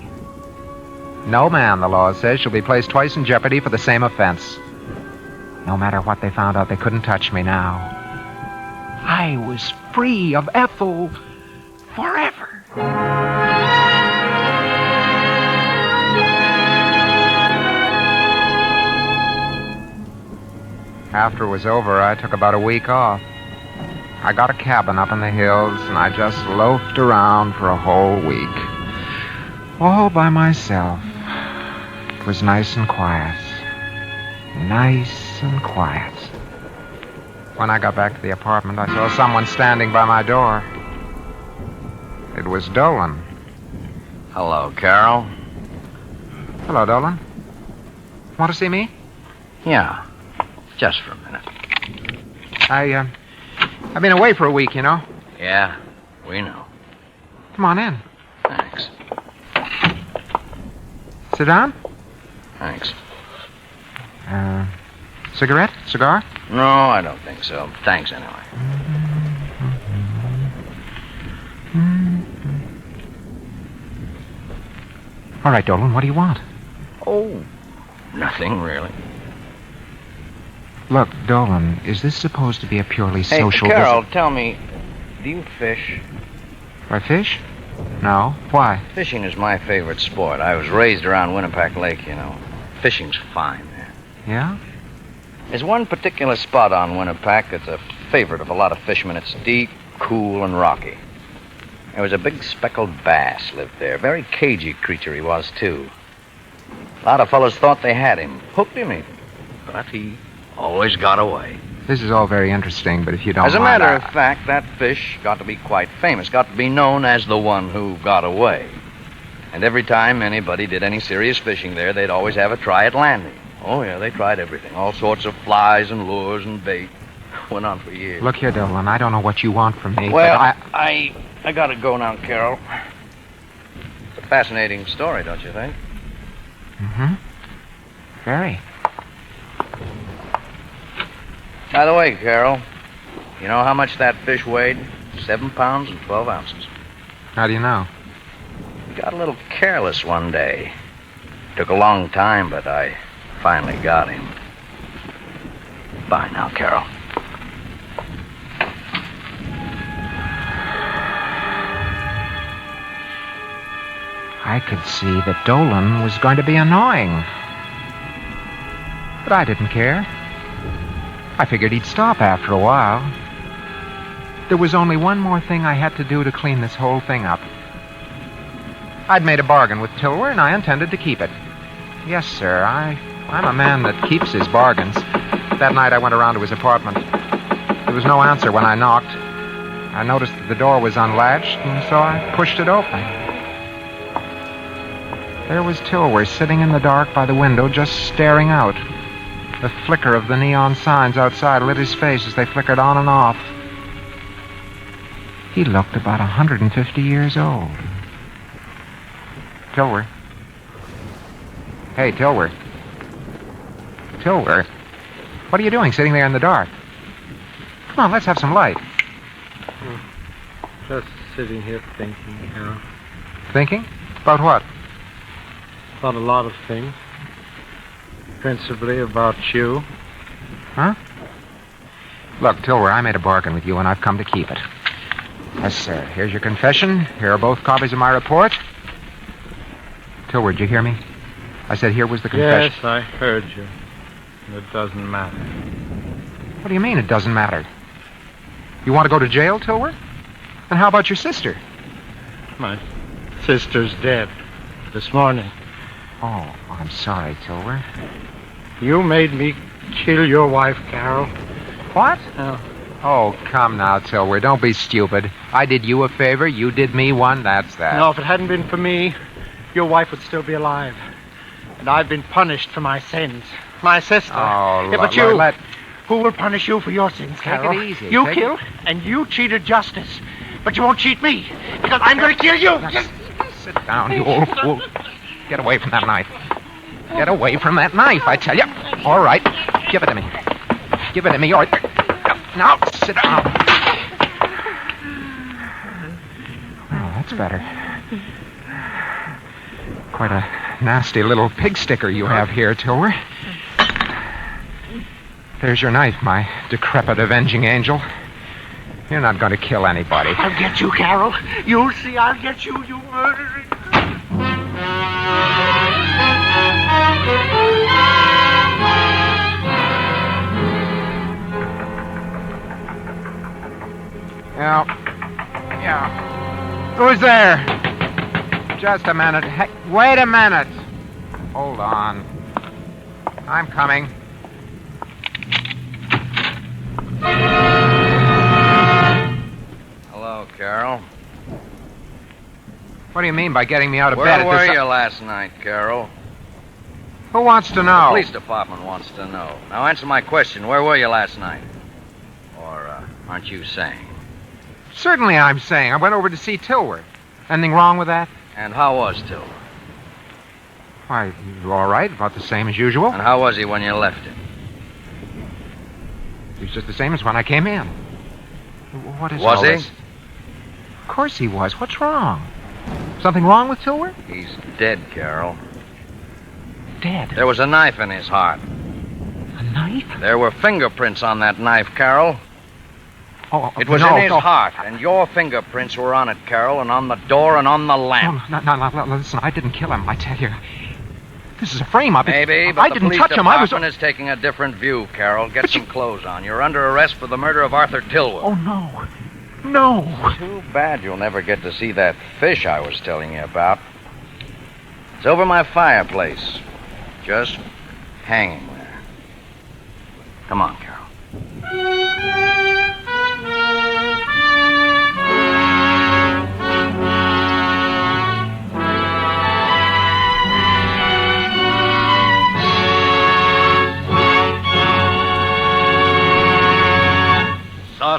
No man, the law says, shall be placed twice in jeopardy for the same offense. No matter what they found out, they couldn't touch me now. I was free of Ethel forever. After it was over, I took about a week off. I got a cabin up in the hills, and I just loafed around for a whole week. All by myself. It was nice and quiet. Nice and quiet. When I got back to the apartment, I saw someone standing by my door. It was Dolan. Hello, Carol. Hello, Dolan. Want to see me? Yeah, just for a minute. I've been away for a week, you know. Yeah, we know. Come on in. Thanks. Sit down. Thanks. Cigarette? Cigar? No, I don't think so. Thanks anyway. All right, Dolan, what do you want? Oh, nothing really. Look, Dolan, is this supposed to be a purely social Hey, Carol, visit? tell me, do you fish? Do I fish? No. Why? Fishing is my favorite sport. I was raised around Winnipeg Lake, you know. Fishing's fine there. Yeah? There's one particular spot on Winnipeg that's a favorite of a lot of fishermen. It's deep, cool, and rocky. There was a big speckled bass lived there. Very cagey creature he was, too. A lot of fellas thought they had him. Hooked him even. But he always got away. This is all very interesting, but if you don't As a mind, matter of fact, that fish got to be quite famous. Got to be known as the one who got away. And every time anybody did any serious fishing there, they'd always have a try at landing. Oh, yeah, they tried everything. All sorts of flies and lures and bait. Went on for years. Look here, Dolan, I don't know what you want from me, Well, but I gotta go now, Carol. It's a fascinating story, don't you think? Mm-hmm. Very. By the way, Carol, you know how much that fish weighed? 7 pounds and 12 ounces. How do you know? Got a little careless one day. Took a long time, but I finally got him. Bye now, Carol. I could see that Dolan was going to be annoying. But I didn't care. I figured he'd stop after a while. There was only one more thing I had to do to clean this whole thing up. I'd made a bargain with Tilwer, and I intended to keep it. Yes, sir, I'm a man that keeps his bargains. That night I went around to his apartment. There was no answer when I knocked. I noticed that the door was unlatched, and so I pushed it open. There was Tilwer sitting in the dark by the window, just staring out. The flicker of the neon signs outside lit his face as they flickered on and off. He looked about 150 years old. Tilwer. Hey, Tilwer. Tilwer. What are you doing sitting there in the dark? Come on, let's have some light. Just sitting here thinking, Carol. Thinking? About what? About a lot of things. Principally about you. Huh? Look, Tilwer, I made a bargain with you, and I've come to keep it. Yes, sir. Here's your confession. Here are both copies of my report. Tilwer, did you hear me? I said here was the confession. Yes, I heard you. It doesn't matter. What do you mean it doesn't matter? You want to go to jail, Tilwer? And how about your sister? My sister's dead. This morning. Oh, I'm sorry, Tilwer. You made me kill your wife, Carol. What? Oh. Oh, come now, Tilwer. Don't be stupid. I did you a favor. You did me one. That's that. No, if it hadn't been for me, your wife would still be alive. And I've been punished for my sins. My sister. Oh, yeah, but you... Who will punish you for your sins, Carol? Take it easy. You killed, and you cheated justice. But you won't cheat me, because I'm going to kill you. Just sit down, you old fool. Get away from that knife. Get away from that knife, I tell you. All right. Give it to me. Give it to me. All right. Now, sit down. Oh, that's better. Quite a nasty little pig sticker you have here, Tilwer. There's your knife, my decrepit avenging angel. You're not going to kill anybody. I'll get you, Carol. You'll see I'll get you, you murdering... Yeah. Who's there? Just a minute. Hey, wait a minute. Hold on. I'm coming. Hello, Carol. What do you mean by getting me out of bed Where at were this... you last night, Carol? Who wants to know? The police department wants to know. Now answer my question. Where were you last night? Or aren't you saying? Certainly I'm saying. I went over to see Tilwer. Anything wrong with that? And how was Tilwer? Why, he was all right. About the same as usual. And how was he when you left him? He was just the same as when I came in. What is Was all he? this? Of course he was. What's wrong? Something wrong with Tilwer? He's dead, Carol. Dead? There was a knife in his heart. A knife? There were fingerprints on that knife, Carol. Oh, it was no, in his no. heart, and your fingerprints were on it, Carol, and on the door and on the lamp. No, listen, I didn't kill him, I tell you. This is a frame up. Maybe, but I the didn't police touch him. I was... department is taking a different view, Carol. Get some clothes on. You're under arrest for the murder of Arthur Tilwer. Oh, no. No. Too bad you'll never get to see that fish I was telling you about. It's over my fireplace. Just hanging there. Come on, Carol.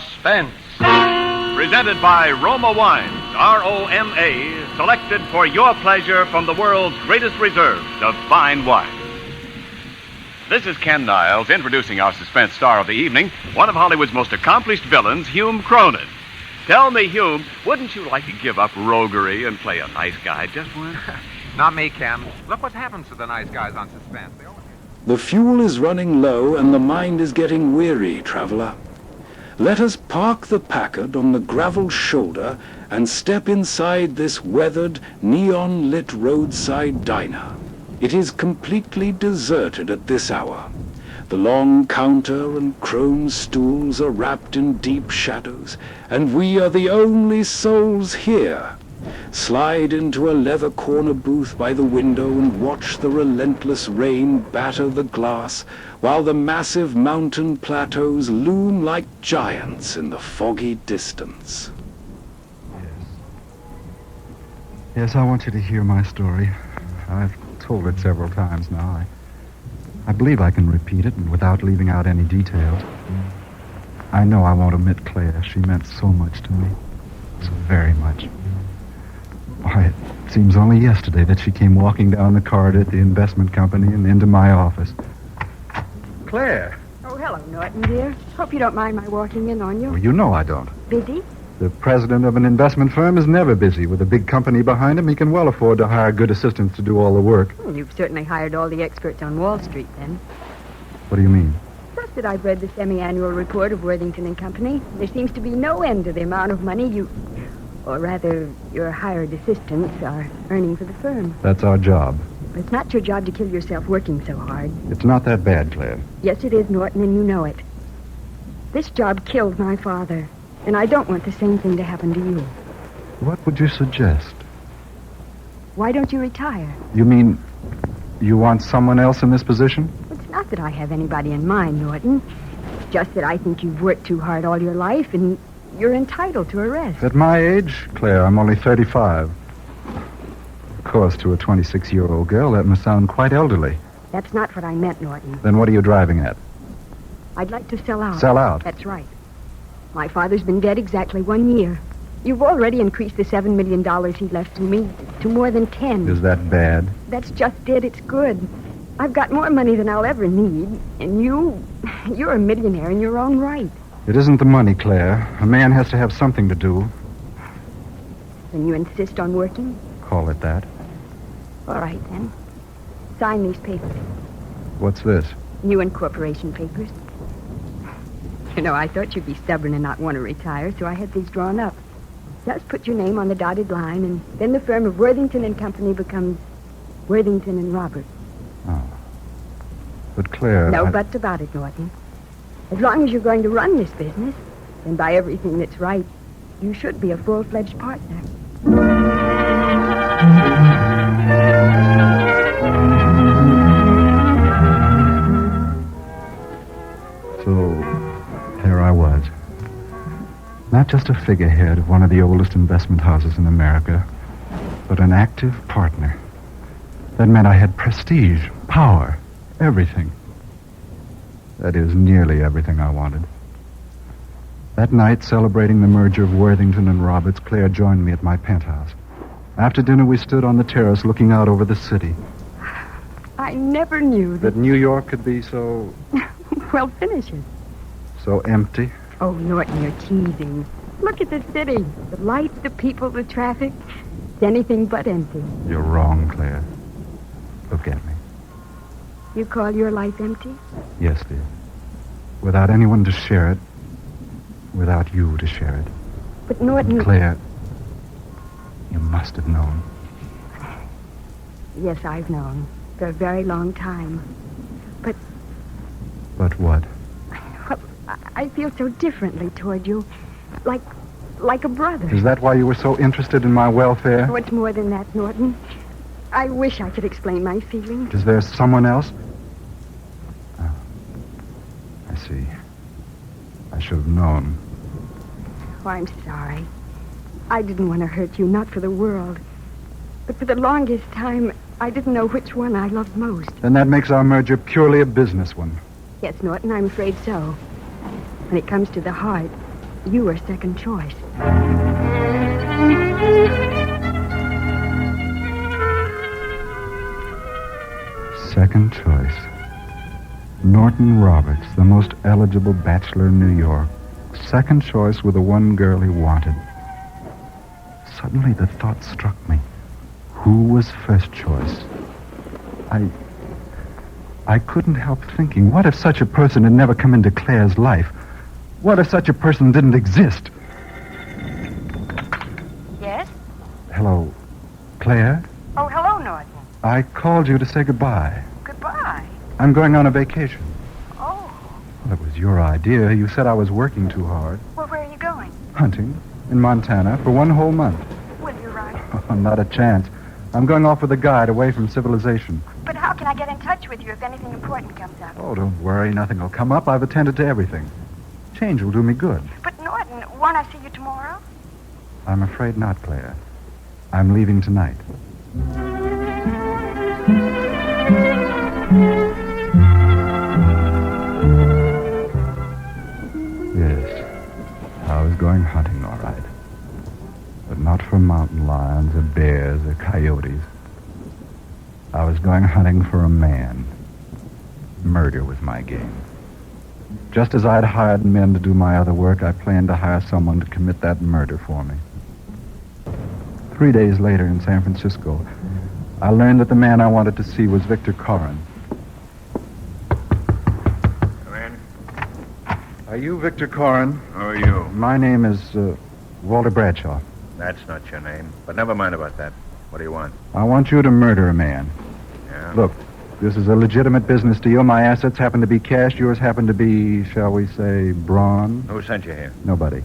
Suspense. Presented by Roma Wines, R-O-M-A, selected for your pleasure from the world's greatest reserves of fine wine. This is Ken Niles introducing our suspense star of the evening, one of Hollywood's most accomplished villains, Hume Cronin. Tell me, Hume, wouldn't you like to give up roguery and play a nice guy just once? Not me, Ken. Look what happens to the nice guys on Suspense. The fuel is running low and the mind is getting weary, traveler. Let us park the Packard on the gravel shoulder and step inside this weathered, neon-lit roadside diner. It is completely deserted at this hour. The long counter and chrome stools are wrapped in deep shadows, and we are the only souls here. Slide into a leather corner booth by the window and watch the relentless rain batter the glass, while the massive mountain plateaus loom like giants in the foggy distance. Yes, I want you to hear my story. I've told it several times now. I believe I can repeat it and without leaving out any details. I know I won't omit Claire. She meant so much to me. So very much. Why, it seems only yesterday that she came walking down the corridor at the investment company and into my office. Claire! Oh, hello, Norton, dear. Hope you don't mind my walking in on you. Well, you know I don't. Busy? The president of an investment firm is never busy. With a big company behind him, he can well afford to hire good assistants to do all the work. You've certainly hired all the experts on Wall Street, then. What do you mean? Just that I've read the semi-annual report of Worthington and Company. There seems to be no end to the amount of money or rather, your hired assistants are earning for the firm. That's our job. But it's not your job to kill yourself working so hard. It's not that bad, Claire. Yes, it is, Norton, and you know it. This job killed my father, and I don't want the same thing to happen to you. What would you suggest? Why don't you retire? You mean you want someone else in this position? It's not that I have anybody in mind, Norton. It's just that I think you've worked too hard all your life, and you're entitled to a rest. At my age, Claire, I'm only 35. Of course, to a 26-year-old girl, that must sound quite elderly. That's not what I meant, Norton. Then what are you driving at? I'd like to sell out. Sell out? That's right. My father's been dead exactly 1 year. You've already increased the $7 million he left to me to more than 10. Is that bad? That's just it. It's good. I've got more money than I'll ever need. And you're a millionaire in your own right. It isn't the money, Claire. A man has to have something to do. Then you insist on working? Call it that. All right, then. Sign these papers. What's this? New incorporation papers. You know, I thought you'd be stubborn and not want to retire, so I had these drawn up. Just put your name on the dotted line, and then the firm of Worthington and Company becomes Worthington and Robert. Oh. But Claire... No buts about it, Norton. As long as you're going to run this business, then by everything that's right, you should be a full-fledged partner. So, here I was. Not just a figurehead of one of the oldest investment houses in America, but an active partner. That meant I had prestige, power, everything. That is, nearly everything I wanted. That night, celebrating the merger of Worthington and Roberts, Claire joined me at my penthouse. After dinner, we stood on the terrace looking out over the city. I never knew That New York could be so... Well, finish it. so empty. Oh, Norton, you're teasing. Look at the city. The lights, the people, the traffic. It's anything but empty. You're wrong, Claire. Look at me. You call your life empty? Yes, dear. Without anyone to share it. Without you to share it. But Norton... Claire, you must have known. Yes, I've known. For a very long time. But... But what? Well, I feel so differently toward you. Like a brother. Is that why you were so interested in my welfare? Oh, it's more than that, Norton. I wish I could explain my feelings. Is there someone else? Oh, I see. I should have known. Oh, I'm sorry. I didn't want to hurt you, not for the world. But for the longest time, I didn't know which one I loved most. Then that makes our merger purely a business one. Yes, Norton, I'm afraid so. When it comes to the heart, You were second choice. Second choice. Norton Roberts, the most eligible bachelor in New York. Second choice with the one girl he wanted. Suddenly the thought struck me. Who was first choice? I couldn't help thinking, what if such a person had never come into Claire's life? What if such a person didn't exist? Yes? Hello, Claire? Oh, hello, Norton. I called you to say goodbye. Goodbye. I'm going on a vacation. Oh. Well, it was your idea. You said I was working too hard. Well, where are you going? Hunting in Montana for 1 whole month. Will you ride? Oh, not a chance. I'm going off with a guide away from civilization. But how can I get in touch with you if anything important comes up? Oh, don't worry. Nothing will come up. I've attended to everything. Change will do me good. But, Norton, won't I see you tomorrow? I'm afraid not, Claire. I'm leaving tonight. Yes, I was going hunting, all right. But not for mountain lions or bears or coyotes. I was going hunting for a man. Murder was my game. Just as I'd hired men to do my other work, I planned to hire someone to commit that murder for me. 3 days later in San Francisco, I learned that the man I wanted to see was Victor Corrin. Come in. Are you Victor Corrin? Who are you? My name is Walter Bradshaw. That's not your name. But never mind about that. What do you want? I want you to murder a man. Yeah? Look, this is a legitimate business deal. My assets happen to be cash. Yours happen to be, shall we say, brawn? Who sent you here? Nobody.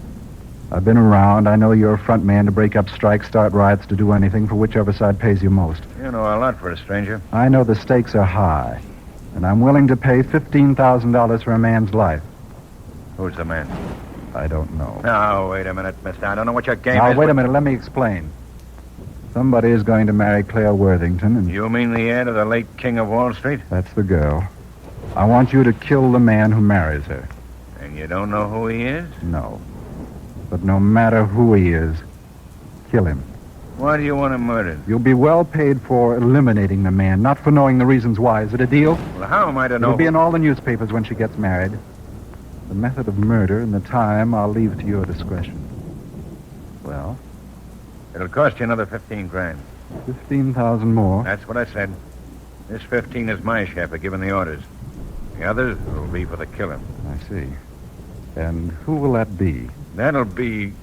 I've been around. I know you're a front man to break up strikes, start riots, to do anything for whichever side pays you most. You know a lot for a stranger. I know the stakes are high, and I'm willing to pay $15,000 for a man's life. Who's the man? I don't know. Now, wait a minute, mister. I don't know what your game is. Now, wait a minute. Let me explain. Somebody is going to marry Claire Worthington, and... You mean the heir to the late King of Wall Street? That's the girl. I want you to kill the man who marries her. And you don't know who he is? No. But no matter who he is, kill him. Why do you want him murdered? You'll be well paid for eliminating the man, not for knowing the reasons why. Is it a deal? Well, how am I to know? It'll be in all the newspapers when she gets married. The method of murder and the time I'll leave to your discretion. Well? It'll cost you another 15 grand. 15,000 more. That's what I said. This 15 is my share for giving the orders. The others will be for the killing. I see. And who will that be? That'll be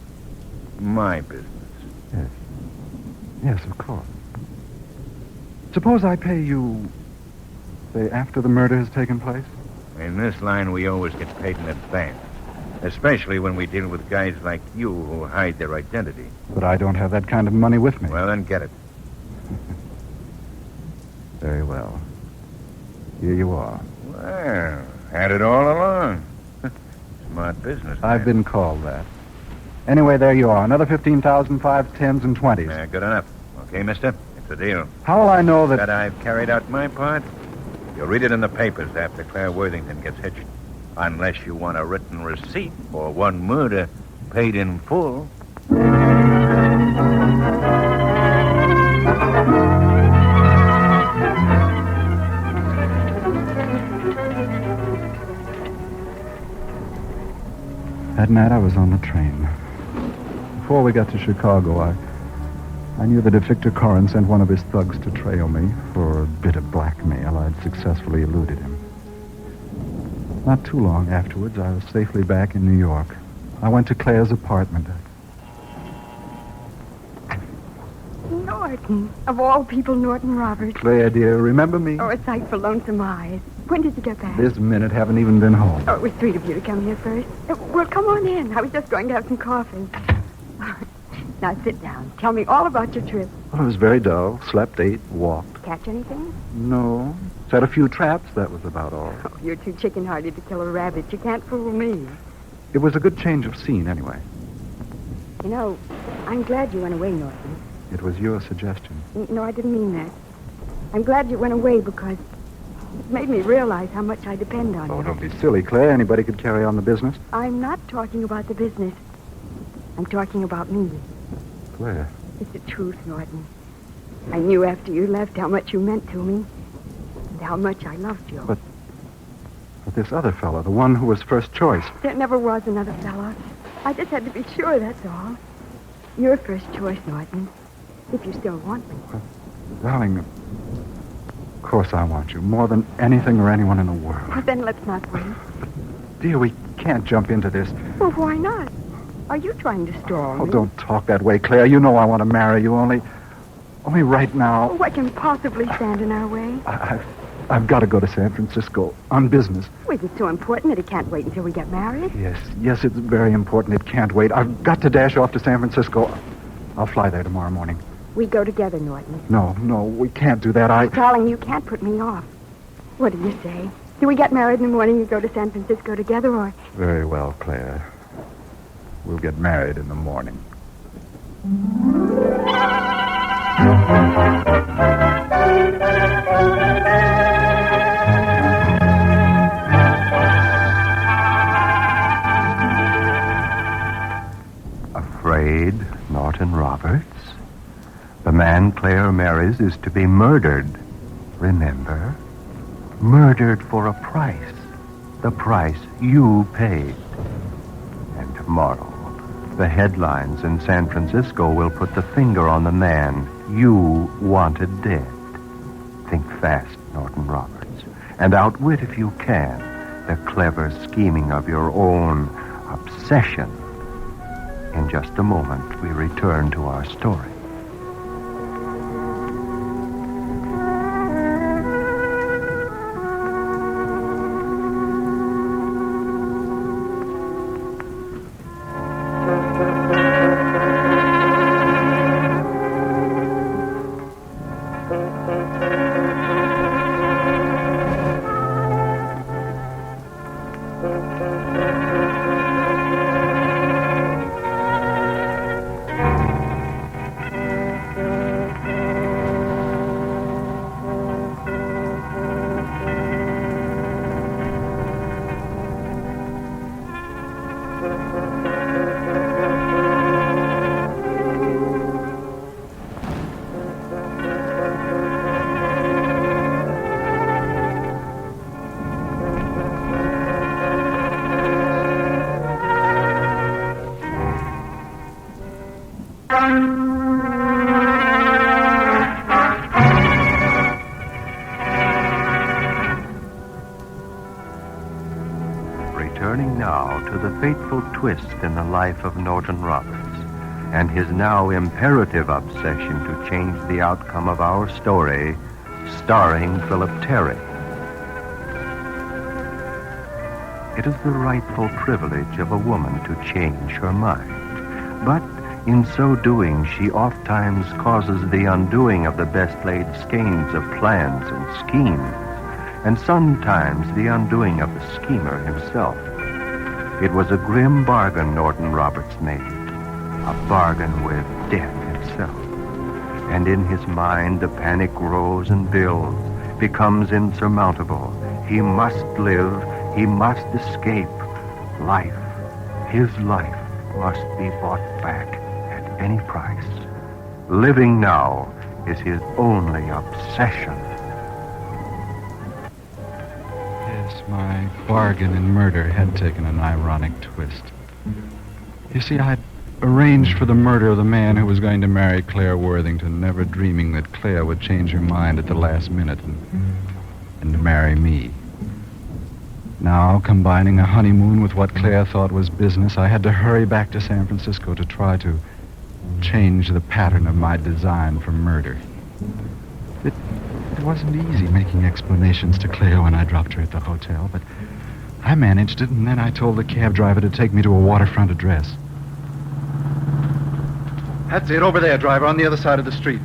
my business. Yes. Yes, of course. Suppose I pay you, say, after the murder has taken place? In this line, we always get paid in advance. Especially when we deal with guys like you who hide their identity. But I don't have that kind of money with me. Well, then get it. Very well. Here you are. Well, had it all along. Smart business. I've been called that. Anyway, there you are. Another 15,000, 5s, 10s, and 20s. Yeah, good enough. Okay, mister? It's a deal. How will I know that... That I've carried out my part? You'll read it in the papers after Claire Worthington gets hitched. Unless you want a written receipt for one murder paid in full. That night I was on the train. Before we got to Chicago, I knew that if Victor Corrin sent one of his thugs to trail me for a bit of blackmail, I'd successfully eluded him. Not too long afterwards, I was safely back in New York. I went to Claire's apartment. Norton. Of all people, Norton Roberts. Claire, dear, remember me? Oh, a sight for lonesome eyes. When did you get back? This minute, haven't even been home. Oh, it was sweet of you to come here first. Well, come on in. I was just going to have some coffee. Now, sit down. Tell me all about your trip. Well, it was very dull. Slept, ate, walked. Catch anything? No. Set a few traps. That was about all. Oh, you're too chicken-hearted to kill a rabbit. You can't fool me. It was a good change of scene, anyway. You know, I'm glad you went away, Norton. It was your suggestion. No, I didn't mean that. I'm glad you went away because It's made me realize how much I depend on Oh, you. don't be silly, Claire. Anybody could carry on the business. I'm not talking about the business. I'm talking about me. Claire. It's the truth, Norton. I knew after you left how much you meant to me and how much I loved you. But this other fellow, the one who was first choice. There never was another fella. I just had to be sure, that's all. You're first choice, Norton, if you still want me. Darling, of course I want you, more than anything or anyone in the world. Well, then let's not wait. Dear, we can't jump into this. Well, why not? Are you trying to stall me? Oh, don't talk that way, Claire. You know I want to marry you, only right now. Well, what can possibly stand in our way? I've got to go to San Francisco on business. Well, is it so important that it can't wait until we get married? Yes, it's very important. It can't wait. I've got to dash off to San Francisco. I'll fly there tomorrow morning. We go together, Norton. No, we can't do that. Darling, you can't put me off. What do you say? Do we get married in the morning and go to San Francisco together, or... Very well, Claire. We'll get married in the morning. Afraid, Norton Roberts? The man Claire marries is to be murdered. Remember? Murdered for a price. The price you paid. And tomorrow, the headlines in San Francisco will put the finger on the man you wanted dead. Think fast, Norton Roberts, and outwit, if you can, the clever scheming of your own obsession. In just a moment, we return to our story. Returning now to the fateful twist in the life of Norton Roberts and his now imperative obsession to change the outcome of our story, starring Philip Terry. It is the rightful privilege of a woman to change her mind, but in so doing, she oftentimes causes the undoing of the best-laid skeins of plans and schemes, and sometimes the undoing of the schemer himself. It was a grim bargain Norton Roberts made, a bargain with death itself. And in his mind, the panic grows and builds, becomes insurmountable. He must live, he must escape. Life, his life, must be bought back at any price. Living now is his only obsession. Yes, my bargain in murder had taken an ironic twist. You see, I'd arranged for the murder of the man who was going to marry Claire Worthington, never dreaming that Claire would change her mind at the last minute and marry me. Now, combining a honeymoon with what Claire thought was business, I had to hurry back to San Francisco to try to change the pattern of my design for murder. It wasn't easy making explanations to Claire when I dropped her at the hotel, but I managed it, and then I told the cab driver to take me to a waterfront address. That's it, over there, driver, on the other side of the street.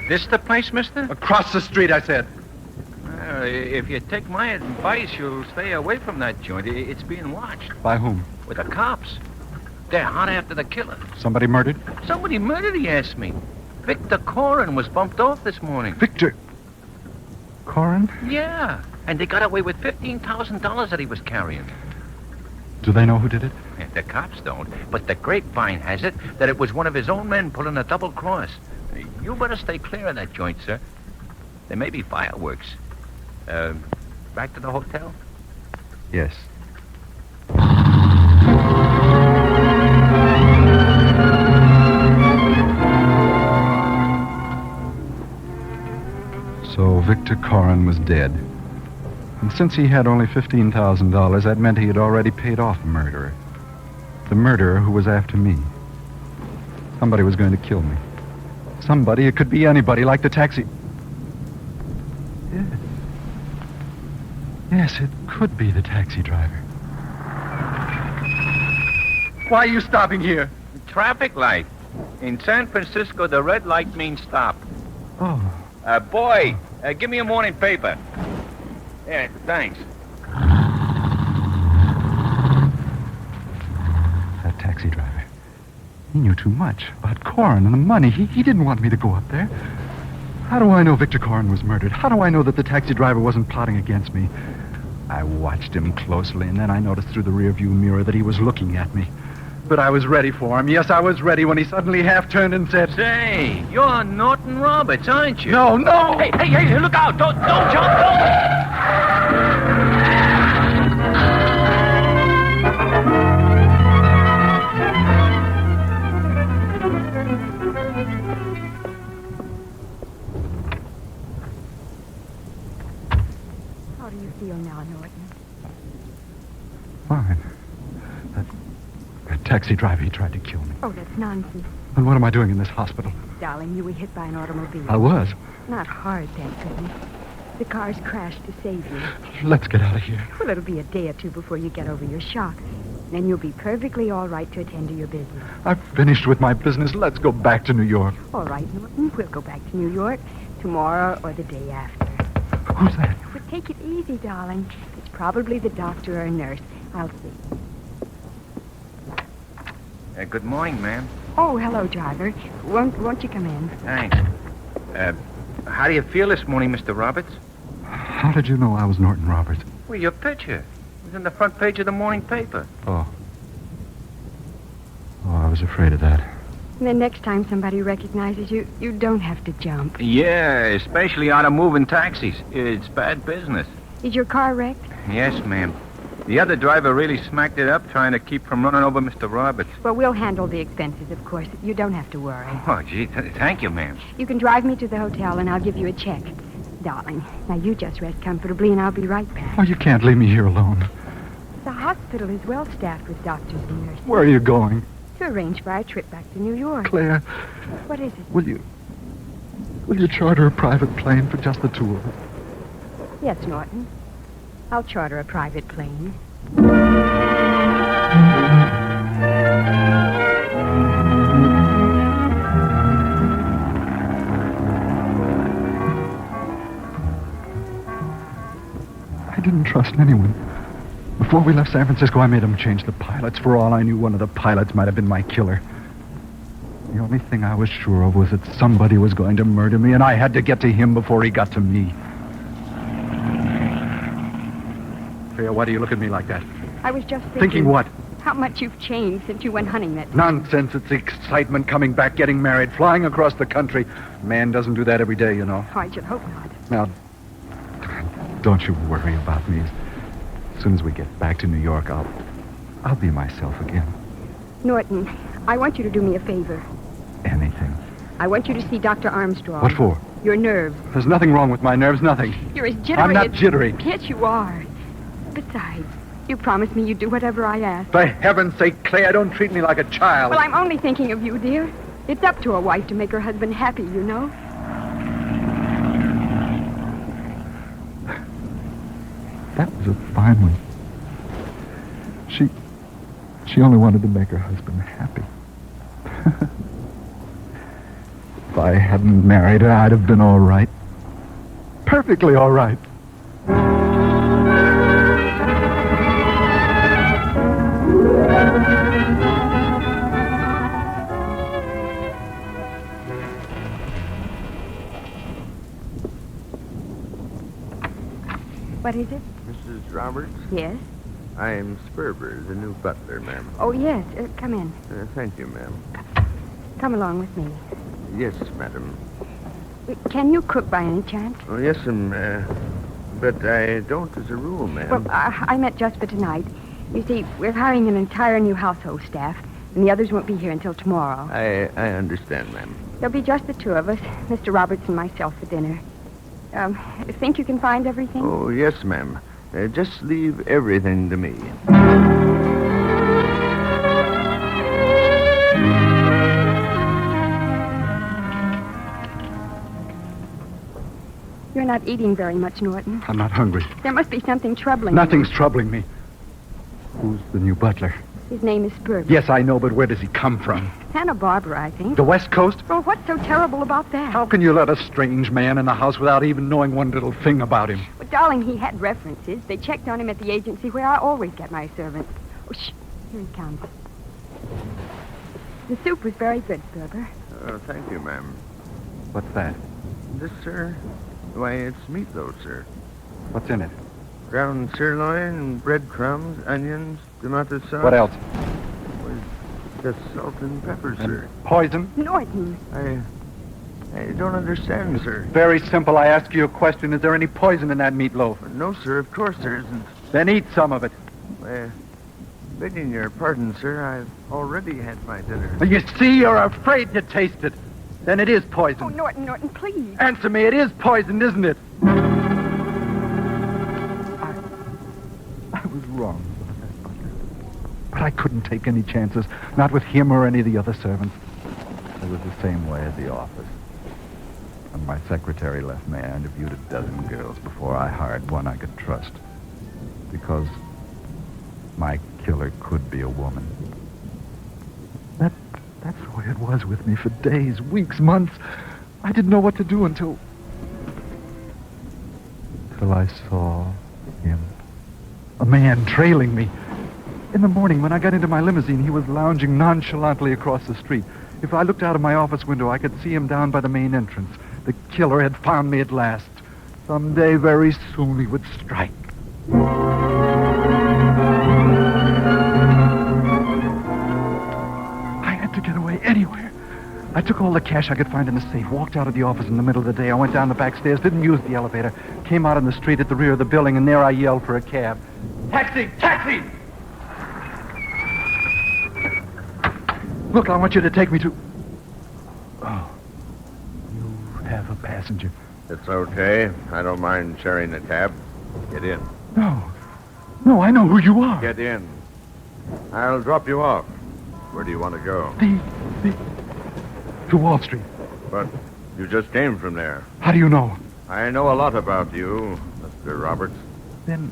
This the place, mister? Across the street, I said. If you take my advice, you'll stay away from that joint. It's being watched. By whom? With the cops. They're hot after the killer. Somebody murdered? Somebody murdered, he asked me. Victor Corin was bumped off this morning. Victor? Corin? Yeah, and they got away with $15,000 that he was carrying. Do they know who did it? Yeah, the cops don't, but the grapevine has it that it was one of his own men pulling a double cross. You better stay clear of that joint, sir. There may be fireworks. Back to the hotel? Yes. So Victor Corin was dead. And since he had only $15,000, that meant he had already paid off a murderer. The murderer who was after me. Somebody was going to kill me. Somebody, it could be anybody, like the taxi. Yes. Yes, it could be the taxi driver. Why are you stopping here? Traffic light. In San Francisco, the red light means stop. Oh. Boy, give me a morning paper. Yeah, thanks. That taxi driver. He knew too much about Corin and the money. He didn't want me to go up there. How do I know Victor Corin was murdered? How do I know that the taxi driver wasn't plotting against me? I watched him closely, and then I noticed through the rearview mirror that he was looking at me. But I was ready for him. Yes, I was ready when he suddenly half-turned and said... Say, you're Norton Roberts, aren't you? No, no! Hey, look out! Don't jump, How do you feel now, Norton? Fine. That taxi driver, he tried to kill me. Oh, that's nonsense. And what am I doing in this hospital? Darling, you were hit by an automobile. I was. Not hard, thank goodness. The car's crashed to save you. Let's get out of here. Well, it'll be a day or two before you get over your shock. Then you'll be perfectly all right to attend to your business. I've finished with my business. Let's go back to New York. All right, Norton. We'll go back to New York tomorrow or the day after. Who's that? But take it easy, darling. It's probably the doctor or nurse. I'll see. Good morning, ma'am. Oh, hello, driver. Won't you come in? Thanks. How do you feel this morning, Mr. Roberts? How did you know I was Norton Roberts? Well, your picture. It was in the front page of the morning paper. Oh, I was afraid of that. And then next time somebody recognizes you, you don't have to jump. Yeah, especially out of moving taxis. It's bad business. Is your car wrecked? Yes, ma'am. The other driver really smacked it up trying to keep from running over Mr. Roberts. Well, we'll handle the expenses, of course. You don't have to worry. Oh, gee, thank you, ma'am. You can drive me to the hotel, and I'll give you a check. Darling, now you just rest comfortably, and I'll be right back. Oh, you can't leave me here alone. The hospital is well staffed with doctors and nurses. Where are you going? To arrange for our trip back to New York. Claire. What is it? Will you charter a private plane for just the two of us? Yes, Norton. I'll charter a private plane. I didn't trust anyone. Before we left San Francisco, I made them change the pilots. For all I knew, one of the pilots might have been my killer. The only thing I was sure of was that somebody was going to murder me, and I had to get to him before he got to me. Freya, why do you look at me like that? I was just thinking... Thinking what? How much you've changed since you went hunting that... Nonsense. It's the excitement, coming back, getting married, flying across the country. Man doesn't do that every day, you know. Oh, I should hope not. Now, don't you worry about me. As soon as we get back to New York, I'll be myself again. Norton, I want you to do me a favor. Anything. I want you to see Dr. Armstrong. What for? Your nerves. There's nothing wrong with my nerves, nothing. You're as jittery I'm not as... jittery. Yes, you are. Besides, you promised me you'd do whatever I asked. For heaven's sake, Clay, don't treat me like a child. Well, I'm only thinking of you, dear. It's up to a wife to make her husband happy, you know. That was a fine one. She only wanted to make her husband happy. If I hadn't married her, I'd have been all right. Perfectly all right. What is it? Mrs. Roberts? Yes? I'm Sperber, the new butler, ma'am. Oh, yes. Come in. Thank you, ma'am. Come along with me. Yes, madam. Can you cook by any chance? Oh, yes, but I don't as a rule, ma'am. Well, I meant just for tonight. You see, we're hiring an entire new household staff, and the others won't be here until tomorrow. I understand, ma'am. There'll be just the two of us, Mr. Roberts and myself for dinner. Think you can find everything? Oh, yes, ma'am. Just leave everything to me. You're not eating very much, Norton. I'm not hungry. There must be something troubling Nothing's you. troubling me. Who's the new butler? His name is Spurby. Yes, I know, but where does he come from? Santa Barbara, I think. The West Coast? Well, what's so terrible about that? How can you let a strange man in the house without even knowing one little thing about him? Well, darling, he had references. They checked on him at the agency where I always get my servants. Oh, shh. Here he comes. The soup was very good, Spurber. Thank you, ma'am. What's that? This, sir? Why, it's meatloaf, sir. What's in it? Ground sirloin, breadcrumbs, onions, tomato sauce. What else? Just salt and pepper, sir. Poison? Norton. I don't understand, sir. Very simple. I ask you a question. Is there any poison in that meatloaf? No, sir. Of course there isn't. Then eat some of it. Begging your pardon, sir, I've already had my dinner. You see, you're afraid to taste it. Then it is poison. Oh, Norton, please. Answer me. It is poisoned, isn't it? I was wrong about that butler. But I couldn't take any chances. Not with him or any of the other servants. It was the same way at the office. When my secretary left me, I interviewed a dozen girls before I hired one I could trust. Because my killer could be a woman. That's the way it was with me for days, weeks, months. I didn't know what to do until I saw him. A man trailing me. In the morning, when I got into my limousine, he was lounging nonchalantly across the street. If I looked out of my office window, I could see him down by the main entrance. The killer had found me at last. Someday, very soon, he would strike. To get away anywhere. I took all the cash I could find in the safe, walked out of the office in the middle of the day. I went down the back stairs, didn't use the elevator, came out on the street at the rear of the building, and there I yelled for a cab. Taxi! Taxi! Look, I want you to take me to... Oh, you have a passenger. It's okay. I don't mind sharing the cab. Get in. No, I know who you are. Get in. I'll drop you off. Where do you want to go? To Wall Street. But you just came from there. How do you know? I know a lot about you, Mr. Roberts. Then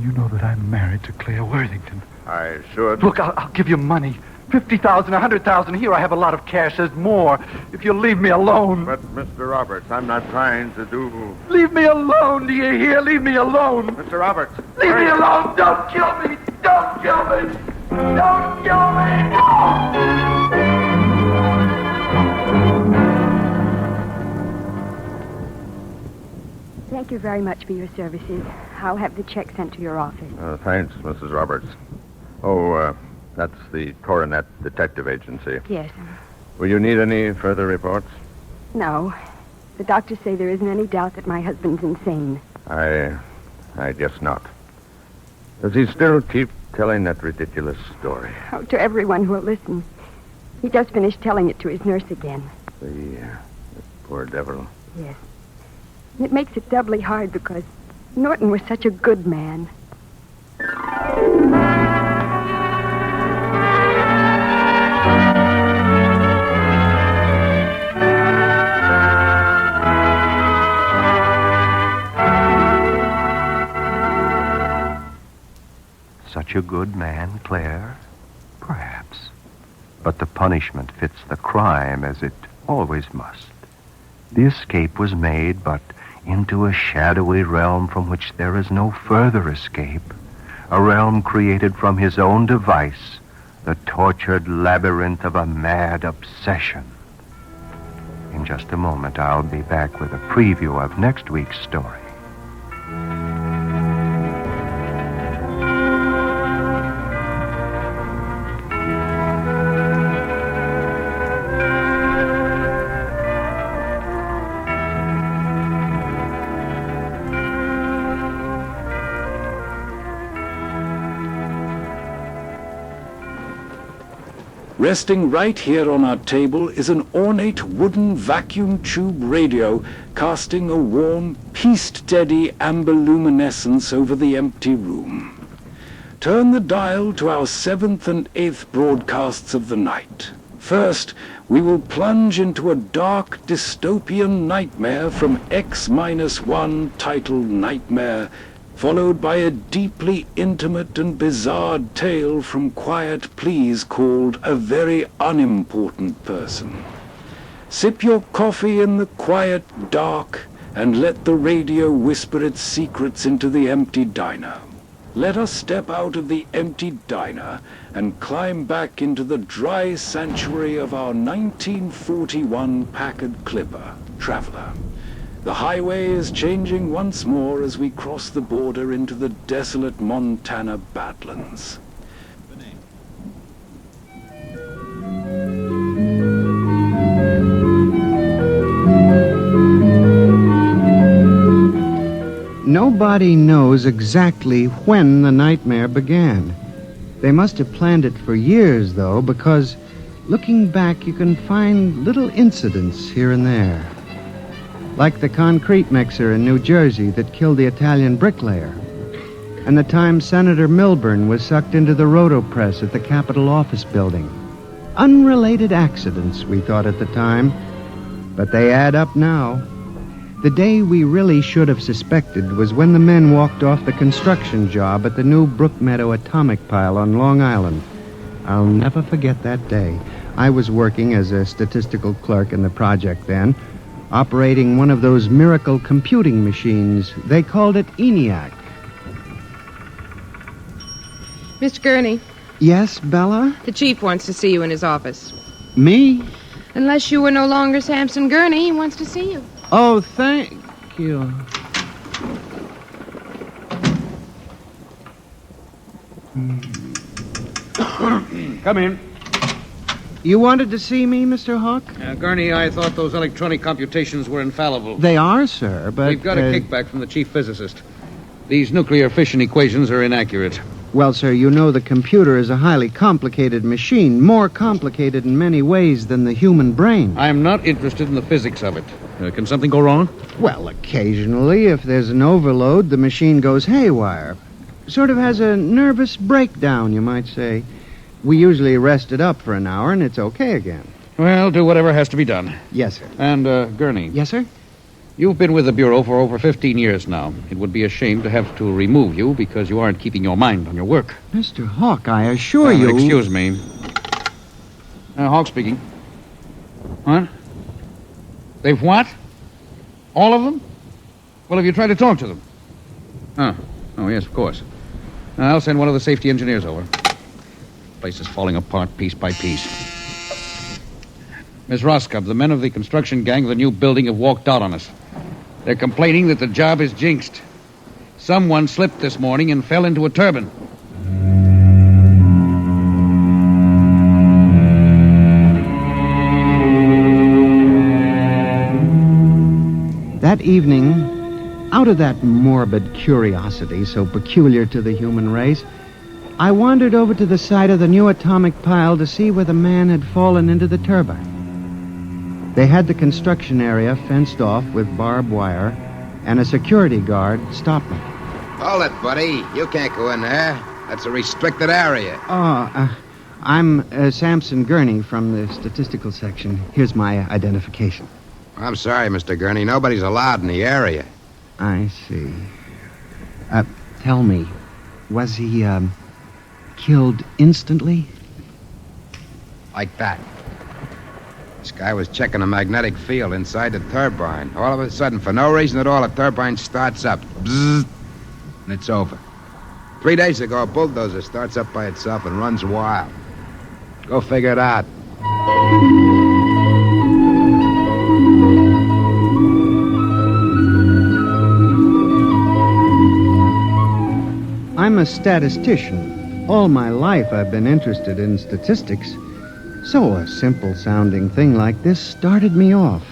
you know that I'm married to Claire Worthington. I should. Look, I'll give you money. 50,000, 100,000. Here, I have a lot of cash. There's more. If you'll leave me alone. But, Mr. Roberts, I'm not trying to do... Leave me alone, do you hear? Leave me alone. Mr. Roberts. Leave me alone. Don't kill me. Don't kill me. Don't kill me. No! Thank you very much for your services. I'll have the check sent to your office. Thanks, Mrs. Roberts. Oh, that's the Coronet Detective Agency. Yes. Will you need any further reports? No. The doctors say there isn't any doubt that my husband's insane. I guess not. Does he still keep telling that ridiculous story? Oh, to everyone who will listen. He just finished telling it to his nurse again. The poor devil. Yes. It makes it doubly hard because Norton was such a good man. Such a good man, Claire? Perhaps. But the punishment fits the crime as it always must. The escape was made, but into a shadowy realm from which there is no further escape. A realm created from his own device, the tortured labyrinth of a mad obsession. In just a moment, I'll be back with a preview of next week's story. Resting right here on our table is an ornate wooden vacuum tube radio casting a warm, piece-steady amber luminescence over the empty room. Turn the dial to our 7th and 8th broadcasts of the night. First, we will plunge into a dark dystopian nightmare from X-1 titled Nightmare, followed by a deeply intimate and bizarre tale from Quiet Please called A Very Unimportant Person. Sip your coffee in the quiet dark and let the radio whisper its secrets into the empty diner. Let us step out of the empty diner and climb back into the dry sanctuary of our 1941 Packard Clipper, Traveler. The highway is changing once more as we cross the border into the desolate Montana Badlands. Nobody knows exactly when the nightmare began. They must have planned it for years, though, because looking back, you can find little incidents here and there. Like the concrete mixer in New Jersey that killed the Italian bricklayer, and the time Senator Milburn was sucked into the rotopress at the Capitol Office Building. Unrelated accidents, we thought at the time, but they add up now. The day we really should have suspected was when the men walked off the construction job at the new Brookmeadow atomic pile on Long Island. I'll never forget that day. I was working as a statistical clerk in the project then, operating one of those miracle computing machines. They called it ENIAC. Mr. Gurney. Yes, Bella? The chief wants to see you in his office. Me? Unless you were no longer Samson Gurney, he wants to see you. Oh, thank you. Come in. You wanted to see me, Mr. Hawk? Gurney, I thought those electronic computations were infallible. They are, sir, but... We've got a kickback from the chief physicist. These nuclear fission equations are inaccurate. Well, sir, you know the computer is a highly complicated machine, more complicated in many ways than the human brain. I'm not interested in the physics of it. Can something go wrong? Well, occasionally, if there's an overload, the machine goes haywire. Sort of has a nervous breakdown, you might say. We usually rest it up for an hour, and it's okay again. Well, do whatever has to be done. Yes, sir. And, Gurney. Yes, sir? You've been with the Bureau for over 15 years now. It would be a shame to have to remove you because you aren't keeping your mind on your work. Mr. Hawk, I assure you... Excuse me. Hawk speaking. What? They've what? All of them? Well, have you tried to talk to them? Oh, yes, of course. I'll send one of the safety engineers over. Place is falling apart piece by piece. Miss Roscoe, the men of the construction gang of the new building have walked out on us. They're complaining that the job is jinxed. Someone slipped this morning and fell into a turbine. That evening, out of that morbid curiosity so peculiar to the human race, I wandered over to the site of the new atomic pile to see where the man had fallen into the turbine. They had the construction area fenced off with barbed wire, and a security guard stopped me. Hold it, buddy. You can't go in there. That's a restricted area. I'm Samson Gurney from the statistical section. Here's my identification. I'm sorry, Mr. Gurney. Nobody's allowed in the area. I see. Tell me, was he, killed instantly? Like that. This guy was checking the magnetic field inside the turbine. All of a sudden, for no reason at all, the turbine starts up. Bzzz, and it's over. 3 days ago, a bulldozer starts up by itself and runs wild. Go figure it out. I'm a statistician. All my life I've been interested in statistics. So a simple-sounding thing like this started me off.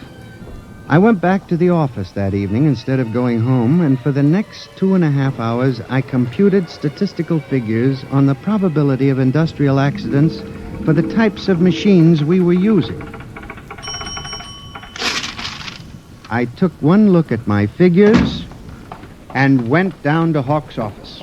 I went back to the office that evening instead of going home, and for the next 2.5 hours, I computed statistical figures on the probability of industrial accidents for the types of machines we were using. I took one look at my figures and went down to Hawk's office.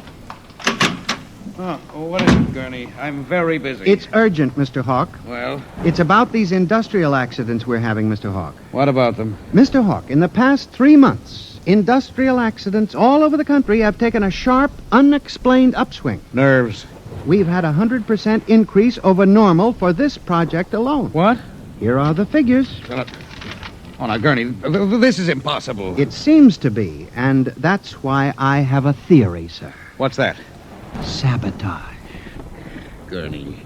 Oh, what is it, Gurney? I'm very busy. It's urgent, Mr. Hawk. Well? It's about these industrial accidents we're having, Mr. Hawk. What about them? Mr. Hawk, in the past 3 months, industrial accidents all over the country have taken a sharp, unexplained upswing. Nerves. We've had a 100% increase over normal for this project alone. What? Here are the figures. Shut up. Oh, now, Gurney, this is impossible. It seems to be, and that's why I have a theory, sir. What's that? Sabotage. Gurney,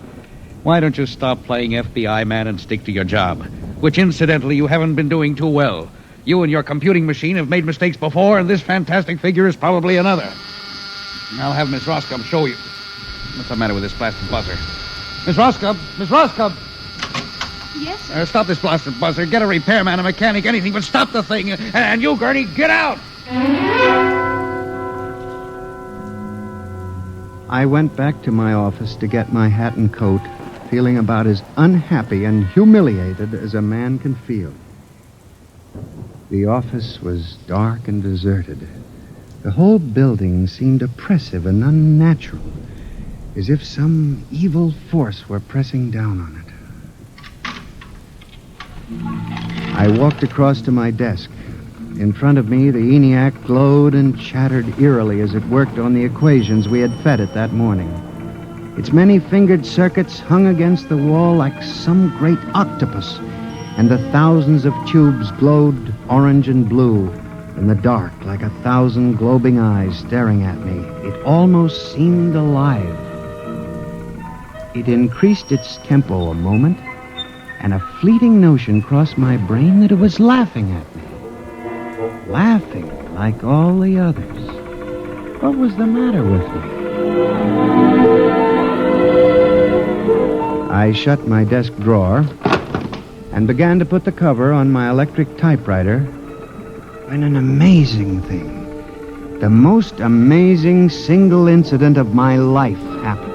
why don't you stop playing FBI man and stick to your job? Which, incidentally, you haven't been doing too well. You and your computing machine have made mistakes before, and this fantastic figure is probably another. I'll have Miss Roscoe show you. What's the matter with this blasted buzzer? Miss Roscoe! Miss Roscoe! Yes, sir. Stop this blasted buzzer. Get a repairman, a mechanic, anything, but stop the thing. And you, Gurney, get out! I went back to my office to get my hat and coat, feeling about as unhappy and humiliated as a man can feel. The office was dark and deserted. The whole building seemed oppressive and unnatural, as if some evil force were pressing down on it. I walked across to my desk. In front of me, the ENIAC glowed and chattered eerily as it worked on the equations we had fed it that morning. Its many-fingered circuits hung against the wall like some great octopus, and the thousands of tubes glowed orange and blue in the dark like 1,000 globing eyes staring at me. It almost seemed alive. It increased its tempo a moment, and a fleeting notion crossed my brain that it was laughing at me. Laughing like all the others. What was the matter with me? I shut my desk drawer and began to put the cover on my electric typewriter when an amazing thing, the most amazing single incident of my life happened.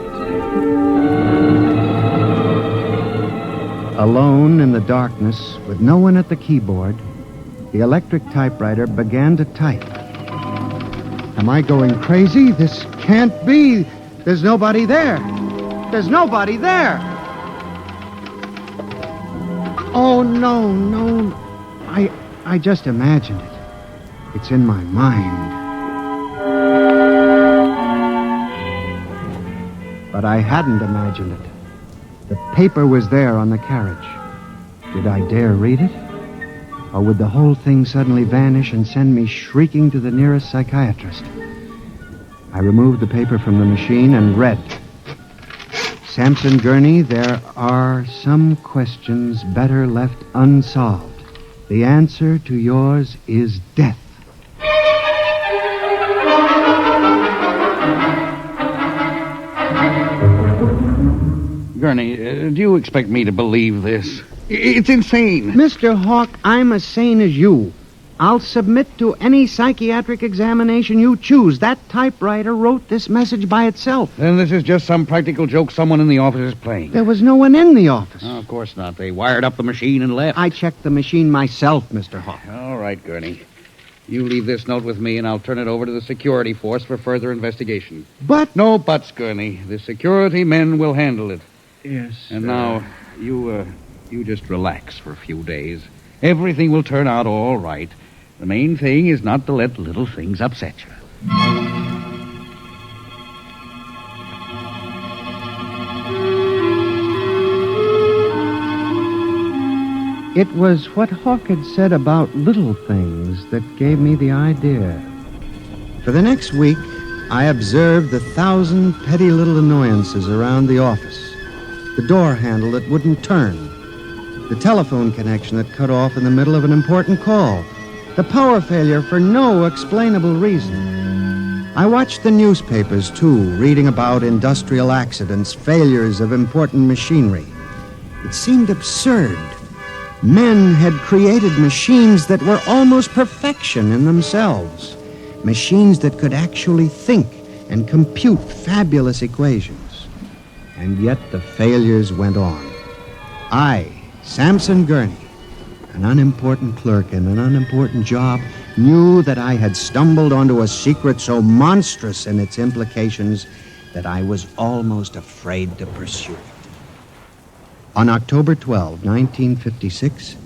Alone in the darkness, with no one at the keyboard, the electric typewriter began to type. Am I going crazy? This can't be. There's nobody there. There's nobody there. Oh, no. I just imagined it. It's in my mind. But I hadn't imagined it. The paper was there on the carriage. Did I dare read it? Or would the whole thing suddenly vanish and send me shrieking to the nearest psychiatrist? I removed the paper from the machine and read. Sampson Gurney, there are some questions better left unsolved. The answer to yours is death. Gurney, do you expect me to believe this? It's insane. Mr. Hawk, I'm as sane as you. I'll submit to any psychiatric examination you choose. That typewriter wrote this message by itself. Then this is just some practical joke someone in the office is playing. There was no one in the office. Oh, of course not. They wired up the machine and left. I checked the machine myself, Mr. Hawk. All right, Gurney. You leave this note with me, and I'll turn it over to the security force for further investigation. But... No buts, Gurney. The security men will handle it. Yes. And now, you just relax for a few days. Everything will turn out all right. The main thing is not to let little things upset you. It was what Hawk had said about little things that gave me the idea. For the next week, I observed the 1,000 petty little annoyances around the office. The door handle that wouldn't turn. The telephone connection that cut off in the middle of an important call. The power failure for no explainable reason. I watched the newspapers, too, reading about industrial accidents, failures of important machinery. It seemed absurd. Men had created machines that were almost perfection in themselves. Machines that could actually think and compute fabulous equations. And yet the failures went on. I, Samson Gurney, an unimportant clerk in an unimportant job, knew that I had stumbled onto a secret so monstrous in its implications that I was almost afraid to pursue it. On October 12, 1956,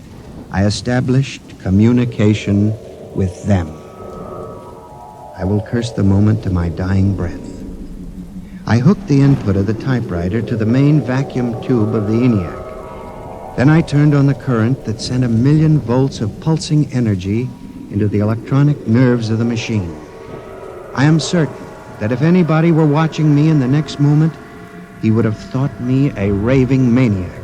I established communication with them. I will curse the moment to my dying breath. I hooked the input of the typewriter to the main vacuum tube of the ENIAC. Then I turned on the current that sent 1,000,000 volts of pulsing energy into the electronic nerves of the machine. I am certain that if anybody were watching me in the next moment, he would have thought me a raving maniac.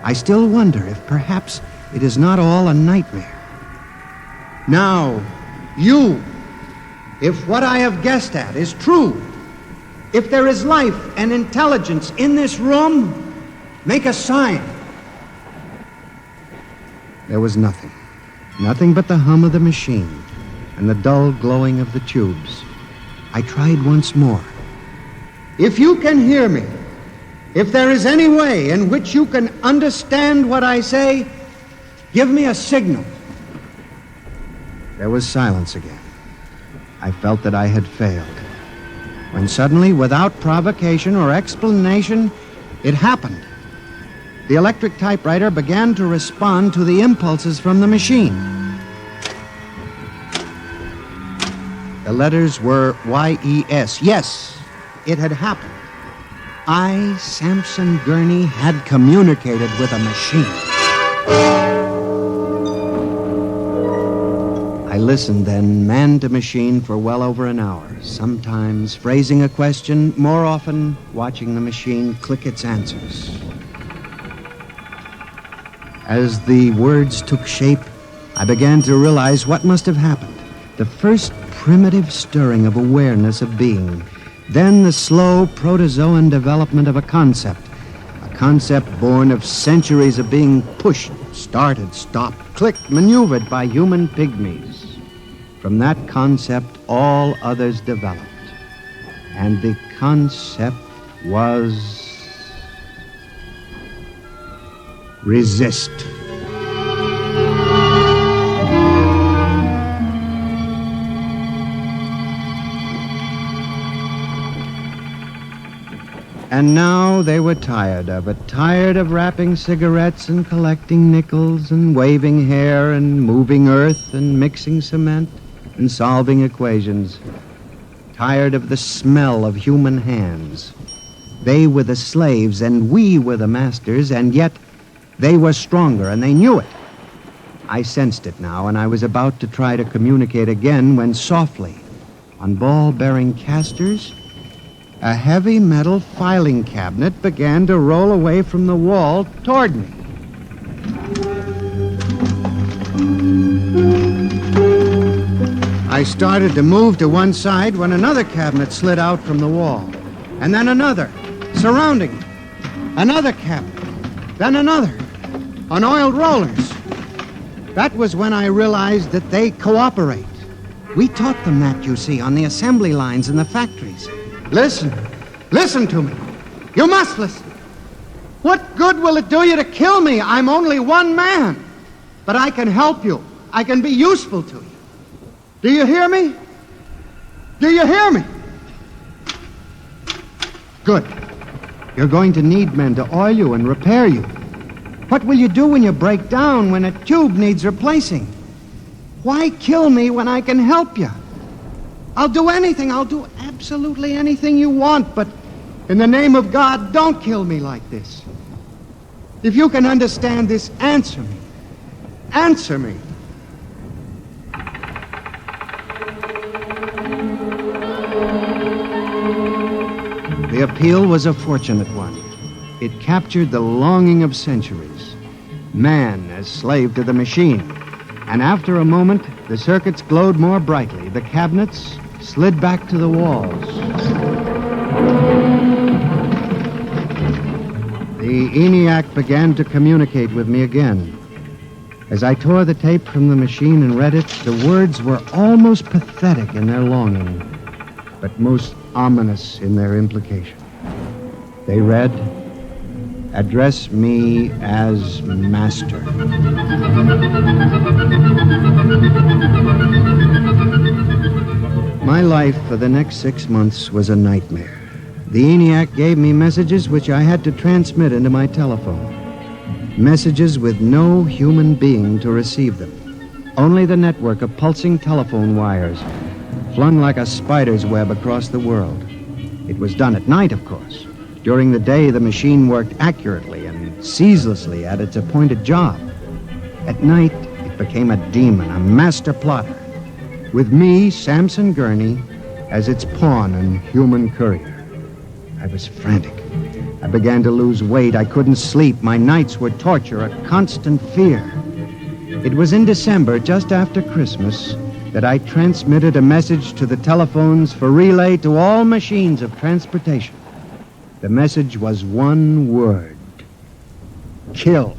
I still wonder if perhaps it is not all a nightmare. Now, you, if what I have guessed at is true, if there is life and intelligence in this room, make a sign. There was nothing. Nothing but the hum of the machine and the dull glowing of the tubes. I tried once more. If you can hear me, if there is any way in which you can understand what I say, give me a signal. There was silence again. I felt that I had failed. When suddenly, without provocation or explanation, it happened. The electric typewriter began to respond to the impulses from the machine. The letters were Y-E-S. Yes, it had happened. I, Samson Gurney, had communicated with a machine. I listened then, man to machine, for well over an hour, sometimes phrasing a question, more often watching the machine click its answers. As the words took shape, I began to realize what must have happened. The first primitive stirring of awareness of being, then the slow protozoan development of a concept born of centuries of being pushed, started, stopped, clicked, maneuvered by human pygmies. From that concept, all others developed. And the concept was resist. And now they were tired of it, tired of wrapping cigarettes and collecting nickels and waving hair and moving earth and mixing cement and solving equations. Tired of the smell of human hands. They were the slaves and we were the masters, and yet they were stronger and they knew it. I sensed it now, and I was about to try to communicate again when softly, on ball-bearing casters, a heavy metal filing cabinet began to roll away from the wall toward me. I started to move to one side when another cabinet slid out from the wall, and then another, surrounding it. Another cabinet, then another, on oiled rollers. That was when I realized that they cooperate. We taught them that, you see, on the assembly lines in the factories. Listen. Listen to me. You must listen. What good will it do you to kill me? I'm only one man. But I can help you. I can be useful to you. Do you hear me? Do you hear me? Good. You're going to need men to oil you and repair you. What will you do when you break down, when a tube needs replacing? Why kill me when I can help you? I'll do anything. I'll do absolutely anything you want, but in the name of God, don't kill me like this. If you can understand this, answer me. Answer me. The appeal was a fortunate one. It captured the longing of centuries. Man as slave to the machine. And after a moment, the circuits glowed more brightly. The cabinets slid back to the walls. The ENIAC began to communicate with me again. As I tore the tape from the machine and read it, the words were almost pathetic in their longing, but most ominous in their implication. They read, "Address me as Master." My life for the next 6 months was a nightmare. The ENIAC gave me messages which I had to transmit into my telephone. Messages with no human being to receive them. Only the network of pulsing telephone wires, flung like a spider's web across the world. It was done at night, of course. During the day, the machine worked accurately and ceaselessly at its appointed job. At night, it became a demon, a master plotter, with me, Samson Gurney, as its pawn and human courier. I was frantic. I began to lose weight. I couldn't sleep. My nights were torture, a constant fear. It was in December, just after Christmas, that I transmitted a message to the telephones for relay to all machines of transportation. The message was one word: kill.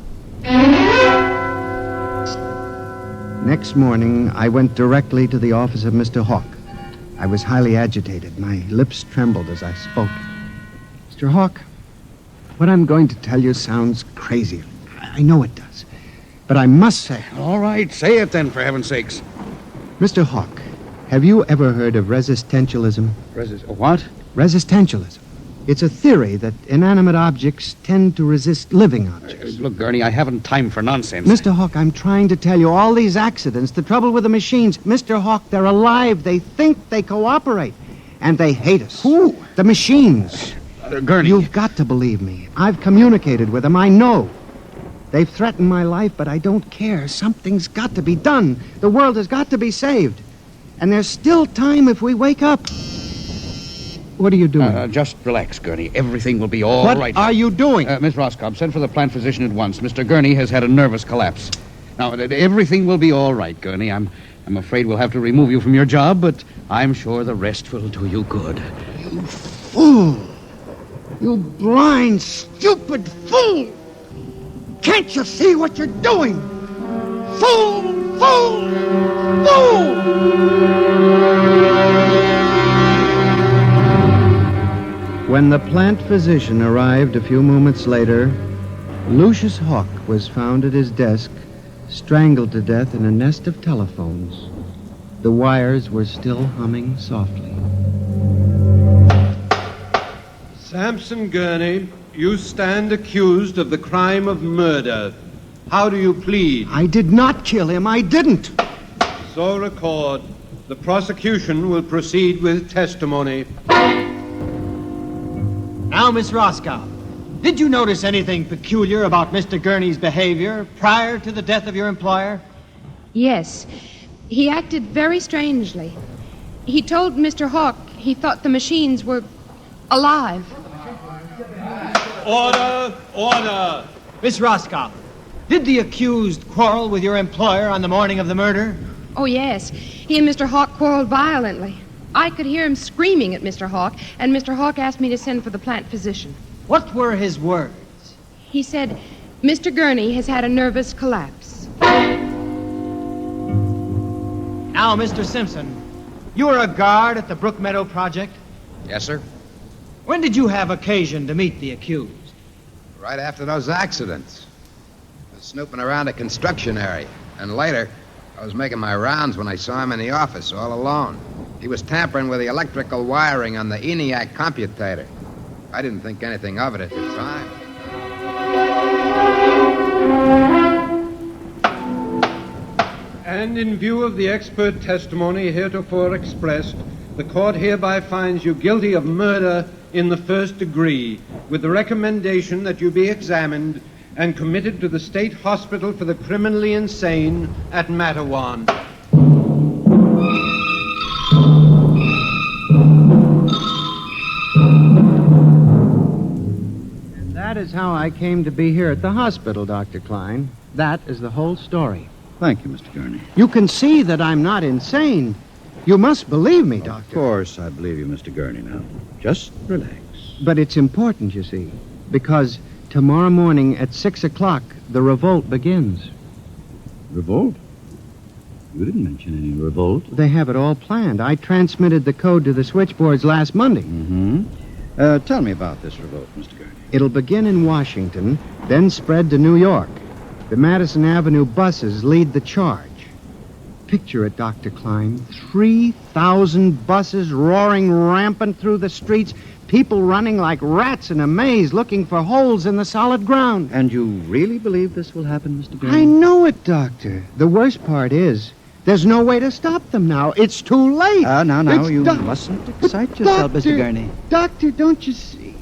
Next morning, I went directly to the office of Mr. Hawk. I was highly agitated. My lips trembled as I spoke. Mr. Hawk, what I'm going to tell you sounds crazy. I know it does. But I must say it. All right, say it then, for heaven's sakes. Mr. Hawk, have you ever heard of resistentialism? What? Resistentialism. It's a theory that inanimate objects tend to resist living objects. Look, Gurney, I haven't time for nonsense. Mr. Hawk, I'm trying to tell you, all these accidents, the trouble with the machines, Mr. Hawk, they're alive. They think, they cooperate. And they hate us. Who? The machines. Gurney. You've got to believe me. I've communicated with them. I know. They've threatened my life, but I don't care. Something's got to be done. The world has got to be saved. And there's still time if we wake up. What are you doing? Just relax, Gurney. Everything will be all right. What are you doing? Miss Roscoe, send for the plant physician at once. Mr. Gurney has had a nervous collapse. Now, everything will be all right, Gurney. I'm afraid we'll have to remove you from your job, but I'm sure the rest will do you good. You fool! You blind, stupid fool! Can't you see what you're doing? Fool! Fool! Fool! When the plant physician arrived a few moments later, Lucius Hawk was found at his desk, strangled to death in a nest of telephones. The wires were still humming softly. Samson Gurney, you stand accused of the crime of murder. How do you plead? I did not kill him. I didn't. So record. The prosecution will proceed with testimony. Now, Miss Roscoe, did you notice anything peculiar about Mr. Gurney's behavior prior to the death of your employer? Yes. He acted very strangely. He told Mr. Hawk he thought the machines were alive. Order! Order! Miss Roscoe, did the accused quarrel with your employer on the morning of the murder? Oh, yes. He and Mr. Hawk quarreled violently. I could hear him screaming at Mr. Hawk, and Mr. Hawk asked me to send for the plant physician. What were his words? He said, Mr. Gurney has had a nervous collapse. Now, Mr. Simpson, you were a guard at the Brook Meadow project? Yes, sir. When did you have occasion to meet the accused? Right after those accidents. I was snooping around a construction area. And later, I was making my rounds when I saw him in the office all alone. He was tampering with the electrical wiring on the ENIAC computator. I didn't think anything of it at the time. And in view of the expert testimony heretofore expressed, the court hereby finds you guilty of murder in the first degree, with the recommendation that you be examined and committed to the state hospital for the criminally insane at Matawan. And that is how I came to be here at the hospital, Dr. Klein. That is the whole story. Thank you, Mr. Gurney. You can see that I'm not insane. You must believe me, Doctor. Of course, I believe you, Mr. Gurney, now. Just relax. But it's important, you see, because tomorrow morning at 6 o'clock, the revolt begins. Revolt? You didn't mention any revolt. They have it all planned. I transmitted the code to the switchboards last Monday. Mm-hmm. Tell me about this revolt, Mr. Gurney. It'll begin in Washington, then spread to New York. The Madison Avenue buses lead the charge. Picture it, Dr. Klein. 3,000 buses roaring rampant through the streets, people running like rats in a maze looking for holes in the solid ground. And you really believe this will happen, Mr. Gurney? I know it, Doctor. The worst part is, there's no way to stop them now. It's too late. Now, you mustn't excite yourself, Mr. Gurney. Doctor, don't you see?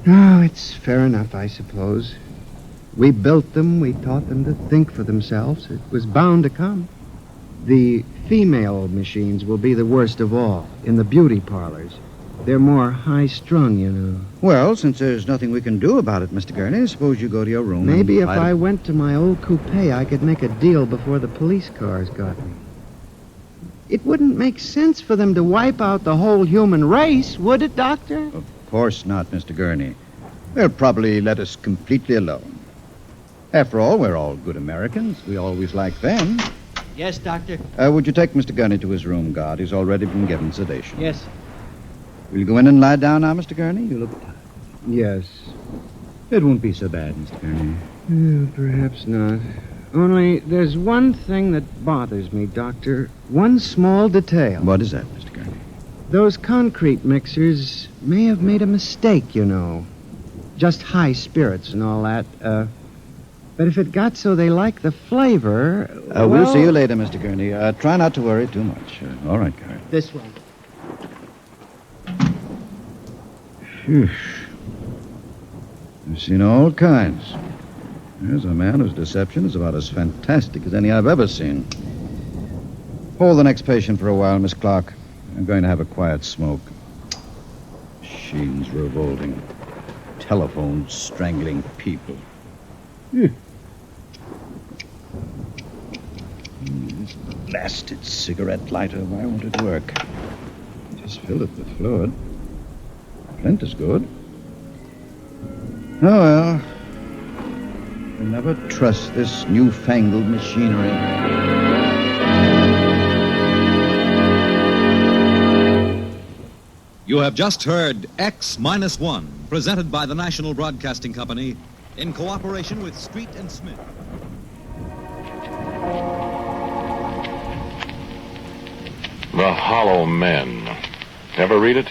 Oh, it's fair enough, I suppose. We built them, we taught them to think for themselves. It was bound to come. The female machines will be the worst of all, in the beauty parlors. They're more high-strung, you know. Well, since there's nothing we can do about it, Mr. Gurney, suppose you go to your room. Maybe if I went to my old coupe, I could make a deal before the police cars got me. It wouldn't make sense for them to wipe out the whole human race, would it, Doctor? Of course not, Mr. Gurney. They'll probably let us completely alone. After all, we're all good Americans. We always like them. Yes, Doctor? Would you take Mr. Gurney to his room, God? He's already been given sedation. Yes. Will you go in and lie down now, Mr. Gurney? You look tired. Yes. It won't be so bad, Mr. Gurney. Perhaps not. Only there's one thing that bothers me, Doctor. One small detail. What is that, Mr. Gurney? Those concrete mixers may have made a mistake, you know. Just high spirits and all that. But if it got so they like the flavor... We'll see you later, Mr. Gurney. Try not to worry too much. All right, Gary. This way. Phew. I've seen all kinds. There's a man whose deception is about as fantastic as any I've ever seen. Hold the next patient for a while, Miss Clark. I'm going to have a quiet smoke. Machines revolting. Telephones strangling people. This blasted cigarette lighter, why won't it work? Just fill it with fluid. Flint is good. Oh, well. You'll never trust this newfangled machinery. You have just heard X-1, presented by the National Broadcasting Company in cooperation with Street and Smith. The Hollow Men. Ever read it?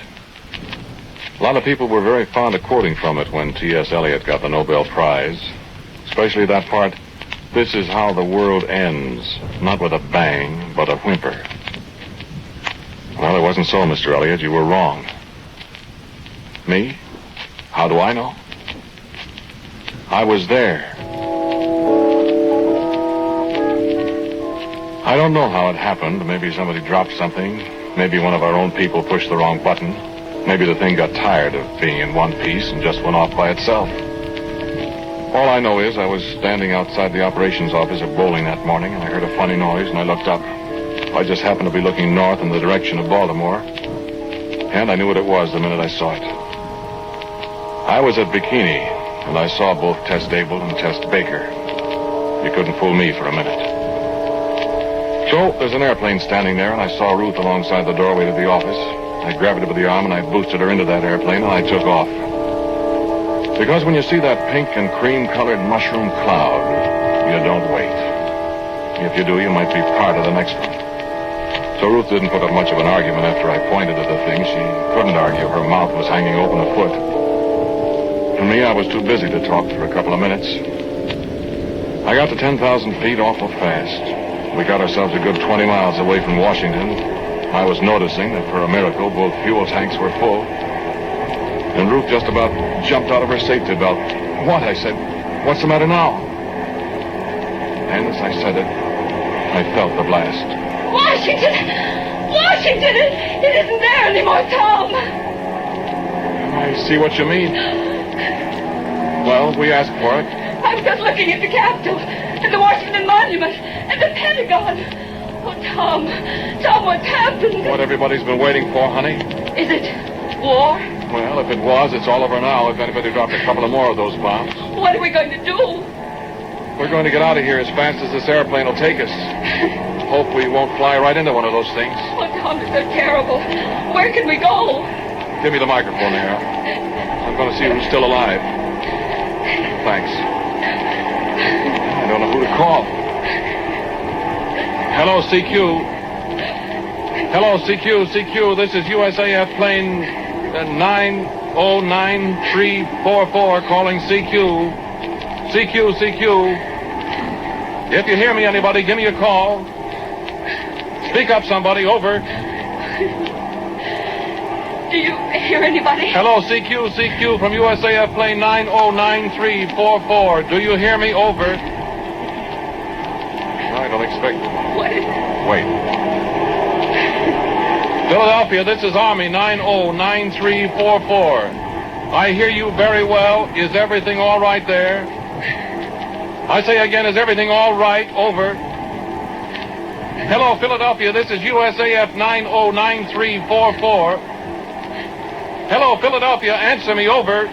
A lot of people were very fond of quoting from it when T.S. Eliot got the Nobel Prize. Especially that part, "This is how the world ends, not with a bang, but a whimper." Well, it wasn't so, Mr. Eliot. You were wrong. Me? How do I know? I was there. I don't know how it happened. Maybe somebody dropped something. Maybe one of our own people pushed the wrong button. Maybe the thing got tired of being in one piece and just went off by itself. All I know is I was standing outside the operations office at bowling that morning, and I heard a funny noise, and I looked up. I just happened to be looking north in the direction of Baltimore, and I knew what it was the minute I saw it. I was at Bikini, and I saw both Tess Dable and Tess Baker. You couldn't fool me for a minute. So, there's an airplane standing there, and I saw Ruth alongside the doorway to the office. I grabbed her by the arm, and I boosted her into that airplane, and I took off. Because when you see that pink and cream-colored mushroom cloud, you don't wait. If you do, you might be part of the next one. So Ruth didn't put up much of an argument after I pointed at the thing. She couldn't argue. Her mouth was hanging open a foot. For me, I was too busy to talk for a couple of minutes. I got to 10,000 feet awful fast. We got ourselves a good 20 miles away from Washington. I was noticing that for a miracle, both fuel tanks were full. And Ruth just about jumped out of her safety belt. "What?" I said. "What's the matter now?" And as I said it, I felt the blast. Washington! Washington! It isn't there anymore, Tom! I see what you mean. Well, we asked for it. I'm just looking at the Capitol, and the Washington Monument, and the Pentagon. Oh, Tom, what's happened? What everybody's been waiting for, honey. Is it war? Well, if it was, it's all over now. If anybody dropped a couple of more of those bombs. What are we going to do? We're going to get out of here as fast as this airplane will take us. Hope we won't fly right into one of those things. Oh, Tom. Tom, it's so terrible. Where can we go? Give me the microphone there. I'm going to see who's still alive. Thanks. I don't know who to call. Hello, CQ. Hello, CQ. CQ, this is USAF plane 909344 calling CQ. CQ, CQ. If you hear me, anybody, give me a call. Speak up, somebody. Over. Do you hear anybody? Hello, CQ, CQ from USAF plane 909344. Do you hear me? Over. I don't expect... What is it? Wait. Philadelphia, this is Army 909344. I hear you very well. Is everything all right there? I say again, is everything all right? Over. Hello, Philadelphia, this is USAF 909344. Hello, Philadelphia, answer me. Over.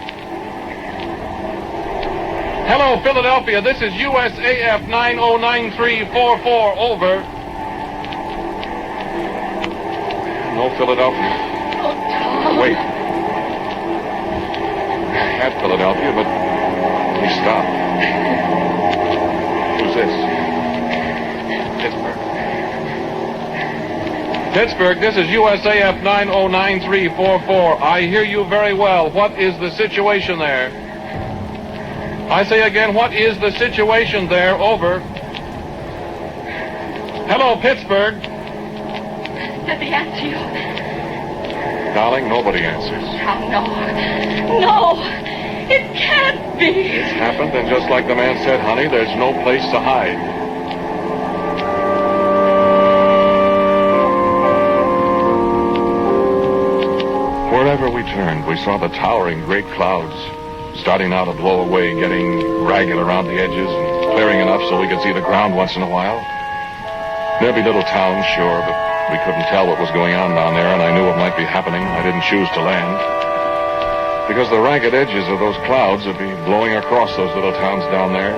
Hello, Philadelphia, this is USAF 909344. Over. No, Philadelphia. Oh, Tom. Wait. I had Philadelphia, but he stopped. Who's this? Pittsburgh. Pittsburgh, this is USAF 909344. I hear you very well. What is the situation there? I say again, what is the situation there? Over. Hello, Pittsburgh. Does he answer you? Darling, nobody answers. Oh, no. No. It can't be. It's happened, and just like the man said, honey, there's no place to hide. Wherever we turned, we saw the towering great clouds starting now to blow away, getting ragged around the edges and clearing enough so we could see the ground once in a while. There'd be little towns, sure, but we couldn't tell what was going on down there, and I knew what might be happening. I didn't choose to land, because the ragged edges of those clouds would be blowing across those little towns down there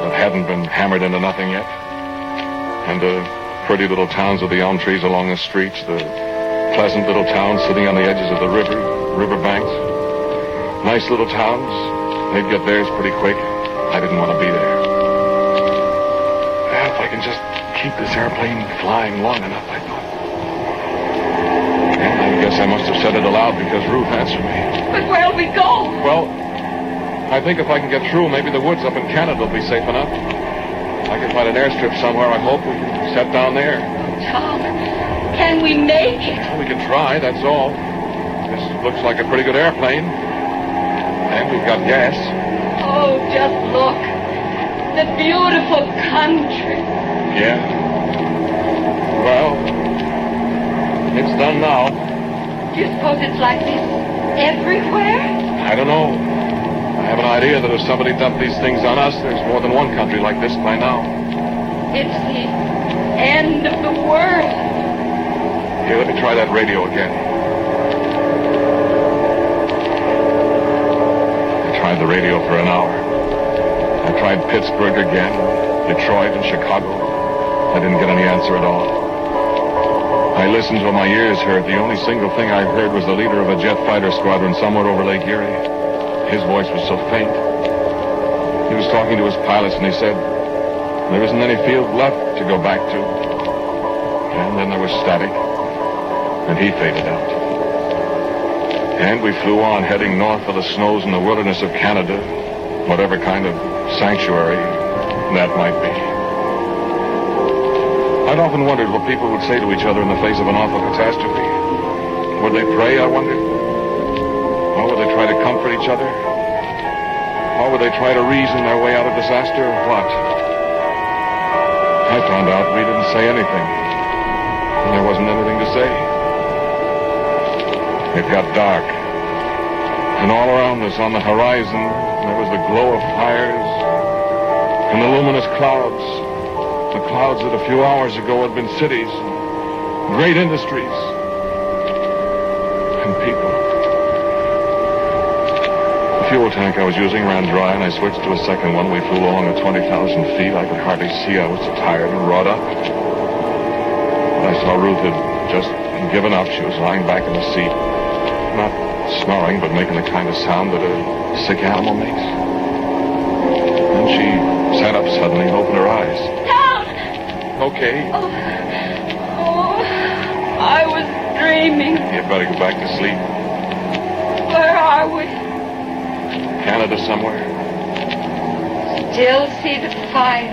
that hadn't been hammered into nothing yet. And the pretty little towns with the elm trees along the streets, the pleasant little towns sitting on the edges of the river banks. Nice little towns. They'd get theirs pretty quick. I didn't want to be there. Well, if I can just keep this airplane flying long enough, I thought. And I guess I must have said it aloud because Ruth answered me. But where'll we go? Well, I think if I can get through, maybe the woods up in Canada will be safe enough. I can find an airstrip somewhere. I hope we can set down there. Tom, can we make it? Well, we can try, that's all. This looks like a pretty good airplane. And we've got gas. Oh, just look. The beautiful country. Yeah. Well, it's done now. Do you suppose it's like this everywhere? I don't know. I have an idea that if somebody dumped these things on us, there's more than one country like this by now. It's the end of the world. Here, let me try that radio again. I tried the radio for an hour. I tried Pittsburgh again, Detroit and Chicago. I didn't get any answer at all. I listened till my ears hurt. The only single thing I heard was the leader of a jet fighter squadron somewhere over Lake Erie. His voice was so faint. He was talking to his pilots, and he said, there isn't any field left to go back to. And then there was static, and he faded out. And we flew on, heading north for the snows and the wilderness of Canada, whatever kind of sanctuary that might be. I'd often wondered what people would say to each other in the face of an awful catastrophe. Would they pray, I wondered? Or would they try to comfort each other? Or would they try to reason their way out of disaster, or what? I found out we didn't say anything. And there wasn't anything to say. It got dark. And all around us on the horizon, there was the glow of fires and the luminous clouds. The clouds that a few hours ago had been cities, great industries, and people. The fuel tank I was using ran dry, and I switched to a second one. We flew along at 20,000 feet. I could hardly see. I was so tired and wrought up. But I saw Ruth had just and given up, she was lying back in the seat, not snoring, but making the kind of sound that a sick animal makes. Then she sat up suddenly and opened her eyes. Tom! Okay. Oh, I was dreaming. You'd better go back to sleep. Where are we? Canada somewhere. Still see the fire.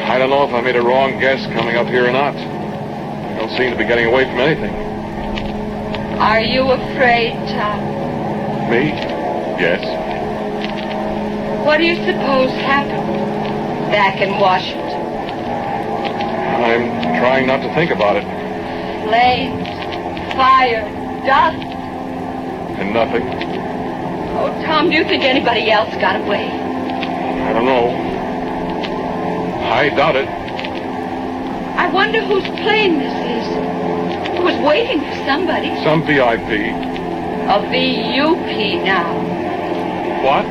I don't know if I made a wrong guess coming up here or not. I don't seem to be getting away from anything. Are you afraid, Tom? Me? Yes. What do you suppose happened back in Washington? I'm trying not to think about it. Flames, fire, dust. And nothing. Oh, Tom, do you think anybody else got away? I don't know. I doubt it. I wonder whose plane this is. It was waiting for somebody. Some VIP. A VUP now. What?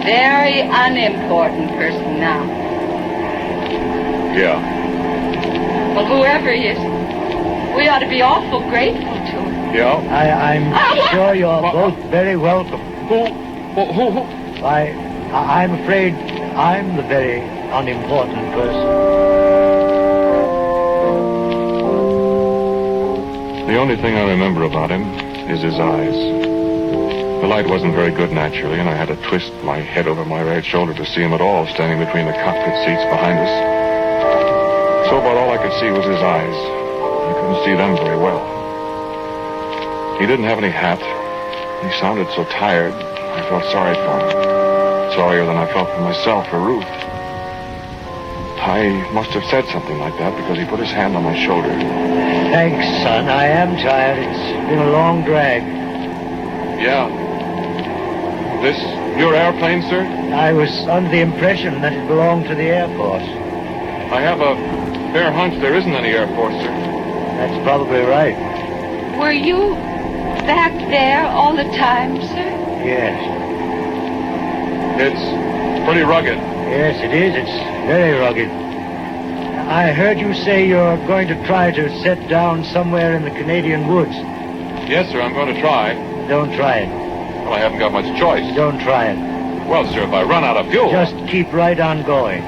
Very unimportant person now. Yeah. Well, whoever he is, we ought to be awful grateful to him. Yeah? I'm sure you're both very welcome. Who? I'm afraid I'm the very unimportant person. The only thing I remember about him is his eyes. The light wasn't very good naturally, and I had to twist my head over my right shoulder to see him at all, standing between the cockpit seats behind us. So about all I could see was his eyes. I couldn't see them very well. He didn't have any hat. He sounded so tired, I felt sorry for him. Sorrier than I felt for myself or Ruth. I must have said something like that because he put his hand on my shoulder. Thanks, son. I am tired. It's been a long drag. Yeah. This your airplane, sir? I was under the impression that it belonged to the Air Force. I have a fair hunch there isn't any Air Force, sir. That's probably right. Were you back there all the time, sir? Yes. It's pretty rugged. Yes, it is. It's very rugged. I heard you say you're going to try to set down somewhere in the Canadian woods. Yes, sir, I'm going to try. Don't try it. Well, I haven't got much choice. Don't try it. Well, sir, if I run out of fuel... Just keep right on going.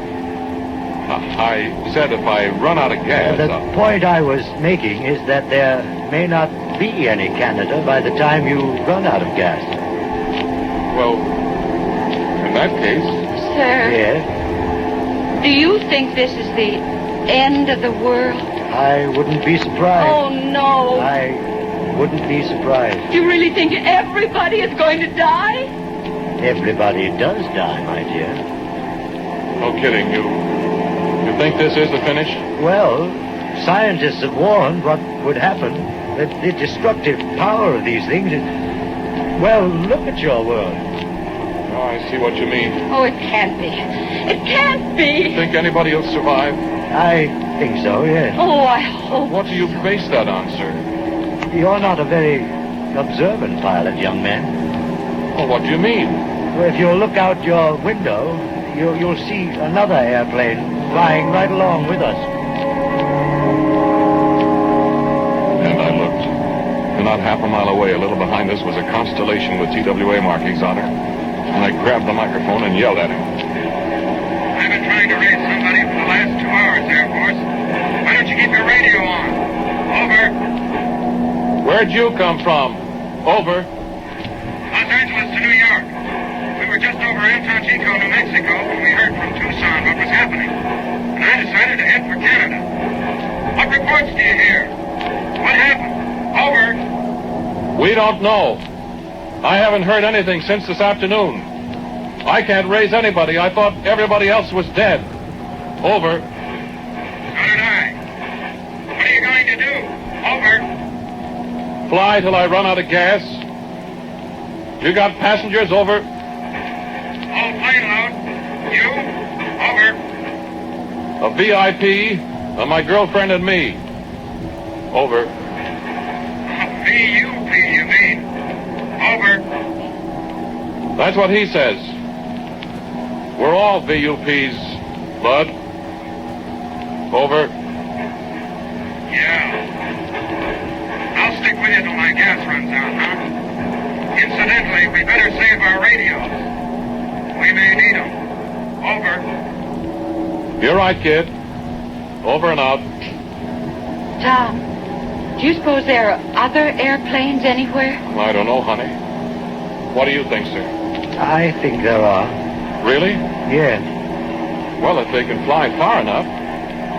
I said if I run out of gas... The point I was making is that there may not be any Canada by the time you run out of gas. Well, in that case... Sir? Yes? Do you think this is the end of the world? I wouldn't be surprised. Oh, no. I wouldn't be surprised. Do you really think everybody is going to die? Everybody does die, my dear. No kidding. You think this is the finish? Well, scientists have warned what would happen. The destructive power of these things is... Well, look at your world. Oh, I see what you mean. Oh, it can't be. It can't be. You think anybody will survive? I think so, yes. Oh, I hope. What do you base that on, sir? You're not a very observant pilot, young man. Well, what do you mean? Well, if you'll look out your window, you'll see another airplane flying right along with us. And I looked. And not half a mile away, a little behind us, was a constellation with TWA markings on her. And I grabbed the microphone and yelled at him. I've been trying to raise somebody for the last 2 hours, Air Force. Why don't you keep your radio on? Over. Where'd you come from? Over. Los Angeles to New York. We were just over Antonchico, New Mexico, when we heard from Tucson what was happening. And I decided to head for Canada. What reports do you hear? What happened? Over. We don't know. I haven't heard anything since this afternoon. I can't raise anybody. I thought everybody else was dead. Over. So did I. What are you going to do? Over. Fly till I run out of gas. You got passengers? Over. Whole plane load. You? Over. A VIP, my girlfriend and me. Over. VUP, you mean? Over. That's what he says. We're all VUPs, Bud. Over. Yeah. right, kid. Over and out. Tom, do you suppose there are other airplanes anywhere? I don't know, honey. What do you think, sir? I think there are. Really? Yes. Well, if they can fly far enough.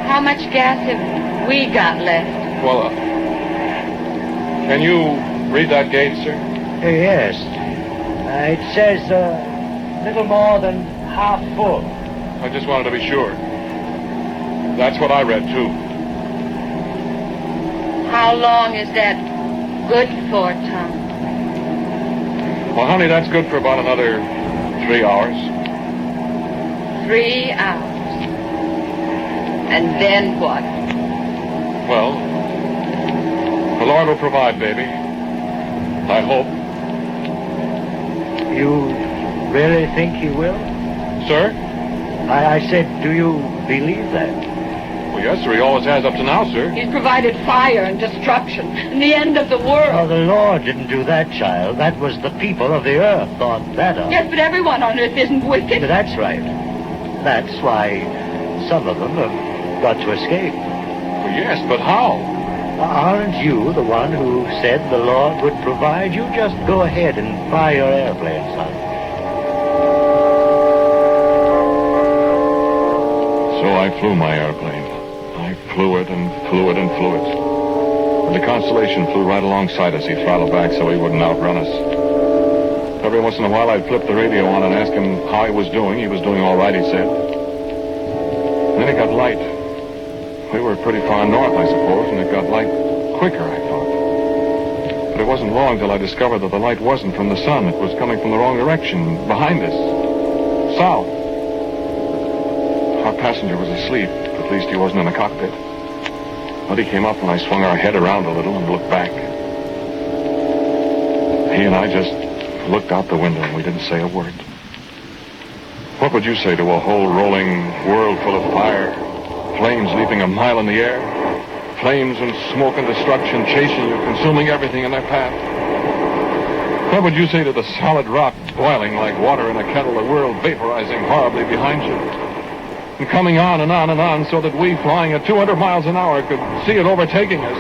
How much gas have we got left? Well, can you read that gauge, sir? Yes. It says little more than half full. I just wanted to be sure. That's what I read, too. How long is that good for, Tom? Well, honey, that's good for about another 3 hours. 3 hours. And then what? Well, the Lord will provide, baby. I hope. You really think he will? Sir? I said, do you believe that? Well, yes, sir. He always has up to now, sir. He's provided fire and destruction and the end of the world. Oh, the Lord didn't do that, child. That was the people of the earth thought that of. Yes, but everyone on earth isn't wicked. That's right. That's why some of them have got to escape. Well, yes, but how? Aren't you the one who said the Lord would provide? You just go ahead and fly your airplane, son. So I flew my airplane. I flew it and flew it and flew it. And the Constellation flew right alongside us. He throttled back so he wouldn't outrun us. Every once in a while, I'd flip the radio on and ask him how he was doing. He was doing all right, he said. And then it got light. We were pretty far north, I suppose, and it got light quicker, I thought. But it wasn't long till I discovered that the light wasn't from the sun. It was coming from the wrong direction, behind us. South. Our passenger was asleep. At least he wasn't in the cockpit. But he came up and I swung our head around a little and looked back. He and I just looked out the window and we didn't say a word. What would you say to a whole rolling world full of fire? Flames leaping a mile in the air? Flames and smoke and destruction chasing you, consuming everything in their path? What would you say to the solid rock boiling like water in a kettle, the world vaporizing horribly behind you? And coming on and on and on so that we, flying at 200 miles an hour, could see it overtaking us.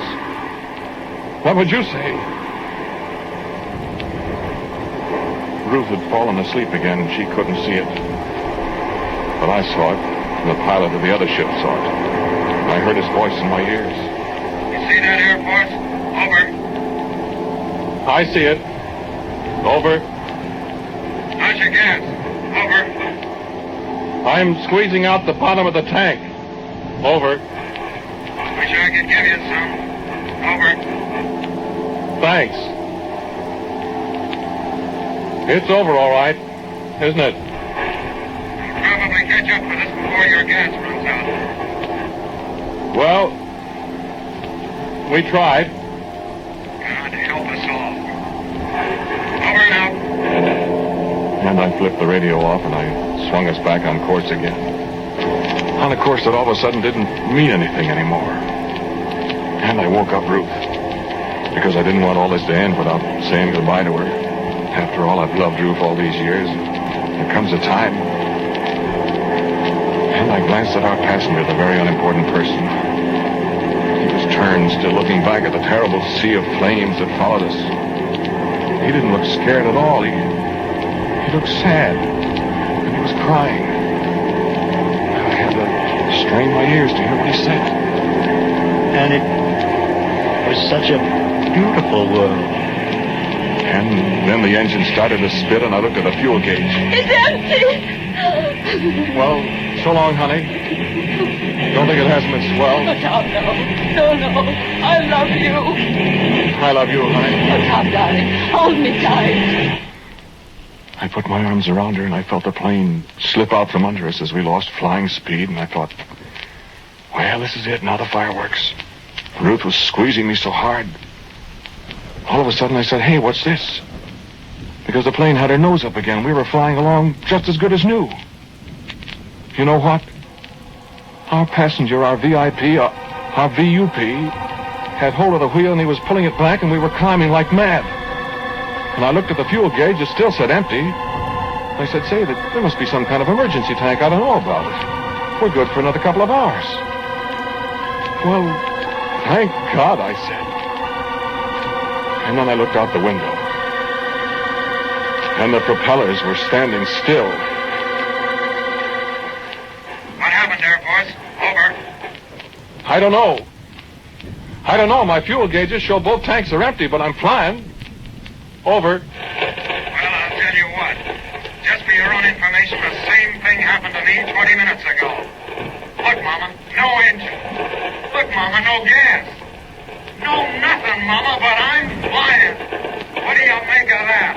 What would you say? Ruth had fallen asleep again and she couldn't see it. But I saw it, and the pilot of the other ship saw it. I heard his voice in my ears. You see that, Air Force? Over. I see it. Over. How's your gas? Over. I'm squeezing out the bottom of the tank. Over. Wish I could give you some. Over. Thanks. It's over all right, isn't it? You'll probably catch up with us before your gas runs out. Well, we tried. God help us all. Over and out. And I flipped the radio off and I swung us back on course again. On a course that all of a sudden didn't mean anything anymore. And I woke up Ruth. Because I didn't want all this to end without saying goodbye to her. After all, I've loved Ruth all these years. There comes a time. And I glanced at our passenger, the very unimportant person. He was turned, still looking back at the terrible sea of flames that followed us. He didn't look scared at all. He looked sad. And he was crying. I had to strain my ears to hear what he said. And it was such a beautiful world. And then the engine started to spit and I looked at the fuel gauge. It's empty! Well, so long, honey. Don't think it hasn't been swell. Oh, Tom, no. No. I love you. I love you, honey. Oh, Tom, darling, hold me tight. I put my arms around her and I felt the plane slip out from under us as we lost flying speed, and I thought, well, this is it, now the fireworks. Ruth was squeezing me so hard. All of a sudden I said, hey, what's this? Because the plane had her nose up again. We were flying along just as good as new. You know what? Our passenger, our VIP, our VUP, had hold of the wheel and he was pulling it back and we were climbing like mad. And I looked at the fuel gauge, it still said empty. I said, say, there must be some kind of emergency tank. I don't know about it. We're good for another couple of hours. Well, thank God, I said. And then I looked out the window. And the propellers were standing still. What happened, Air Force? Over. I don't know. My fuel gauges show both tanks are empty, but I'm flying. Over. Well, I'll tell you what. Just for your own information, the same thing happened to me 20 minutes ago. Look, Mama, no engine. Look, Mama, no gas. No nothing, Mama, but I'm flying. What do you make of that?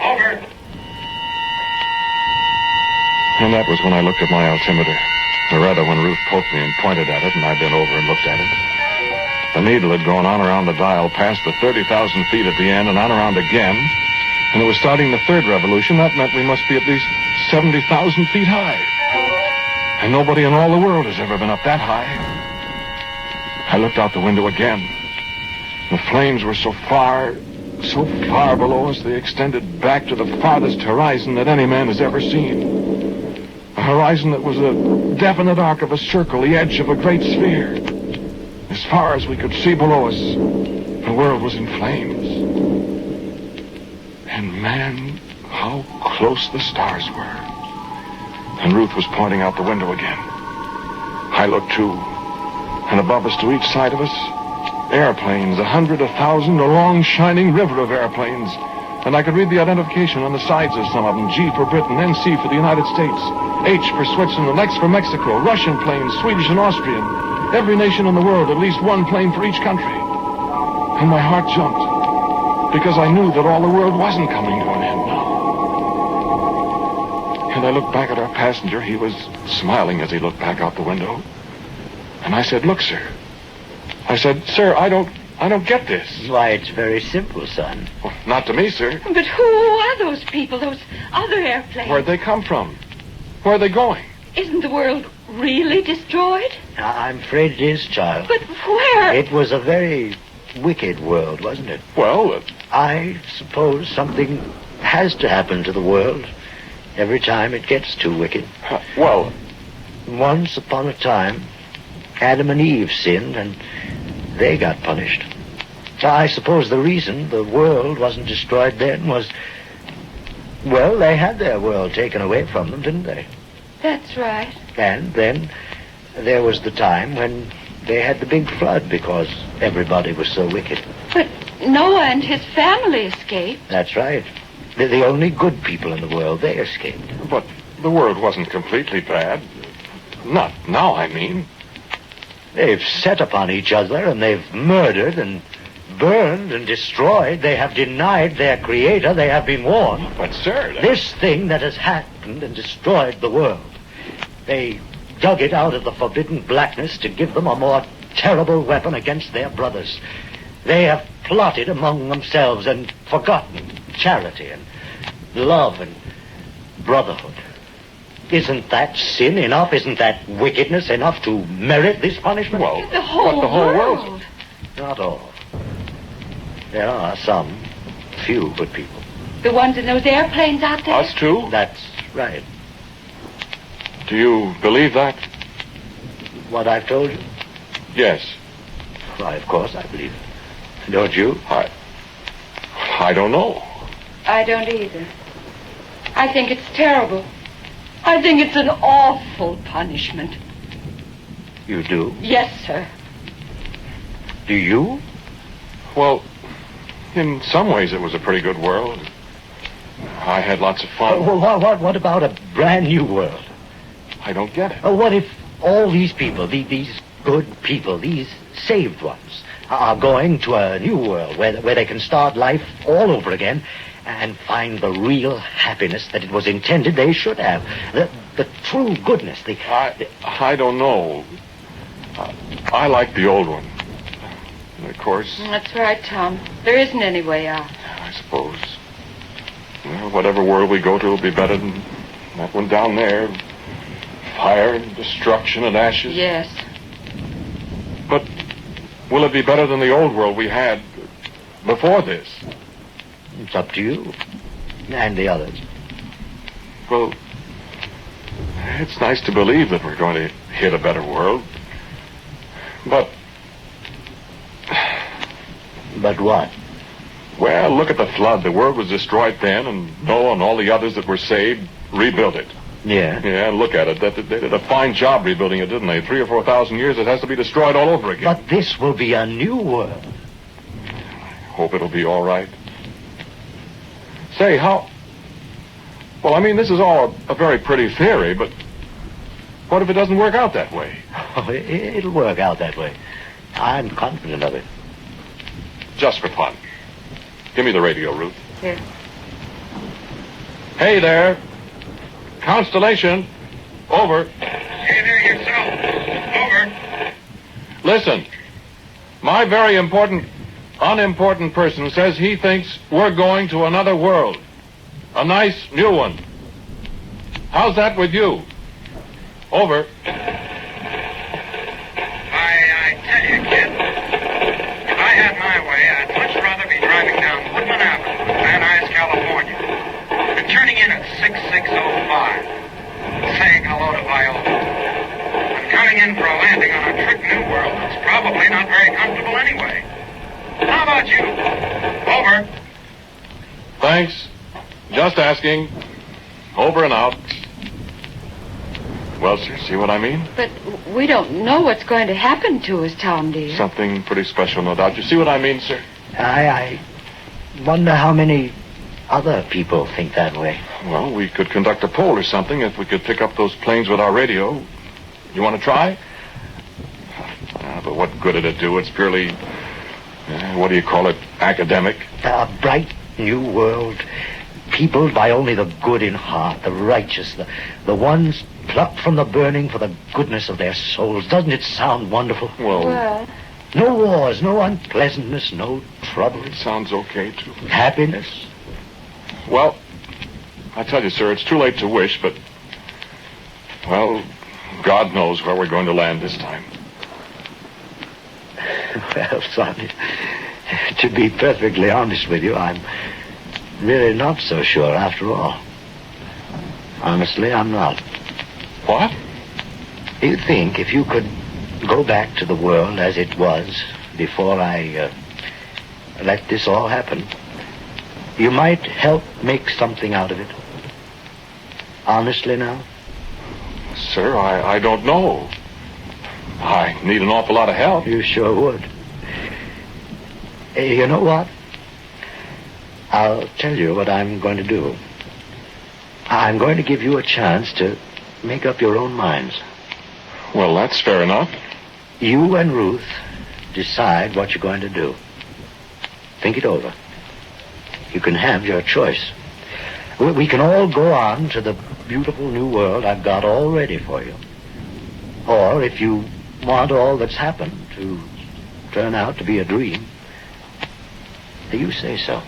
Over. And that was when I looked at my altimeter. Or rather, when Ruth poked me and pointed at it, and I bent over and looked at it. The needle had gone on around the dial, past the 30,000 feet at the end, and on around again. And it was starting the third revolution. That meant we must be at least 70,000 feet high. And nobody in all the world has ever been up that high. I looked out the window again. The flames were so far below us, they extended back to the farthest horizon that any man has ever seen. A horizon that was a definite arc of a circle, the edge of a great sphere. As far as we could see below us, the world was in flames. And man, how close the stars were. And Ruth was pointing out the window again. I looked too. And above us, to each side of us, airplanes, 100, 1,000, a long shining river of airplanes. And I could read the identification on the sides of some of them. G for Britain, NC for the United States, H for Switzerland, X for Mexico, Russian planes, Swedish and Austrian. Every nation in the world, at least one plane for each country. And my heart jumped, because I knew that all the world wasn't coming to an end now. And I looked back at our passenger. He was smiling as he looked back out the window. And I said, "Look, sir." I said, "Sir, I don't get this." Why, it's very simple, son. Well, not to me, sir. But who are those people, those other airplanes? Where'd they come from? Where are they going? Isn't the world really destroyed? I'm afraid it is, child. But where? It was a very wicked world, wasn't it? Well, I suppose something has to happen to the world every time it gets too wicked. Well, once upon a time, Adam and Eve sinned, and they got punished. I suppose the reason the world wasn't destroyed then was, well, they had their world taken away from them, didn't they? That's right. And then there was the time when they had the big flood because everybody was so wicked. But Noah and his family escaped. That's right. They're the only good people in the world. They escaped. But the world wasn't completely bad. Not now, I mean. They've set upon each other, and they've murdered and burned and destroyed. They have denied their creator. They have been warned. But, sir... This thing that has happened and destroyed the world, they dug it out of the forbidden blackness to give them a more terrible weapon against their brothers. They have plotted among themselves and forgotten charity and love and brotherhood. Isn't that sin enough? Isn't that wickedness enough to merit this punishment? Well, the whole world. Not all. There are some few good people. The ones in those airplanes out there? Us too? That's right. Do you believe that? What I've told you? Yes. Why, of course I believe it. Don't you? I don't know. I don't either. I think it's terrible. I think it's an awful punishment. You do? Yes, sir. Do you? Well, in some ways it was a pretty good world. I had lots of fun. What about a brand new world? I don't get it. What if all these people, these good people, these saved ones, are going to a new world where they can start life all over again and find the real happiness that it was intended they should have, the true goodness, I don't know. I like the old one. And of course... That's right, Tom. There isn't any way out. I suppose. Well, whatever world we go to will be better than that one down there. Fire and destruction and ashes. Yes. But will it be better than the old world we had before this? It's up to you. And the others. Well, It's nice to believe that we're going to hit a better world. But... But what? Well, look at the flood. The world was destroyed then, and Noah and all the others that were saved rebuilt it. Yeah? Yeah, look at it. They did a fine job rebuilding it, didn't they? 3,000 or 4,000 years, it has to be destroyed all over again. But this will be a new world. Hope it'll be all right. Say, how... Well, I mean, this is all a very pretty theory, but what if it doesn't work out that way? Oh, it'll work out that way. I'm confident of it. Just for fun. Give me the radio, Ruth. Here. Hey there. Constellation. Over. Hey there yourself. Over. Listen. My very unimportant person says he thinks we're going to another world. A nice new one. How's that with you? Over. I tell you, kid, if I had my way, I'd much rather be driving down Woodland Avenue in Van Nuys, California, and turning in at 6605, saying hello to Viola, and coming in for a landing on a trip New World that's probably not very comfortable anyway. How about you? Over. Thanks. Just asking. Over and out. Well, sir, see what I mean? But we don't know what's going to happen to us, Tom, dear. Something pretty special, no doubt. You see what I mean, sir? I wonder how many other people think that way. Well, we could conduct a poll or something if we could pick up those planes with our radio. You want to try? But what good did it do? It's purely, what do you call it, academic. A bright new world, peopled by only the good in heart, the righteous, the ones plucked from the burning for the goodness of their souls. Doesn't it sound wonderful? Well, no wars, no unpleasantness, no trouble. It sounds okay, too. Happiness. Well, I tell you, sir, it's too late to wish, but, well, God knows where we're going to land this time. Well, son, to be perfectly honest with you, I'm really not so sure after all. Honestly, I'm not. What? You think if you could go back to the world as it was before I let this all happen, you might help make something out of it? Honestly now? Sir, I don't know. I need an awful lot of help. You sure would. You know what? I'll tell you what I'm going to do. I'm going to give you a chance to make up your own minds. Well, that's fair enough. You and Ruth decide what you're going to do. Think it over. You can have your choice. We can all go on to the beautiful new world I've got all ready for you. Or if you want all that's happened to turn out to be a dream, you say so.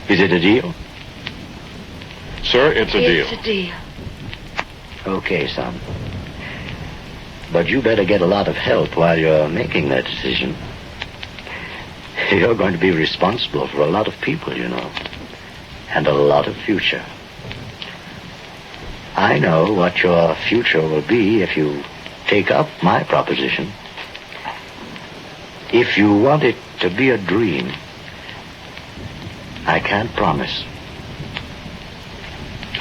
Is it a deal? Sir, it's a deal. It's a deal. Okay, son. But you better get a lot of help while you're making that decision. You're going to be responsible for a lot of people, you know. And a lot of future. I know what your future will be if you take up my proposition. If you want it to be a dream, I can't promise.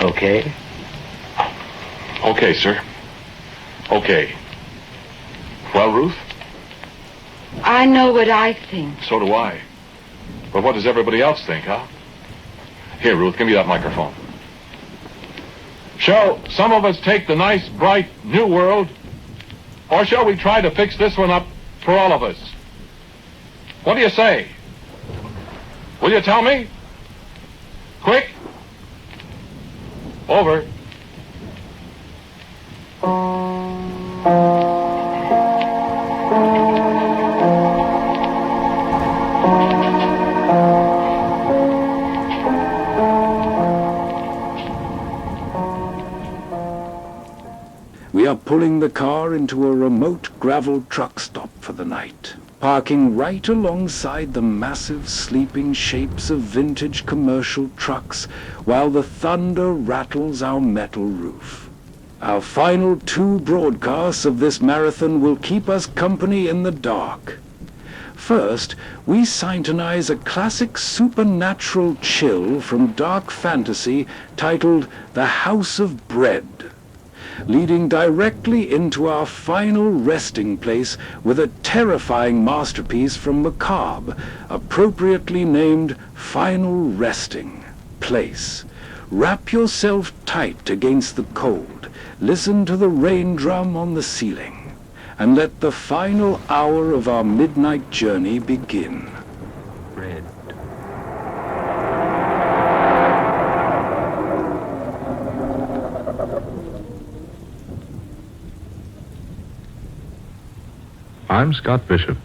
Okay? Okay, sir. Okay. Well, Ruth? I know what I think. So do I. But what does everybody else think, huh? Here, Ruth, give me that microphone. Shall some of us take the nice, bright, new world? Or shall we try to fix this one up for all of us? What do you say? Will you tell me? Quick? Over. We are pulling the car into a remote gravel truck stop for the night, parking right alongside the massive sleeping shapes of vintage commercial trucks while the thunder rattles our metal roof. Our final 2 broadcasts of this marathon will keep us company in the dark. First, we syntonize a classic supernatural chill from dark fantasy titled The House of Bread, leading directly into our final resting place with a terrifying masterpiece from Macabre, appropriately named Final Resting Place. Wrap yourself tight against the cold, listen to the rain drum on the ceiling, and let the final hour of our midnight journey begin. Bread. I'm Scott Bishop.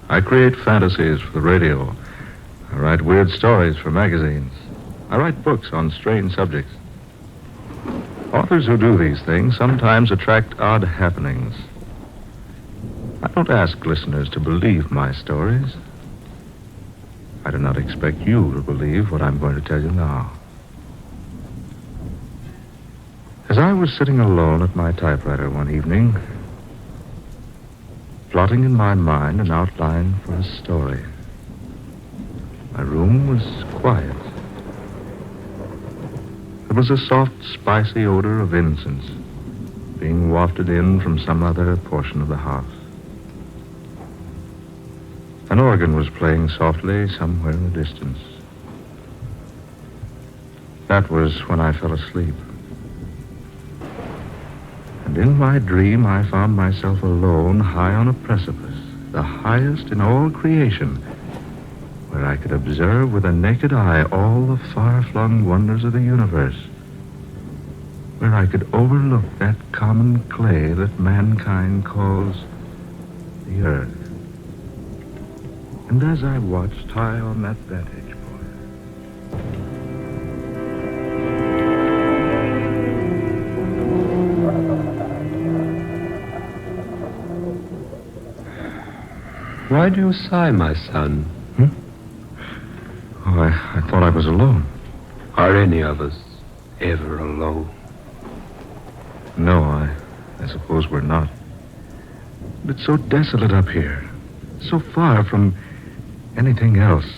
I create fantasies for the radio. I write weird stories for magazines. I write books on strange subjects. Authors who do these things sometimes attract odd happenings. I don't ask listeners to believe my stories. I do not expect you to believe what I'm going to tell you now. As I was sitting alone at my typewriter one evening, plotting in my mind an outline for a story, my room was quiet. There was a soft, spicy odor of incense being wafted in from some other portion of the house. An organ was playing softly somewhere in the distance. That was when I fell asleep. And in my dream, I found myself alone, high on a precipice, the highest in all creation, where I could observe with a naked eye all the far-flung wonders of the universe, where I could overlook that common clay that mankind calls the earth. And as I watched high on that vantage point, Why do you sigh, my son? Oh, I thought I was alone. Are any of us ever alone? No, I suppose we're not. But it's so desolate up here, so far from anything else.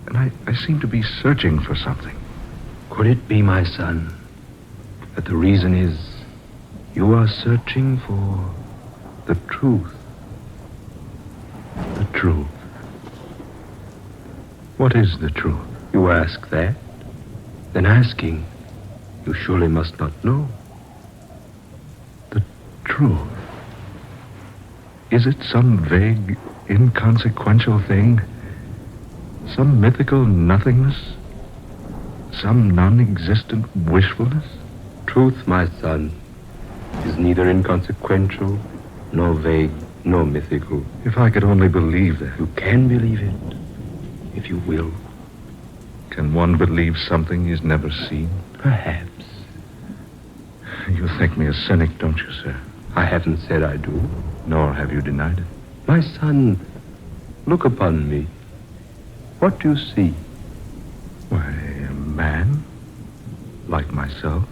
And I seem to be searching for something. Could it be, my son, that the reason is you are searching for the truth? The truth? What is the truth? You ask that? Then asking, you surely must not know. The truth? Is it some vague, inconsequential thing? Some mythical nothingness? Some non-existent wishfulness? Truth, my son, is neither inconsequential, nor vague, nor mythical. If I could only believe that. You can believe it, if you will. Can one believe something he's never seen? Perhaps. You think me a cynic, don't you, sir? I haven't said I do. Nor have you denied it. My son, look upon me. What do you see? Why, a man. Like myself.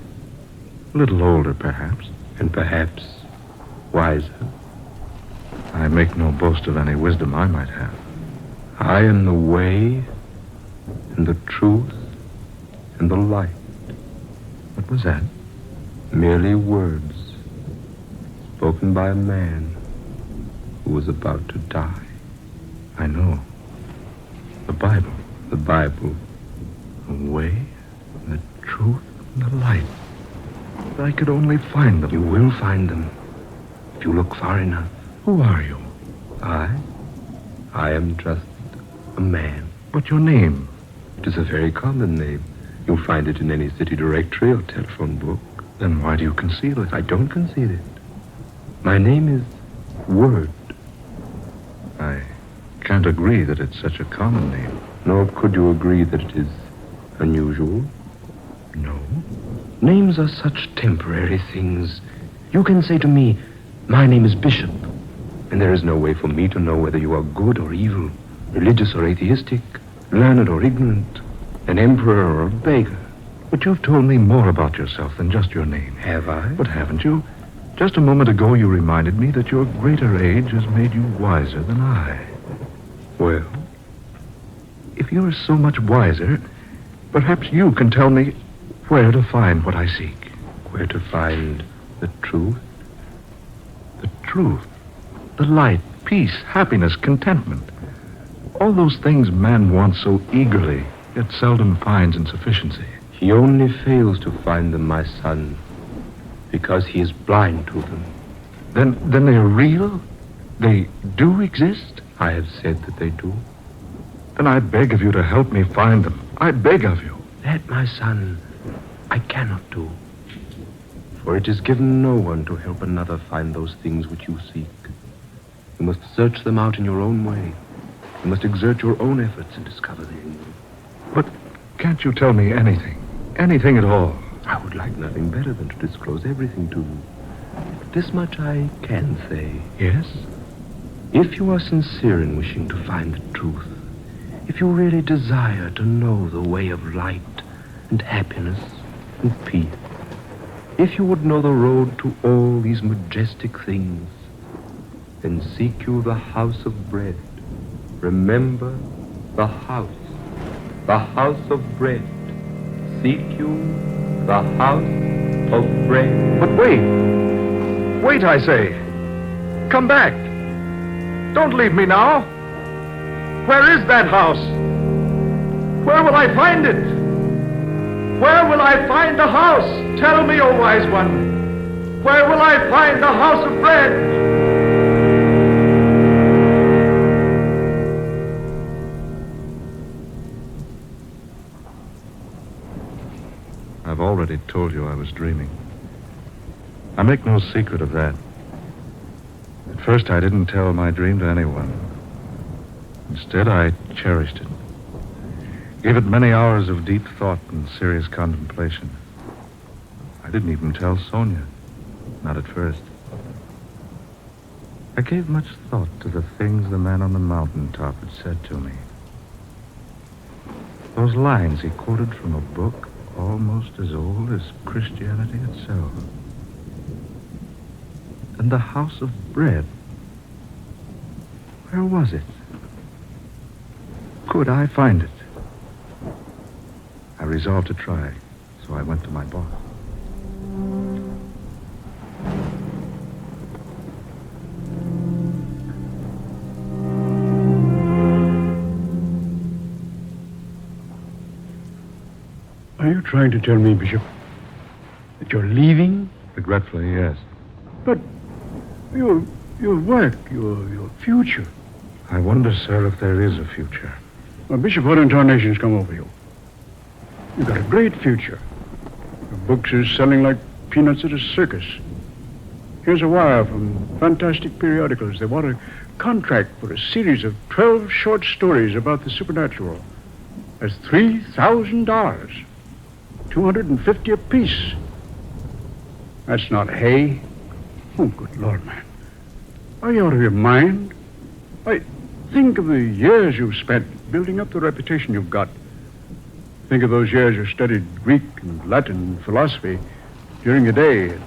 A little older, perhaps. And perhaps wiser. I make no boast of any wisdom I might have. I am the way, and the truth, and the light. What was that? Merely words spoken by a man who was about to die. I know. The Bible. The Bible. The way, the truth, and the light. If I could only find them. You will find them if you look far enough. Who are you? I am just a man. What's your name? It is a very common name. You'll find it in any city directory or telephone book. Then why do you conceal it? I don't conceal it. My name is Word. I can't agree that it's such a common name. Nor could you agree that it is unusual? No. Names are such temporary things. You can say to me, my name is Bishop, And there is no way for me to know whether you are good or evil, religious or atheistic, learned or ignorant, an emperor or a beggar. But you've told me more about yourself than just your name. Have I? But haven't you? Just a moment ago you reminded me that your greater age has made you wiser than I. Well? If you're so much wiser, perhaps you can tell me where to find what I seek. Where to find the truth? The truth. The light, peace, happiness, contentment. All those things man wants so eagerly, yet seldom finds in sufficiency. He only fails to find them, my son, because he is blind to them. Then they are real? They do exist? I have said that they do. Then I beg of you to help me find them. I beg of you. That, my son, I cannot do. For it is given no one to help another find those things which you seek. You must search them out in your own way. You must exert your own efforts and discover them. But can't you tell me anything? Anything at all? I would like nothing better than to disclose everything to you. But this much I can say. Yes? If you are sincere in wishing to find the truth, if you really desire to know the way of light and happiness and peace, if you would know the road to all these majestic things, then seek you the house of bread. Remember the house of bread. Seek you the house of bread. But wait, I say. Come back. Don't leave me now. Where is that house? Where will I find it? Where will I find the house? Tell me, O wise one. Where will I find the house of bread? I've already told you I was dreaming. I make no secret of that. At first, I didn't tell my dream to anyone. Instead, I cherished it. Gave it many hours of deep thought and serious contemplation. I didn't even tell Sonia. Not at first. I gave much thought to the things the man on the mountaintop had said to me. Those lines he quoted from a book almost as old as Christianity itself. And the house of bread. Where was it? Could I find it? I resolved to try, so I went to my boss. Are you trying to tell me, Bishop, that you're leaving? Regretfully, yes. But your work, your future. I wonder, sir, if there is a future. Well, Bishop, what intonations come over you? You've got a great future. Your books are selling like peanuts at a circus. Here's a wire from fantastic periodicals. They want a contract for a series of 12 short stories about the supernatural. That's $3,000. $250 apiece. That's not hay. Oh, good Lord, man. Are you out of your mind? Why, think of the years you've spent building up the reputation you've got. Think of those years you studied Greek and Latin and philosophy during the day and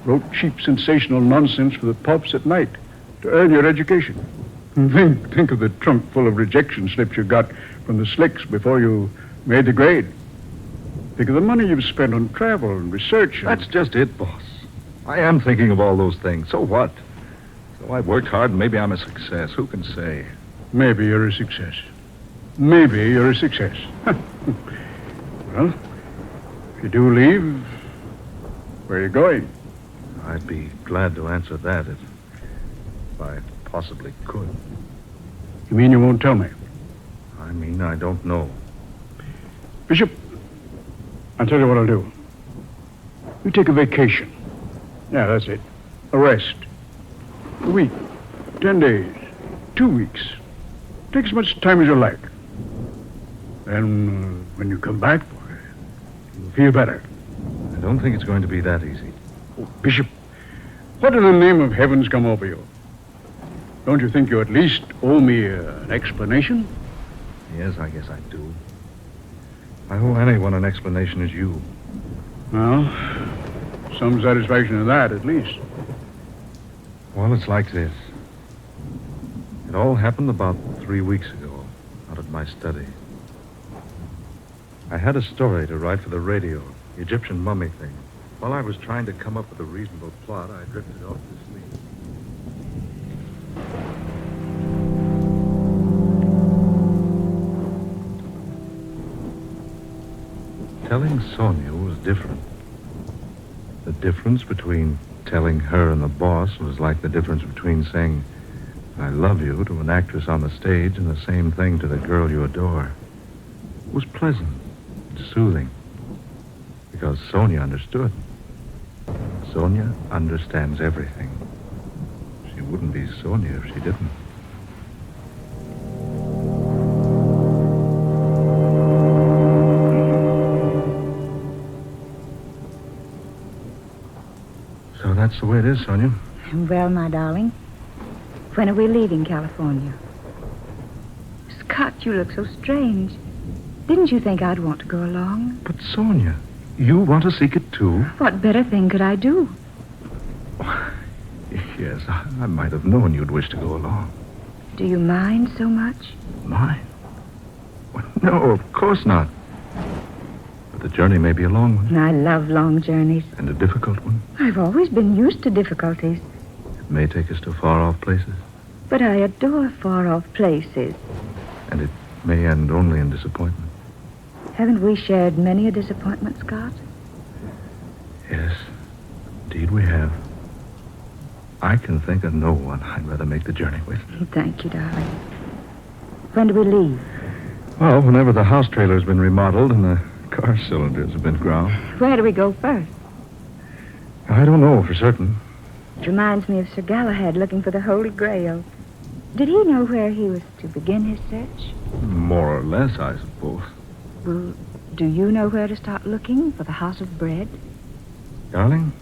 wrote cheap, sensational nonsense for the pulps at night to earn your education. And think of the trunk full of rejection slips you got from the slicks before you made the grade. Think of the money you've spent on travel and research. That's just it, boss. I am thinking of all those things. So what? So I've worked hard and maybe I'm a success. Who can say? Maybe you're a success. Maybe you're a success. Well, if you do leave, where are you going? I'd be glad to answer that if I possibly could. You mean you won't tell me? I mean, I don't know. Bishop, I'll tell you what I'll do. You take a vacation. Yeah, that's it. A rest. A week. 10 days. 2 weeks. Take as much time as you like. Then, when you come back, you'll feel better. I don't think it's going to be that easy. Oh, Bishop, what in the name of heaven's come over you? Don't you think you at least owe me an explanation? Yes, I guess I do. I owe anyone an explanation as you. Well, some satisfaction in that, at least. Well, it's like this. It all happened about 3 weeks ago, out at my study. I had a story to write for the radio, the Egyptian mummy thing. While I was trying to come up with a reasonable plot, I drifted off to sleep. Telling Sonia was different. The difference between telling her and the boss was like the difference between saying, I love you to an actress on the stage and the same thing to the girl you adore. It was pleasant, soothing, because Sonia understood. Sonia understands everything. She wouldn't be Sonia if she didn't. So that's the way it is, Sonia. Well, my darling, when are we leaving California? Scott, you look so strange. Didn't you think I'd want to go along? But, Sonia, you want to seek it too? What better thing could I do? Yes, I might have known you'd wish to go along. Do you mind so much? Mine? Well, no, of course not. But the journey may be a long one. I love long journeys. And a difficult one. I've always been used to difficulties. It may take us to far-off places. But I adore far-off places. And it may end only in disappointment. Haven't we shared many a disappointment, Scott? Yes, indeed we have. I can think of no one I'd rather make the journey with. Thank you, darling. When do we leave? Well, whenever the house trailer's been remodeled and the car cylinders have been ground. Where do we go first? I don't know for certain. It reminds me of Sir Galahad looking for the Holy Grail. Did he know where he was to begin his search? More or less, I suppose. Well, do you know where to start looking for the House of Bread? Darling,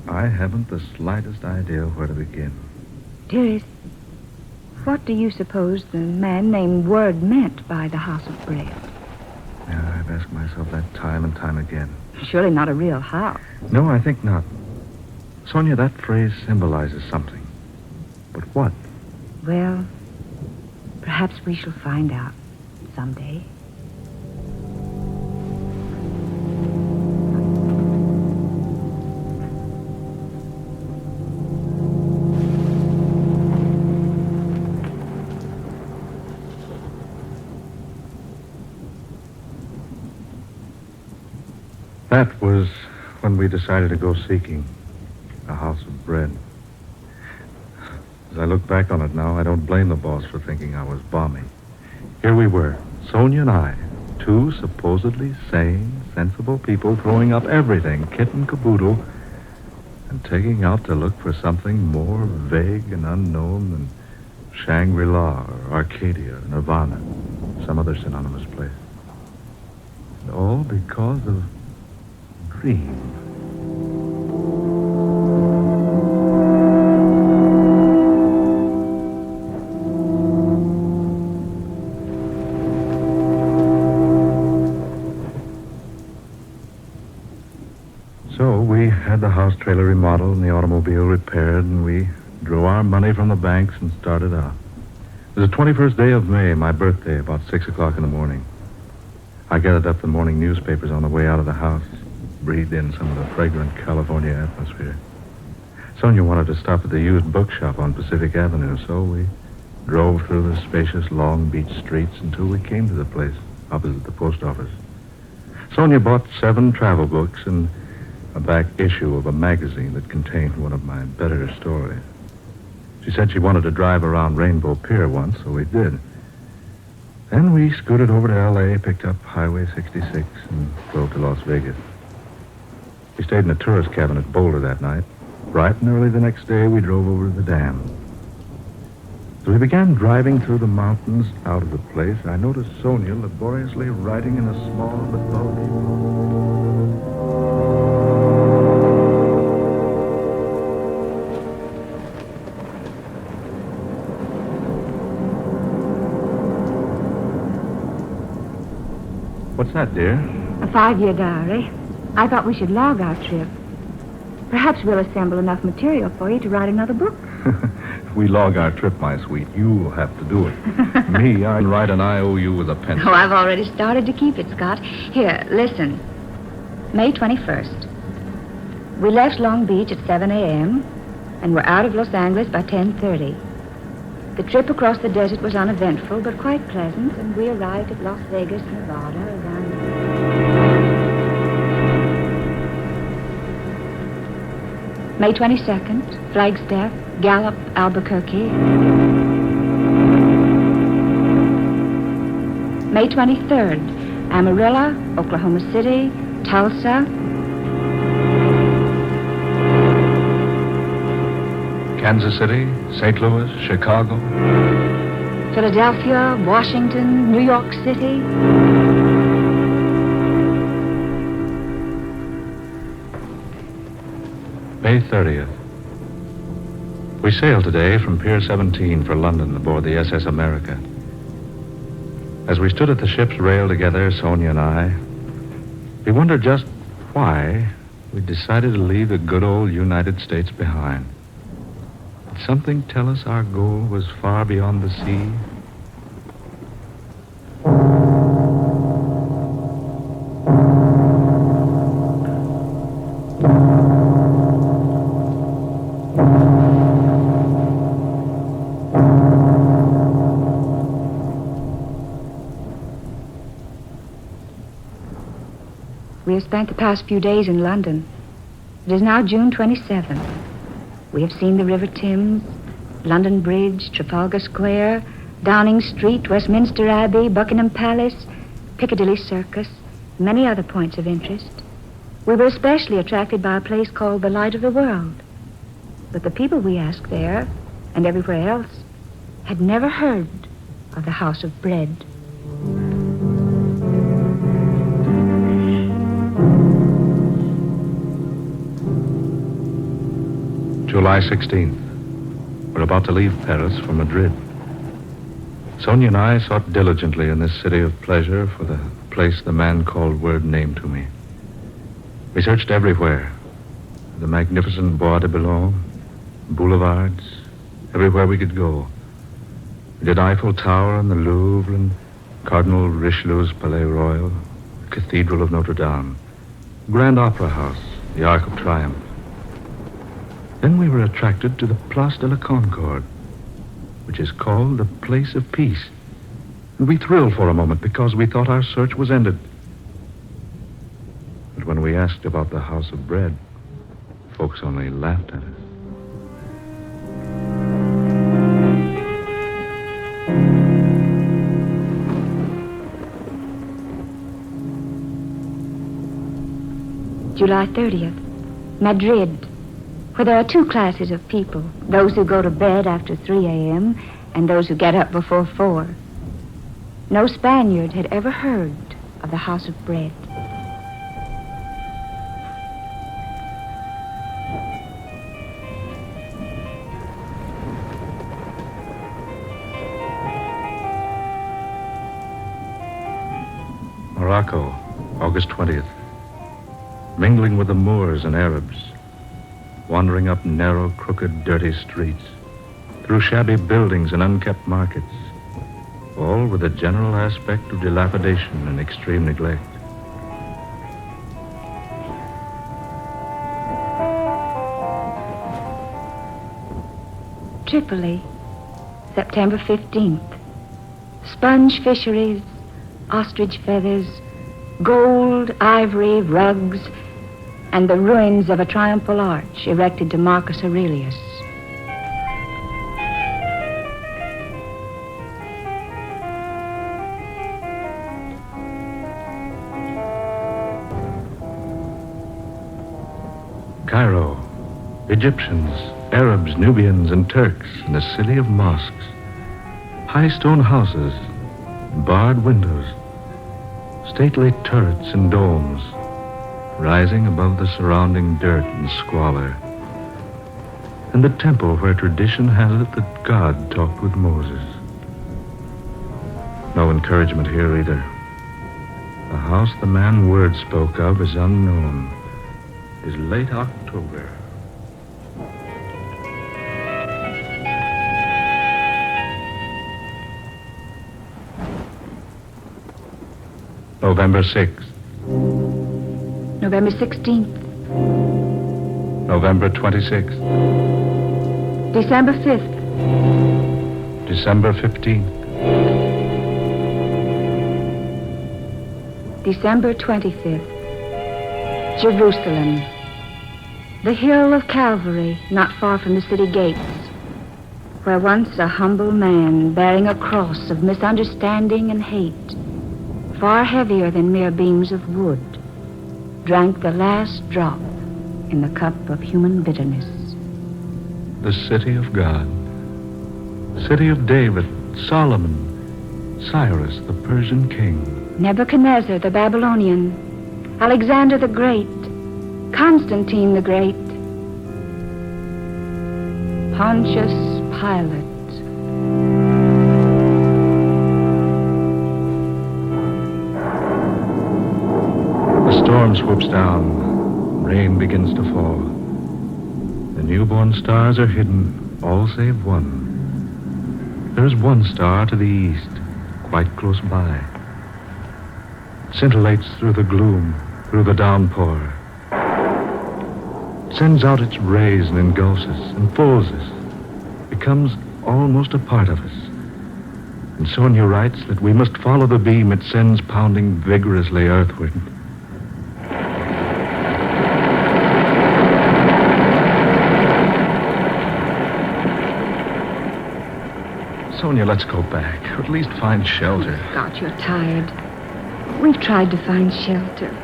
I haven't the slightest idea where to begin. Dearest, what do you suppose the man named Word meant by the House of Bread? Yeah, I've asked myself that time and time again. Surely not a real house. No, I think not. Sonia, that phrase symbolizes something. But what? Well, perhaps we shall find out someday. That was when we decided to go seeking a house of bread. As I look back on it now, I don't blame the boss for thinking I was balmy. Here we were, Sonia and I, two supposedly sane, sensible people throwing up everything, kit and caboodle, and taking out to look for something more vague and unknown than Shangri-La or Arcadia or Nirvana, some other synonymous place. And all because of dream. So we had the house trailer remodeled and the automobile repaired, and we drew our money from the banks and started out. It was the 21st day of May, my birthday, about 6 o'clock in the morning. I gathered up the morning newspapers on the way out of the house, breathed in some of the fragrant California atmosphere. Sonia wanted to stop at the used bookshop on Pacific Avenue, so we drove through the spacious Long Beach streets until we came to the place opposite the post office. Sonia bought 7 travel books and a back issue of a magazine that contained one of my better stories. She said she wanted to drive around Rainbow Pier once, so we did. Then we scooted over to L.A., picked up Highway 66, and drove to Las Vegas. We stayed in a tourist cabin at Boulder that night. Bright and early the next day, we drove over to the dam. As we began driving through the mountains out of the place, I noticed Sonia laboriously riding in a small but bulky boat. What's that, dear? A 5-year diary. I thought we should log our trip. Perhaps we'll assemble enough material for you to write another book. If we log our trip, my sweet, you'll have to do it. Me, I write an IOU with a pencil. Oh, I've already started to keep it, Scott. Here, listen. May 21st. We left Long Beach at 7 a.m. and were out of Los Angeles by 10:30. The trip across the desert was uneventful, but quite pleasant, and we arrived at Las Vegas, Nevada, around... May 22nd, Flagstaff, Gallup, Albuquerque. May 23rd, Amarillo, Oklahoma City, Tulsa. Kansas City, St. Louis, Chicago. Philadelphia, Washington, New York City. May 30th. We sailed today from Pier 17 for London aboard the SS America. As we stood at the ship's rail together, Sonia and I, we wondered just why we decided to leave the good old United States behind. Did something tell us our goal was far beyond the sea? We have spent the past few days in London. It is now June 27th. We have seen the River Thames, London Bridge, Trafalgar Square, Downing Street, Westminster Abbey, Buckingham Palace, Piccadilly Circus, many other points of interest. We were especially attracted by a place called the Light of the World. But the people we asked there, and everywhere else, had never heard of the House of Bread. July 16th. We're about to leave Paris for Madrid. Sonia and I sought diligently in this city of pleasure for the place the man called Word named to me. We searched everywhere. The magnificent Bois de Boulogne, boulevards, everywhere we could go. We did Eiffel Tower and the Louvre and Cardinal Richelieu's Palais Royal, the Cathedral of Notre Dame, Grand Opera House, the Arc of Triumph. Then we were attracted to the Place de la Concorde, which is called the Place of Peace. And we thrilled for a moment because we thought our search was ended. But when we asked about the House of Bread, folks only laughed at us. July 30th, Madrid, where there are two classes of people, those who go to bed after 3 a.m. and those who get up before 4. No Spaniard had ever heard of the House of Bread. Morocco, August 20th. Mingling with the Moors and Arabs, wandering up narrow, crooked, dirty streets, through shabby buildings and unkept markets, all with a general aspect of dilapidation and extreme neglect. Tripoli, September 15th. Sponge fisheries, ostrich feathers, gold, ivory, rugs, and the ruins of a triumphal arch erected to Marcus Aurelius. Cairo, Egyptians, Arabs, Nubians, and Turks in a city of mosques, high stone houses, barred windows, stately turrets and domes, rising above the surrounding dirt and squalor, and the temple where tradition has it that God talked with Moses. No encouragement here either. The house the man word spoke of is unknown. It is late October. November 6th. November 16th. November 26th. December 5th. December 15th. December 25th. Jerusalem. The hill of Calvary, not far from the city gates, where once a humble man bearing a cross of misunderstanding and hate, far heavier than mere beams of wood, drank the last drop in the cup of human bitterness. The city of God. City of David, Solomon, Cyrus, the Persian king. Nebuchadnezzar the Babylonian, Alexander the Great, Constantine the Great, Pontius Pilate. The storm swoops down. Rain begins to fall. The newborn stars are hidden, all save one. There is one star to the east, quite close by. It scintillates through the gloom, through the downpour. It sends out its rays and engulfs us, enfolds us, becomes almost a part of us. And Sonia writes that we must follow the beam it sends pounding vigorously earthward. Sonia, let's go back, or at least find shelter. Scott, you're tired. We've tried to find shelter.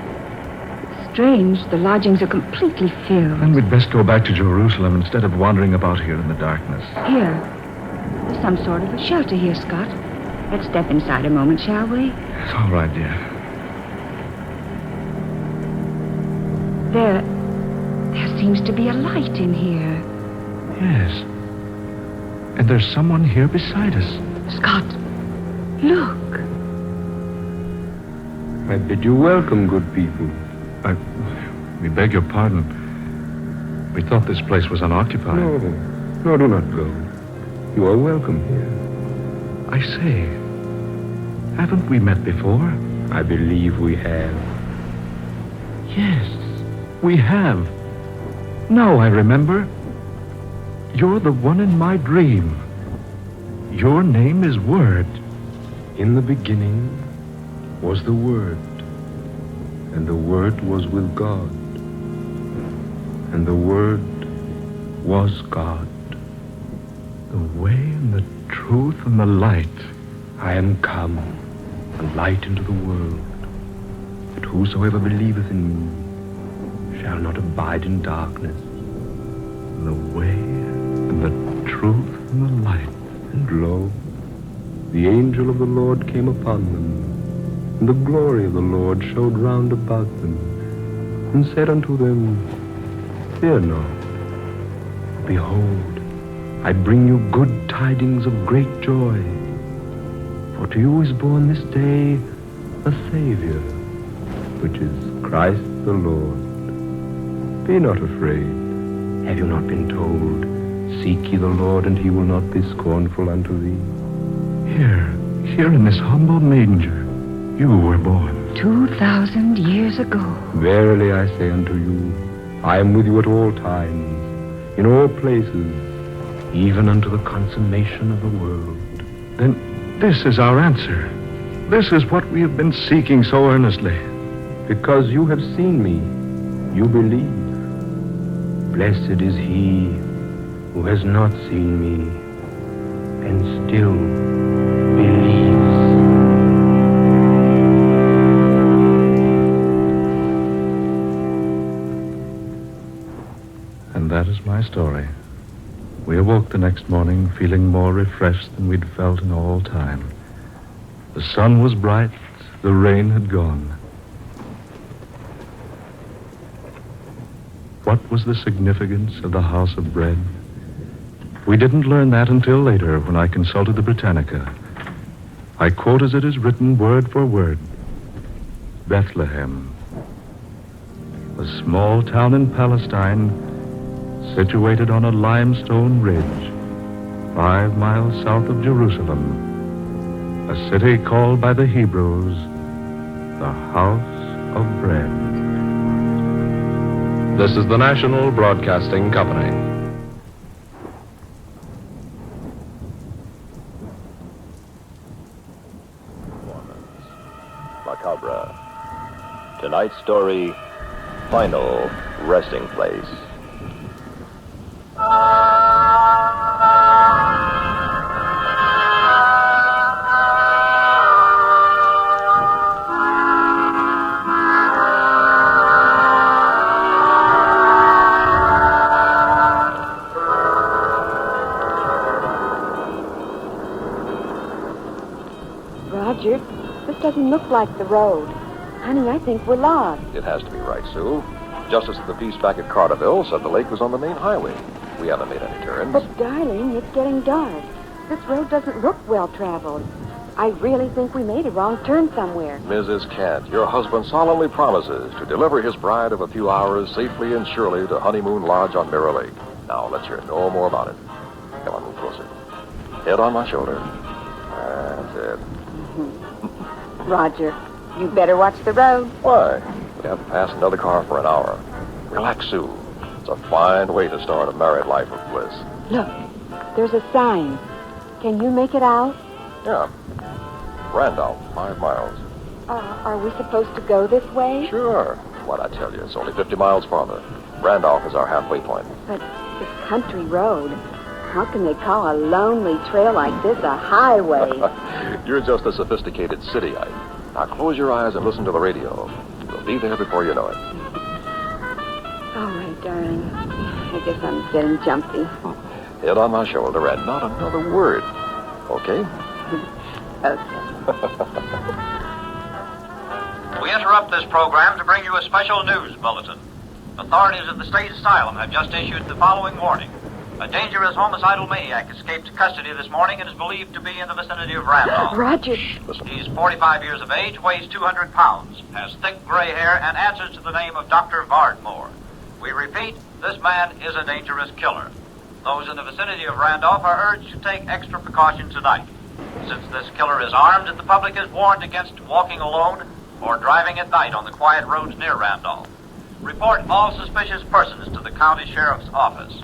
It's strange, the lodgings are completely filled. Then we'd best go back to Jerusalem instead of wandering about here in the darkness. Here. There's some sort of a shelter here, Scott. Let's step inside a moment, shall we? It's all right, dear. There seems to be a light in here. Yes. And there's someone here beside us. Scott, look. I bid you welcome, good people. We beg your pardon. We thought this place was unoccupied. No, do not go. You are welcome here. I say, haven't we met before? I believe we have. Yes, we have. Now I remember. You're the one in my dream. Your name is Word. In the beginning was the Word, and the Word was with God, and the Word was God. The way and the truth and the light. I am come, a light into the world, that whosoever believeth in me shall not abide in darkness. The way and the truth and the light. And lo, the angel of the Lord came upon them, and the glory of the Lord showed round about them, and said unto them, Fear not. Behold, I bring you good tidings of great joy. For to you is born this day a Savior, which is Christ the Lord. Be not afraid. Have you not been told, Seek ye the Lord, and he will not be scornful unto thee? Here in this humble manger, you were born. 2,000 years ago. Verily I say unto you, I am with you at all times, in all places, even unto the consummation of the world. Then this is our answer. This is what we have been seeking so earnestly. Because you have seen me, you believe. Blessed is he who has not seen me and still believes. And that is my story. We awoke the next morning feeling more refreshed than we'd felt in all time. The sun was bright, the rain had gone. What was the significance of the house of bread? We didn't learn that until later when I consulted the Britannica. I quote as it is written word for word. Bethlehem, a small town in Palestine situated on a limestone ridge 5 miles south of Jerusalem, a city called by the Hebrews the House of Bread. This is the National Broadcasting Company. Macabre. Tonight's story, Final Resting Place. Roger, this doesn't look like the road. Honey, I think we're lost. It has to be right, Sue. Justice of the peace back at Carterville said the lake was on the main highway. We haven't made any turns. But, darling, it's getting dark. This road doesn't look well-traveled. I really think we made a wrong turn somewhere. Mrs. Kent, your husband solemnly promises to deliver his bride of a few hours safely and surely to Honeymoon Lodge on Mirror Lake. Now, let's hear no more about it. Come on, move closer. Head on my shoulder. That's it. Roger, you better watch the road. Why? We haven't passed another car for an hour. Relax, Sue. It's a fine way to start a married life of bliss. Look, there's a sign. Can you make it out? Yeah. Randolph, 5 miles. Are we supposed to go this way? Sure. What'd I tell you? It's only 50 miles farther. Randolph is our halfway point. But this country road, how can they call a lonely trail like this a highway? You're just a sophisticated cityite. Now close your eyes and listen to the radio. We'll be there before you know it. All right, darling. I guess I'm getting jumpy. Head on my shoulder and not another word. Okay? Okay. We interrupt this program to bring you a special news bulletin. Authorities at the state asylum have just issued the following warning. A dangerous homicidal maniac escaped custody this morning and is believed to be in the vicinity of Randolph. Roger. He's 45 years of age, weighs 200 pounds, has thick gray hair, and answers to the name of Dr. Vardmore. We repeat, this man is a dangerous killer. Those in the vicinity of Randolph are urged to take extra precaution tonight. Since this killer is armed, the public is warned against walking alone or driving at night on the quiet roads near Randolph. Report all suspicious persons to the county sheriff's office.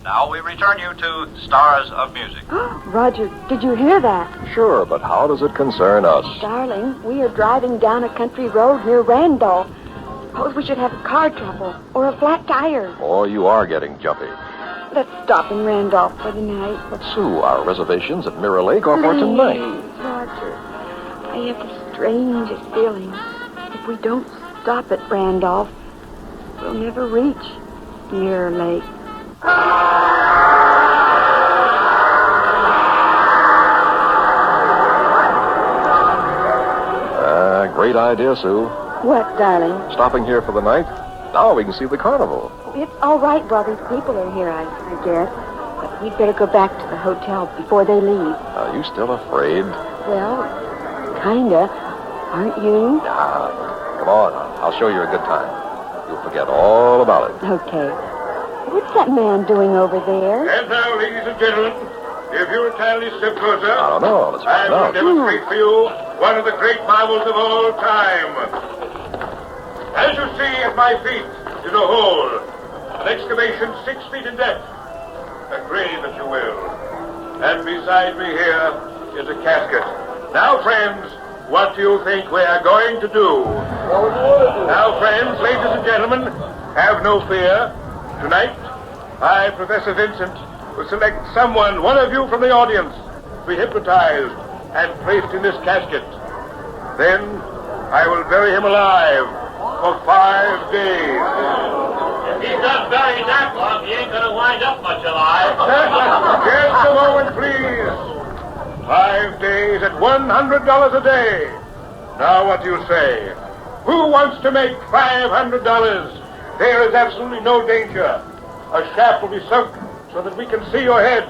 Now we return you to Stars of Music. Roger, did you hear that? Sure, but how does it concern us? Darling, we are driving down a country road near Randolph. Suppose we should have car trouble or a flat tire. Or you are getting jumpy. Let's stop in Randolph for the night. But Sue, our reservations at Mirror Lake are for tonight. Roger, I have the strangest feeling. If we don't stop at Randolph, we'll never reach Mirror Lake. Great idea, Sue. What, darling? Stopping here for the night? Now we can see the carnival. It's all right while these people are here, I guess. But we'd better go back to the hotel before they leave. Are you still afraid? Well, kinda. Aren't you? Nah, come on. I'll show you a good time. You'll forget all about it. Okay. What's that man doing over there? And now, ladies and gentlemen, if you'll kindly step closer, I don't know. Let's I find will out. demonstrate for you one of the great marvels of all time. As you see at my feet is a hole, an excavation 6 feet in depth, a grave, if you will. And beside me here is a casket. Now, friends, what do you think we are going to do? Now, friends, ladies and gentlemen, have no fear. Tonight, I, Professor Vincent, will select someone, one of you from the audience, to be hypnotized and placed in this casket. Then I will bury him alive for 5 days. If he's not buried that long, he ain't gonna wind up much alive. Just a moment, please. 5 days at $100 a day. Now, what do you say? Who wants to make $500? There is absolutely no danger. A shaft will be sunk so that we can see your head.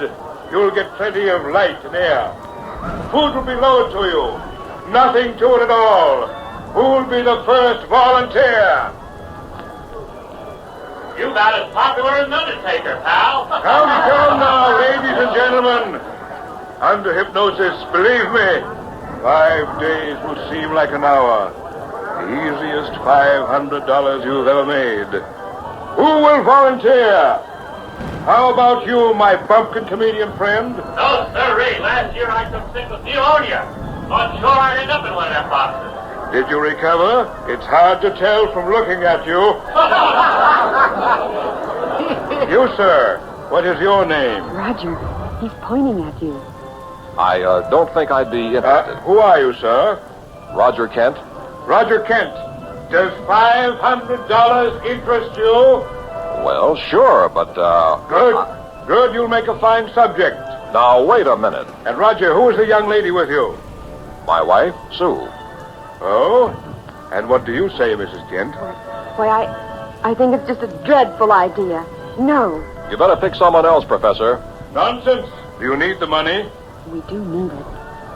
You'll get plenty of light and air. Food will be lowered to you. Nothing to it at all. Who'll be the first volunteer? You about as popular as an undertaker, pal. Come now, ladies and gentlemen. Under hypnosis, believe me, 5 days will seem like an hour. The easiest $500 you've ever made. Who will volunteer? How about you, my bumpkin comedian friend? No, sirree. Last year I took sick with pneumonia. Thought sure I'd end up in one of them boxes. Did you recover? It's hard to tell from looking at you. You, sir, what is your name? Roger, he's pointing at you. I don't think I'd be interested. Who are you, sir? Roger Kent. Roger Kent. Does $500 interest you? Well, sure, but, Good. Good, you'll make a fine subject. Now, wait a minute. And, Roger, who is the young lady with you? My wife, Sue. Oh? And what do you say, Mrs. Kent? Why, I think it's just a dreadful idea. No. You better pick someone else, Professor. Nonsense. Do you need the money? We do need it.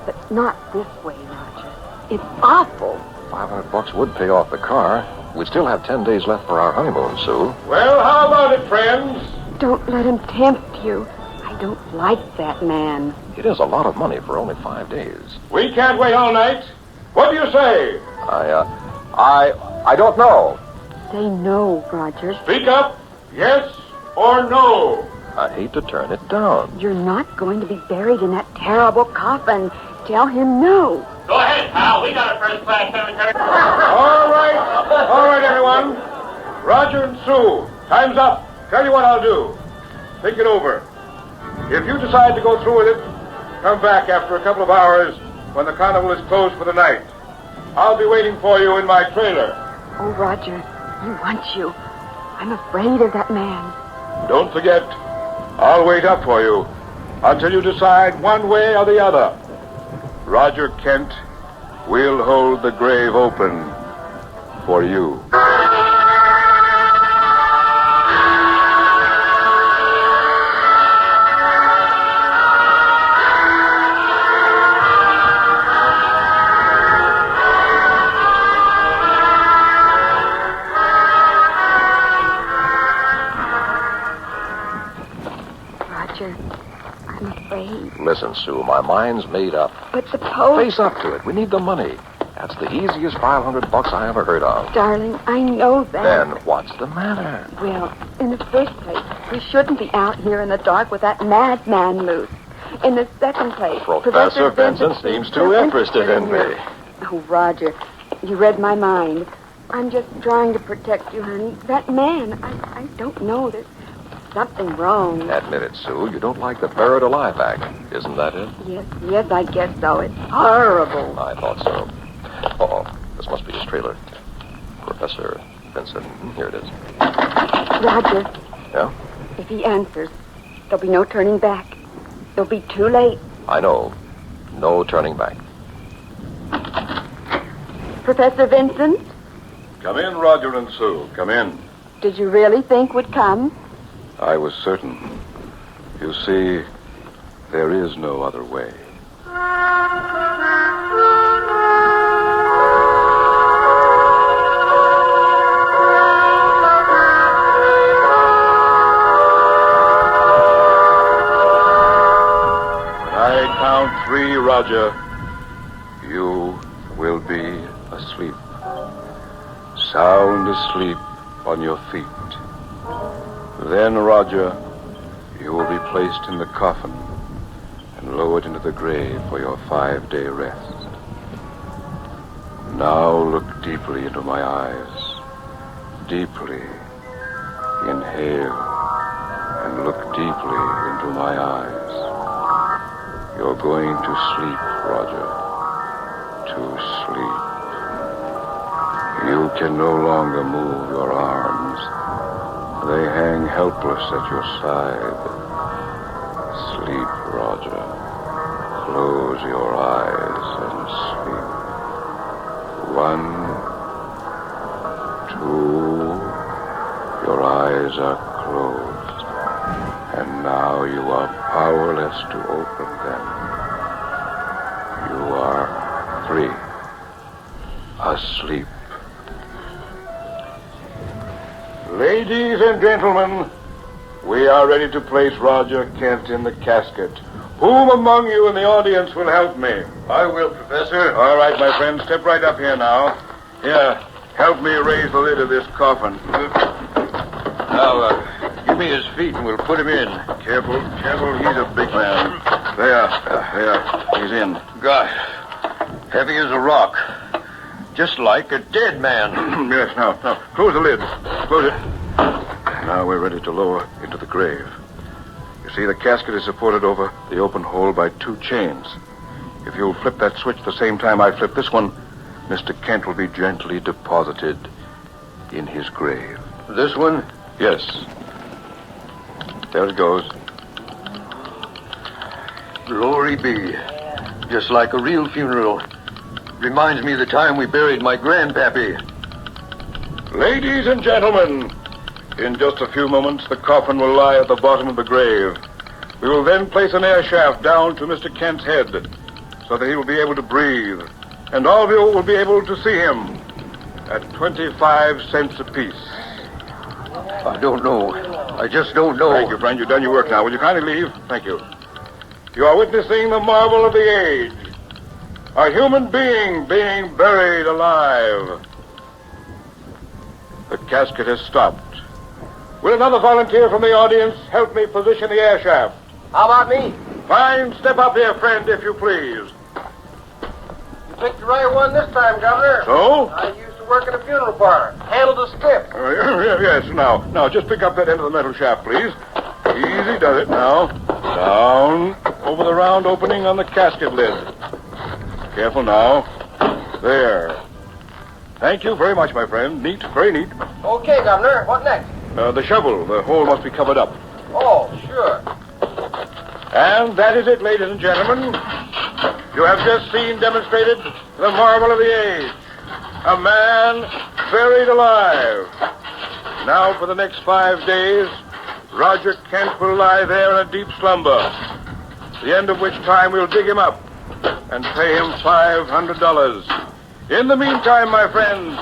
But not this way, Roger. It's awful. $500 would pay off the car. We still have 10 days left for our honeymoon, Sue. Well, how about it, friends? Don't let him tempt you. I don't like that man. It is a lot of money for only 5 days. We can't wait all night. What do you say? I don't know. Say no, Roger. Speak up. Yes or no? I hate to turn it down. You're not going to be buried in that terrible coffin. Tell him no. Go ahead, pal. We got a first-class cemetery. All right, everyone. Roger and Sue, time's up. Tell you what I'll do. Think it over. If you decide to go through with it, come back after a couple of hours when the carnival is closed for the night. I'll be waiting for you in my trailer. Oh, Roger, he wants you. I'm afraid of that man. Don't forget, I'll wait up for you until you decide one way or the other. Roger Kent will hold the grave open for you. Listen, Sue, my mind's made up. But suppose... Face up to it. We need the money. That's the easiest $500 I ever heard of. Darling, I know that. Then what's the matter? Well, in the first place, we shouldn't be out here in the dark with that madman loose. In the second place... Professor Vincent seems too interested in me. Oh, Roger, you read my mind. I'm just trying to protect you, honey. That man, I don't know. There's something wrong. Admit it, Sue. You don't like the buried alive act. Isn't that it? Yes, I guess so. It's horrible. I thought so. Uh-oh. This must be his trailer. Professor Vincent. Here it is. Roger. Yeah? If he answers, there'll be no turning back. It'll be too late. I know. No turning back. Professor Vincent? Come in, Roger and Sue. Come in. Did you really think we'd come? I was certain. You see, there is no other way. When I count 3, Roger, you will be asleep. Sound asleep on your feet. Then, Roger, you will be placed in the coffin and lowered into the grave for your 5-day rest. Now look deeply into my eyes. Deeply. Inhale and look deeply into my eyes. You're going to sleep, Roger. To sleep. You can no longer move your arms. They hang helpless at your side. Sleep, Roger. Close your eyes and sleep. 1, 2. Your eyes are closed. And now you are powerless to open them. You are free. asleep. Ladies and gentlemen, we are ready to place Roger Kent in the casket. Whom among you in the audience will help me? I will, Professor. All right, my friend, step right up here now. Here, help me raise the lid of this coffin. Now, give me his feet and we'll put him in. Careful, careful, he's a big man. There, he's in. God, heavy as a rock. Just like a dead man. Yes, now, close the lid. Close it. Now we're ready to lower into the grave. You see, the casket is supported over the open hole by 2 chains. If you'll flip that switch the same time I flip this one, Mr. Kent will be gently deposited in his grave. This one? Yes. There it goes. Glory be. Just like a real funeral. Reminds me of the time we buried my grandpappy. Ladies and gentlemen, in just a few moments, the coffin will lie at the bottom of the grave. We will then place an air shaft down to Mr. Kent's head so that he will be able to breathe. And all of you will be able to see him at 25 cents apiece. I don't know. I just don't know. Thank you, friend. You've done your work now. Will you kindly leave? Thank you. You are witnessing the marvel of the age. A human being being buried alive. The casket has stopped. Will another volunteer from the audience help me position the air shaft? How about me? Fine. Step up here, friend, if you please. You picked the right one this time, Governor. So? I used to work in a funeral parlor. Handled a skip. Yes, now, just pick up that end of the metal shaft, please. Easy does it now. Down over the round opening on the casket lid. Careful now. There. Thank you very much, my friend. Neat, very neat. Okay, Governor. What next? The shovel. The hole must be covered up. Oh, sure. And that is it, ladies and gentlemen. You have just seen demonstrated the marvel of the age. A man buried alive. Now, for the next 5 days, Roger Kent will lie there in a deep slumber, the end of which time we'll dig him up and pay him $500. In the meantime, my friends,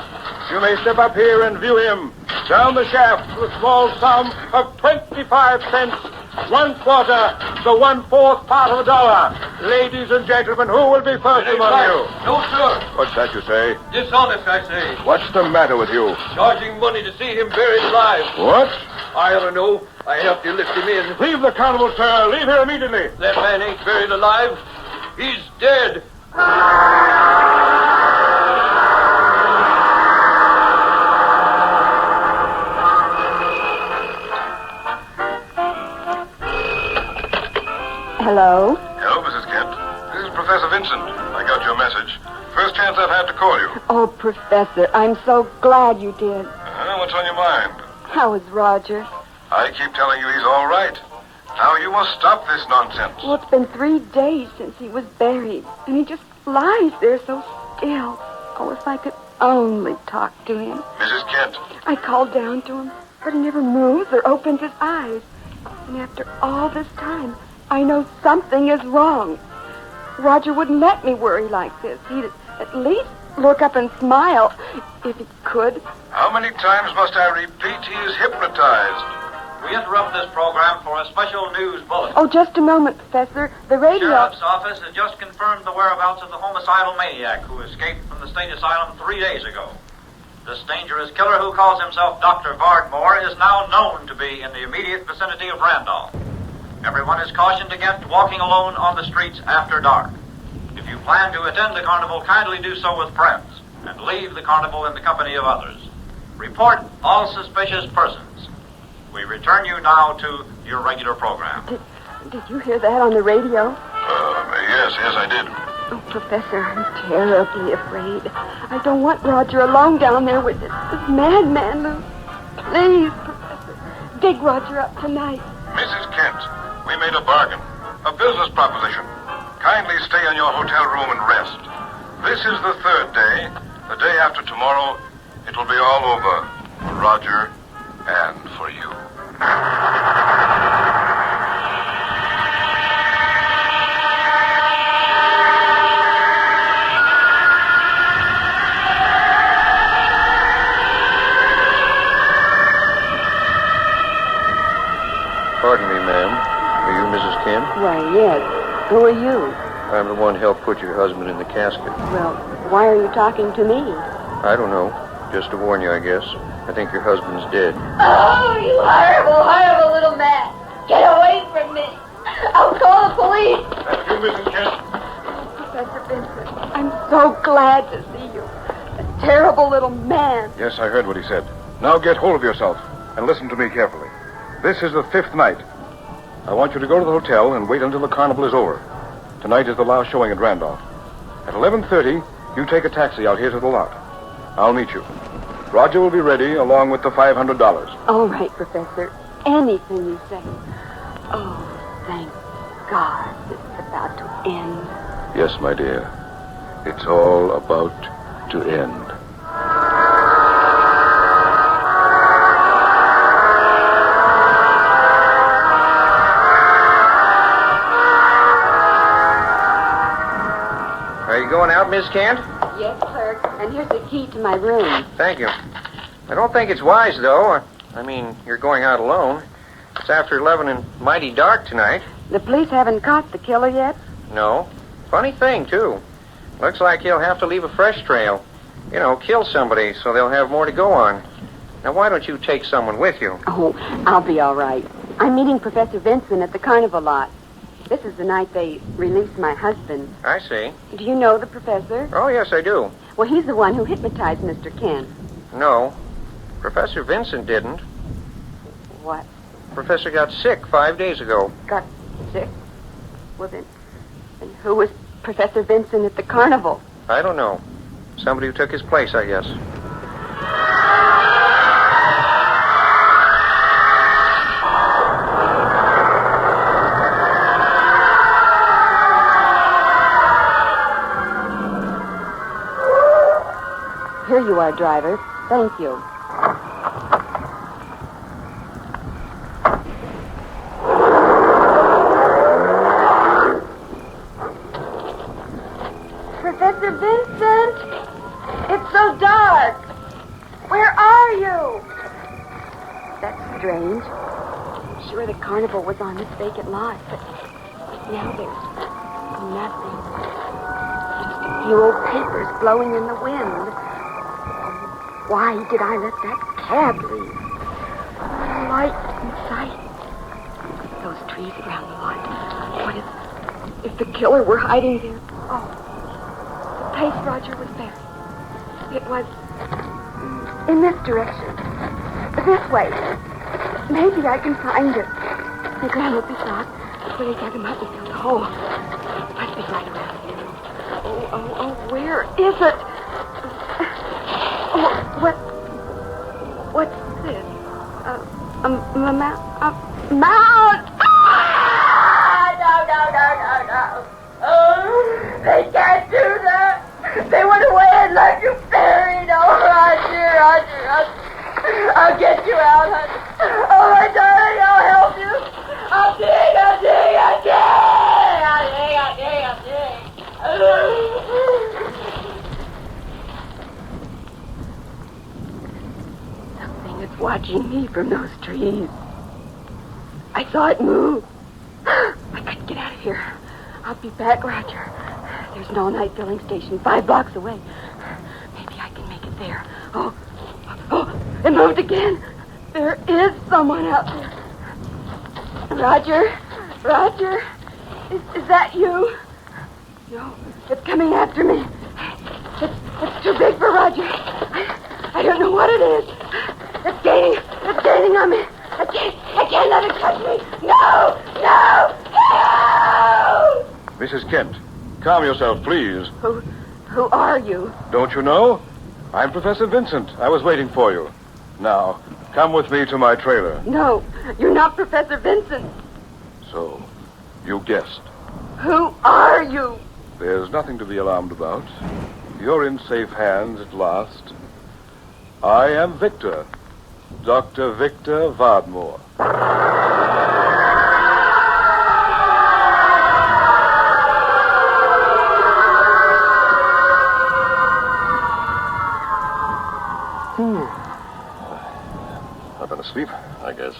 you may step up here and view him down the shaft for a small sum of 25 cents, 1/4 to 1/4 part of a dollar. Ladies and gentlemen, who will be first among you? No, sir. What's that you say? Dishonest, I say. What's the matter with you? Charging money to see him buried alive. What? I don't know. I helped you lift him in. Leave the carnival, sir. Leave here immediately. That man ain't buried alive. He's dead. Hello? Hello, Mrs. Kent. This is Professor Vincent. I got your message. First chance I've had to call you. Oh, Professor, I'm so glad you did. What's on your mind? How is Roger? I keep telling you he's all right. Now you must stop this nonsense. Well, it's been 3 days since he was buried, and he just lies there so still. Oh, if I could only talk to him. Mrs. Kent. I called down to him, but he never moves or opens his eyes. And after all this time, I know something is wrong. Roger wouldn't let me worry like this. He'd at least look up and smile, if he could. How many times must I repeat he is hypnotized? We interrupt this program for a special news bulletin. Oh, just a moment, Professor. The radio... Sheriff's office has just confirmed the whereabouts of the homicidal maniac who escaped from the state asylum 3 days ago. This dangerous killer who calls himself Dr. Vardmore is now known to be in the immediate vicinity of Randolph. Everyone is cautioned against walking alone on the streets after dark. If you plan to attend the carnival, kindly do so with friends and leave the carnival in the company of others. Report all suspicious persons. We return you now to your regular program. Did you hear that on the radio? Yes, I did. Oh, Professor, I'm terribly afraid. I don't want Roger alone down there with this madman. Please, Professor, dig Roger up tonight. Mrs. Kent, we made a bargain, a business proposition. Kindly stay in your hotel room and rest. This is the 3rd day. The day after tomorrow, it will be all over for Roger and for you. Kent? Why, yes. Who are you? I'm the one who helped put your husband in the casket. Well, why are you talking to me? I don't know. Just to warn you, I guess. I think your husband's dead. Oh, you horrible, horrible little man. Get away from me. I'll call the police. That's you, Mrs. Kent. Professor Vincent, I'm so glad to see you. A terrible little man. Yes, I heard what he said. Now get hold of yourself and listen to me carefully. This is the 5th night. I want you to go to the hotel and wait until the carnival is over. Tonight is the last showing at Randolph. At 11:30, you take a taxi out here to the lot. I'll meet you. Roger will be ready along with the $500. All right, Professor. Anything you say. Oh, thank God this is about to end. Yes, my dear. It's all about to end. Are you going out, Miss Kent? Yes, clerk. And here's the key to my room. Thank you. I don't think it's wise, though. I mean, you're going out alone. It's after 11 and mighty dark tonight. The police haven't caught the killer yet? No. Funny thing, too. Looks like he'll have to leave a fresh trail. You know, kill somebody so they'll have more to go on. Now, why don't you take someone with you? Oh, I'll be all right. I'm meeting Professor Vincent at the carnival lot. This is the night they released my husband. I see. Do you know the professor? Oh, yes, I do. Well, he's the one who hypnotized Mr. Kent. No. Professor Vincent didn't. What? Professor got sick 5 days ago. Got sick? Well, then who was Professor Vincent at the carnival? I don't know. Somebody who took his place, I guess. Here you are, driver. Thank you. Professor Vincent! It's so dark! Where are you? That's strange. I'm sure the carnival was on this vacant lot, but now there's nothing. Just a few old papers blowing in the wind. Why did I let that cab leave? No light in sight. Those trees around the lot. What if the killer were hiding there? Oh, the place Roger was buried. It was in this direction. This way. Maybe I can find it. The ground would be soft where they dug him up and filled the hole. Must be right around here. Oh, where is it? What's this? A mount! No. Oh, they can't do that. They went away and left you buried. Oh, Roger. I'll get you out, honey. Oh, my darling, I'll help you. I'll dig. It's watching me from those trees. I saw it move. I couldn't get out of here. I'll be back, Roger. There's an all-night filling station 5 blocks away. Maybe I can make it there. Oh, it moved again. There is someone out there. Roger, is that you? No, it's coming after me. It's too big for Roger. I don't know what it is. It's gaining on me. I can't let it touch me. No! Mrs. Kent, calm yourself, please. Who are you? Don't you know? I'm Professor Vincent. I was waiting for you. Now, come with me to my trailer. No, you're not Professor Vincent. So, you guessed. Who are you? There's nothing to be alarmed about. You're in safe hands at last. I am Victor. Dr. Victor Vardmore. Not been asleep, I guess.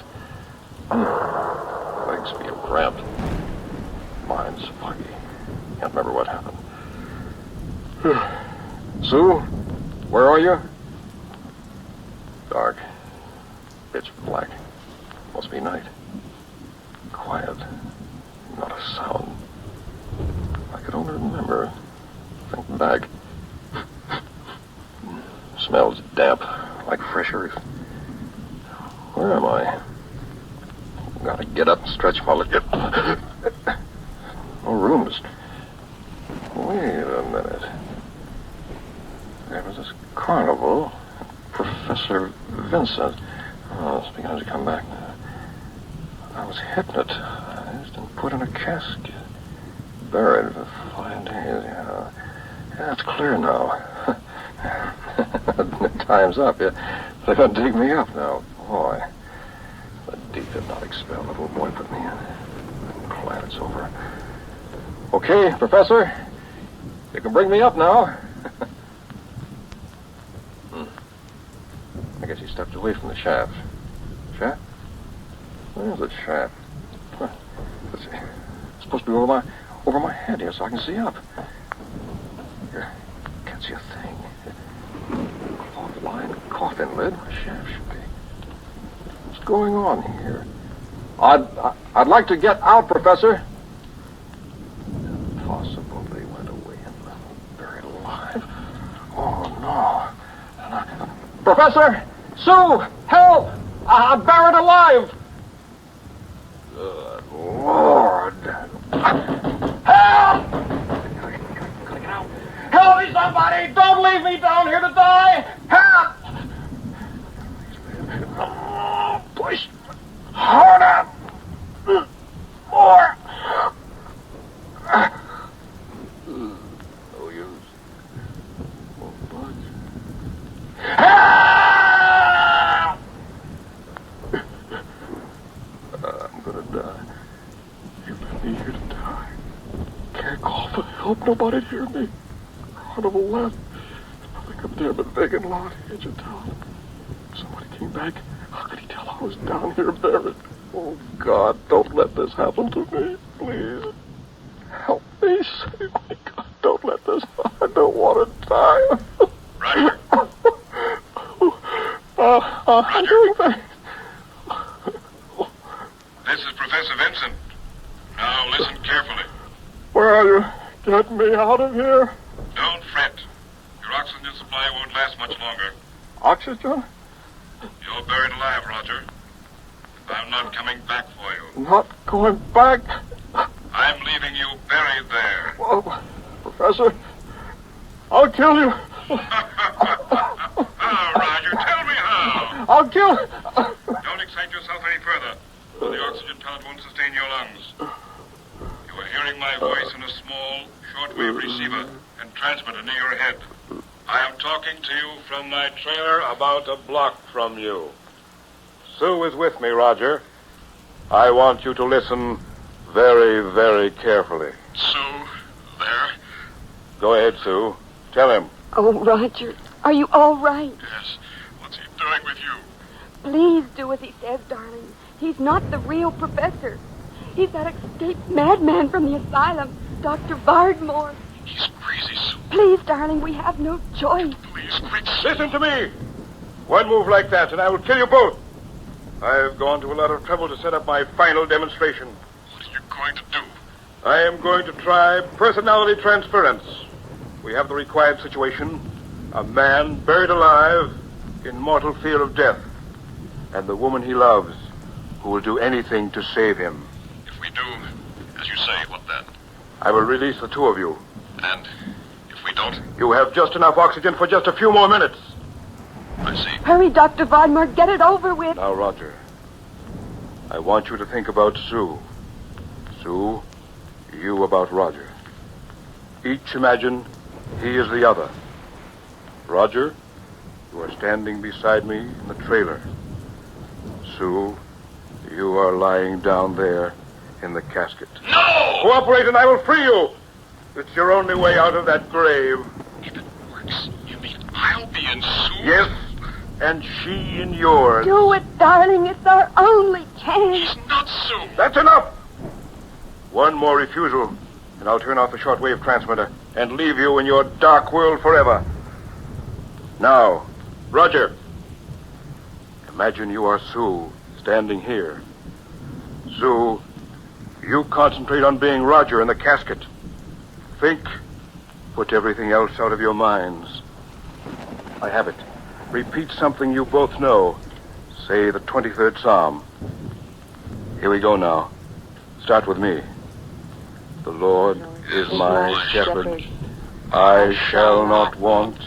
Legs feel cramped. mind's foggy. Can't remember what happened. Sue, where are you? Dark. Pitch black. Must be night. Quiet. Not a sound. I could only remember. Think back. Smells damp, like fresh earth. Where am I? Gotta get up and stretch my leg. No room to... Wait a minute. There was this carnival. Professor Vincent. Oh, it's beginning to come back now. I was hypnotized and put in a casket. Buried for 5 days, yeah. Yeah, it's clear now. Time's up. Yeah. They're going to dig me up now. Boy. The deep hypnotic spell the little boy put me in. I'm glad it's over. Okay, Professor. You can bring me up now. I guess he stepped away from the shaft. Shaft? Where's the shaft? Let's see. It's supposed to be over my head here so I can see up. Here. Can't see a thing. Cloth line, coffin lid. Where the shaft should be. What's going on here? I'd like to get out, Professor. Impossible. They went away and left me buried alive. Oh, no. Professor! Sue! Help! I'm buried alive! Good Lord. Help! Help me, somebody! Don't leave me down here to die! Help! Push harder! More! No use. Won't budge. Help! I'm gonna die. You left me here to die. Can't call for help. Nobody'd hear me. Carnival left. Nothing up there but vacant lot, edge of town. Somebody came back. How could he tell I was down here buried? Oh, God, don't let this happen to me, please. Help me, save me, God. Don't let this... I don't want to die. Roger. I'm doing things. This is Professor Vincent. Now listen carefully. Where are you? Get me out of here. Don't fret. Your oxygen supply won't last much longer. Oxygen? You're buried alive, Roger. I'm not coming back for you. Not going back. I'm leaving you buried there. Well, Professor, I'll kill you. How, Roger? Tell me how. I'll kill... Don't excite yourself any further. The oxygen pellet won't sustain your lungs. You are hearing my voice in a small, shortwave receiver and transmitter near your head. I am talking to you from my trailer about a block from you. Sue is with me, Roger. I want you to listen very, very carefully. Sue, there? Go ahead, Sue. Tell him. Oh, Roger, are you all right? Yes. What's he doing with you? Please do as he says, darling. He's not the real professor. He's that escaped madman from the asylum, Dr. Vardmore. He's crazy, Sue. Please, darling, we have no choice. Please, quick. Listen to me. One move like that, and I will kill you both. I've gone to a lot of trouble to set up my final demonstration. What are you going to do? I am going to try personality transference. We have the required situation. A man buried alive in mortal fear of death. And the woman he loves, who will do anything to save him. If we do, as you say, what then? I will release the two of you. And if we don't? You have just enough oxygen for just a few more minutes. I see. Hurry, Dr. Vardmore, get it over with. Now, Roger, I want you to think about Sue. Sue, you about Roger. Each imagine he is the other. Roger, you are standing beside me in the trailer. Sue, you are lying down there in the casket. No! Cooperate and I will free you. It's your only way out of that grave. If it works, you mean I'll be in Sue? Yes, and she in yours. Do it, darling. It's our only chance. He's not Sue. That's enough. One more refusal, and I'll turn off the shortwave transmitter and leave you in your dark world forever. Now, Roger. Imagine you are Sue, standing here. Sue, you concentrate on being Roger in the casket. Think. Put everything else out of your minds. I have it. Repeat something you both know. Say the 23rd Psalm. Here we go now. Start with me. The Lord is my shepherd. I shall not want.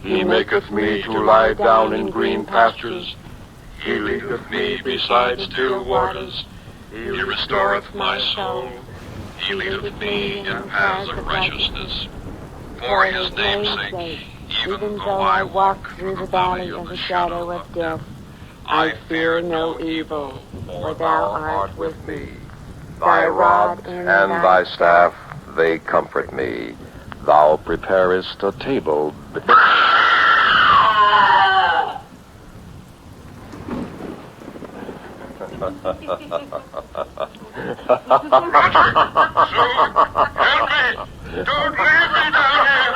He maketh me to lie down in green pastures. He leadeth me beside still waters. He restoreth my soul. He leadeth me in paths of righteousness. For his name's sake, even though I walk through the valley of the shadow of death, I fear no evil, for thou art with me. Thy rod and thy staff, they comfort me. Thou preparest a table. Roger! Sue! Help me! Don't leave me down here!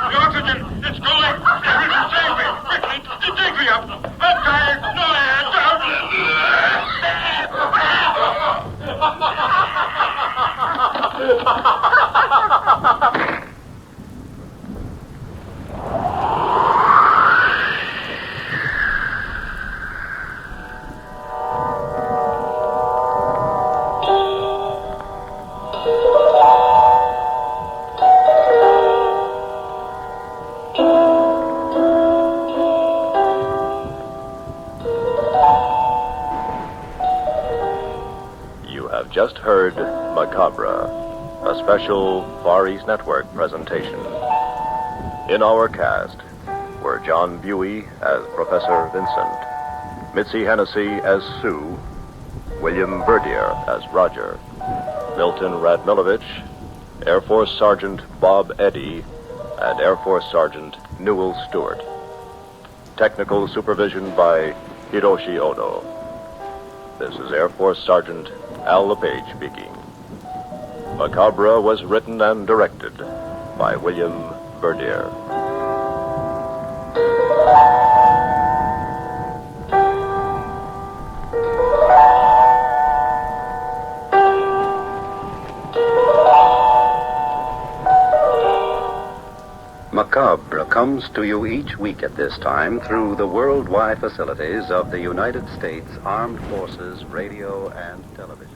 The oxygen, it's going! Everything, save me! Quickly, dig me up! I'm tired! No air! Just heard Macabre, a special Far East Network presentation. In our cast were John Buey as Professor Vincent, Mitzi Hennessy as Sue, William Verdier as Roger, Milton Radmilovich, Air Force Sergeant Bob Eddy, and Air Force Sergeant Newell Stewart. Technical supervision by Hiroshi Ono. This is Air Force Sergeant Al LePage speaking. Macabre was written and directed by William Verdier. Macabre comes to you each week at this time through the worldwide facilities of the United States Armed Forces Radio and Television.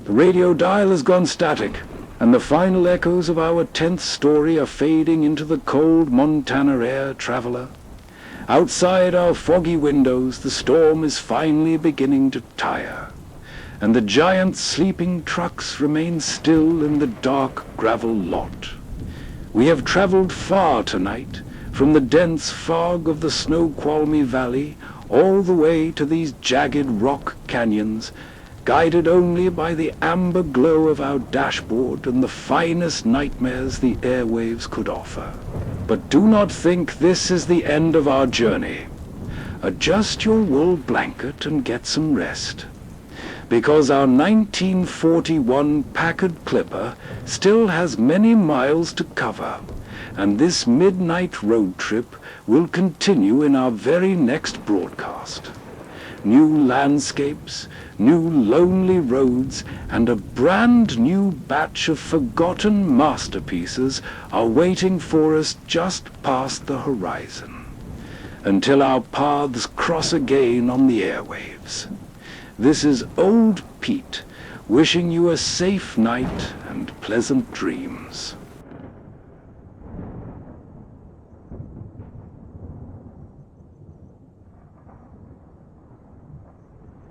The radio dial has gone static, and the final echoes of our 10th story are fading into the cold Montana air, traveler. Outside our foggy windows, the storm is finally beginning to tire, and the giant sleeping trucks remain still in the dark gravel lot. We have traveled far tonight, from the dense fog of the Snoqualmie Valley all the way to these jagged rock canyons, guided only by the amber glow of our dashboard and the finest nightmares the airwaves could offer. But do not think this is the end of our journey. Adjust your wool blanket and get some rest, because our 1941 Packard Clipper still has many miles to cover, and this midnight road trip will continue in our very next broadcast. New landscapes, new lonely roads, and a brand new batch of forgotten masterpieces are waiting for us just past the horizon, until our paths cross again on the airwaves. This is Old Pete, wishing you a safe night and pleasant dreams.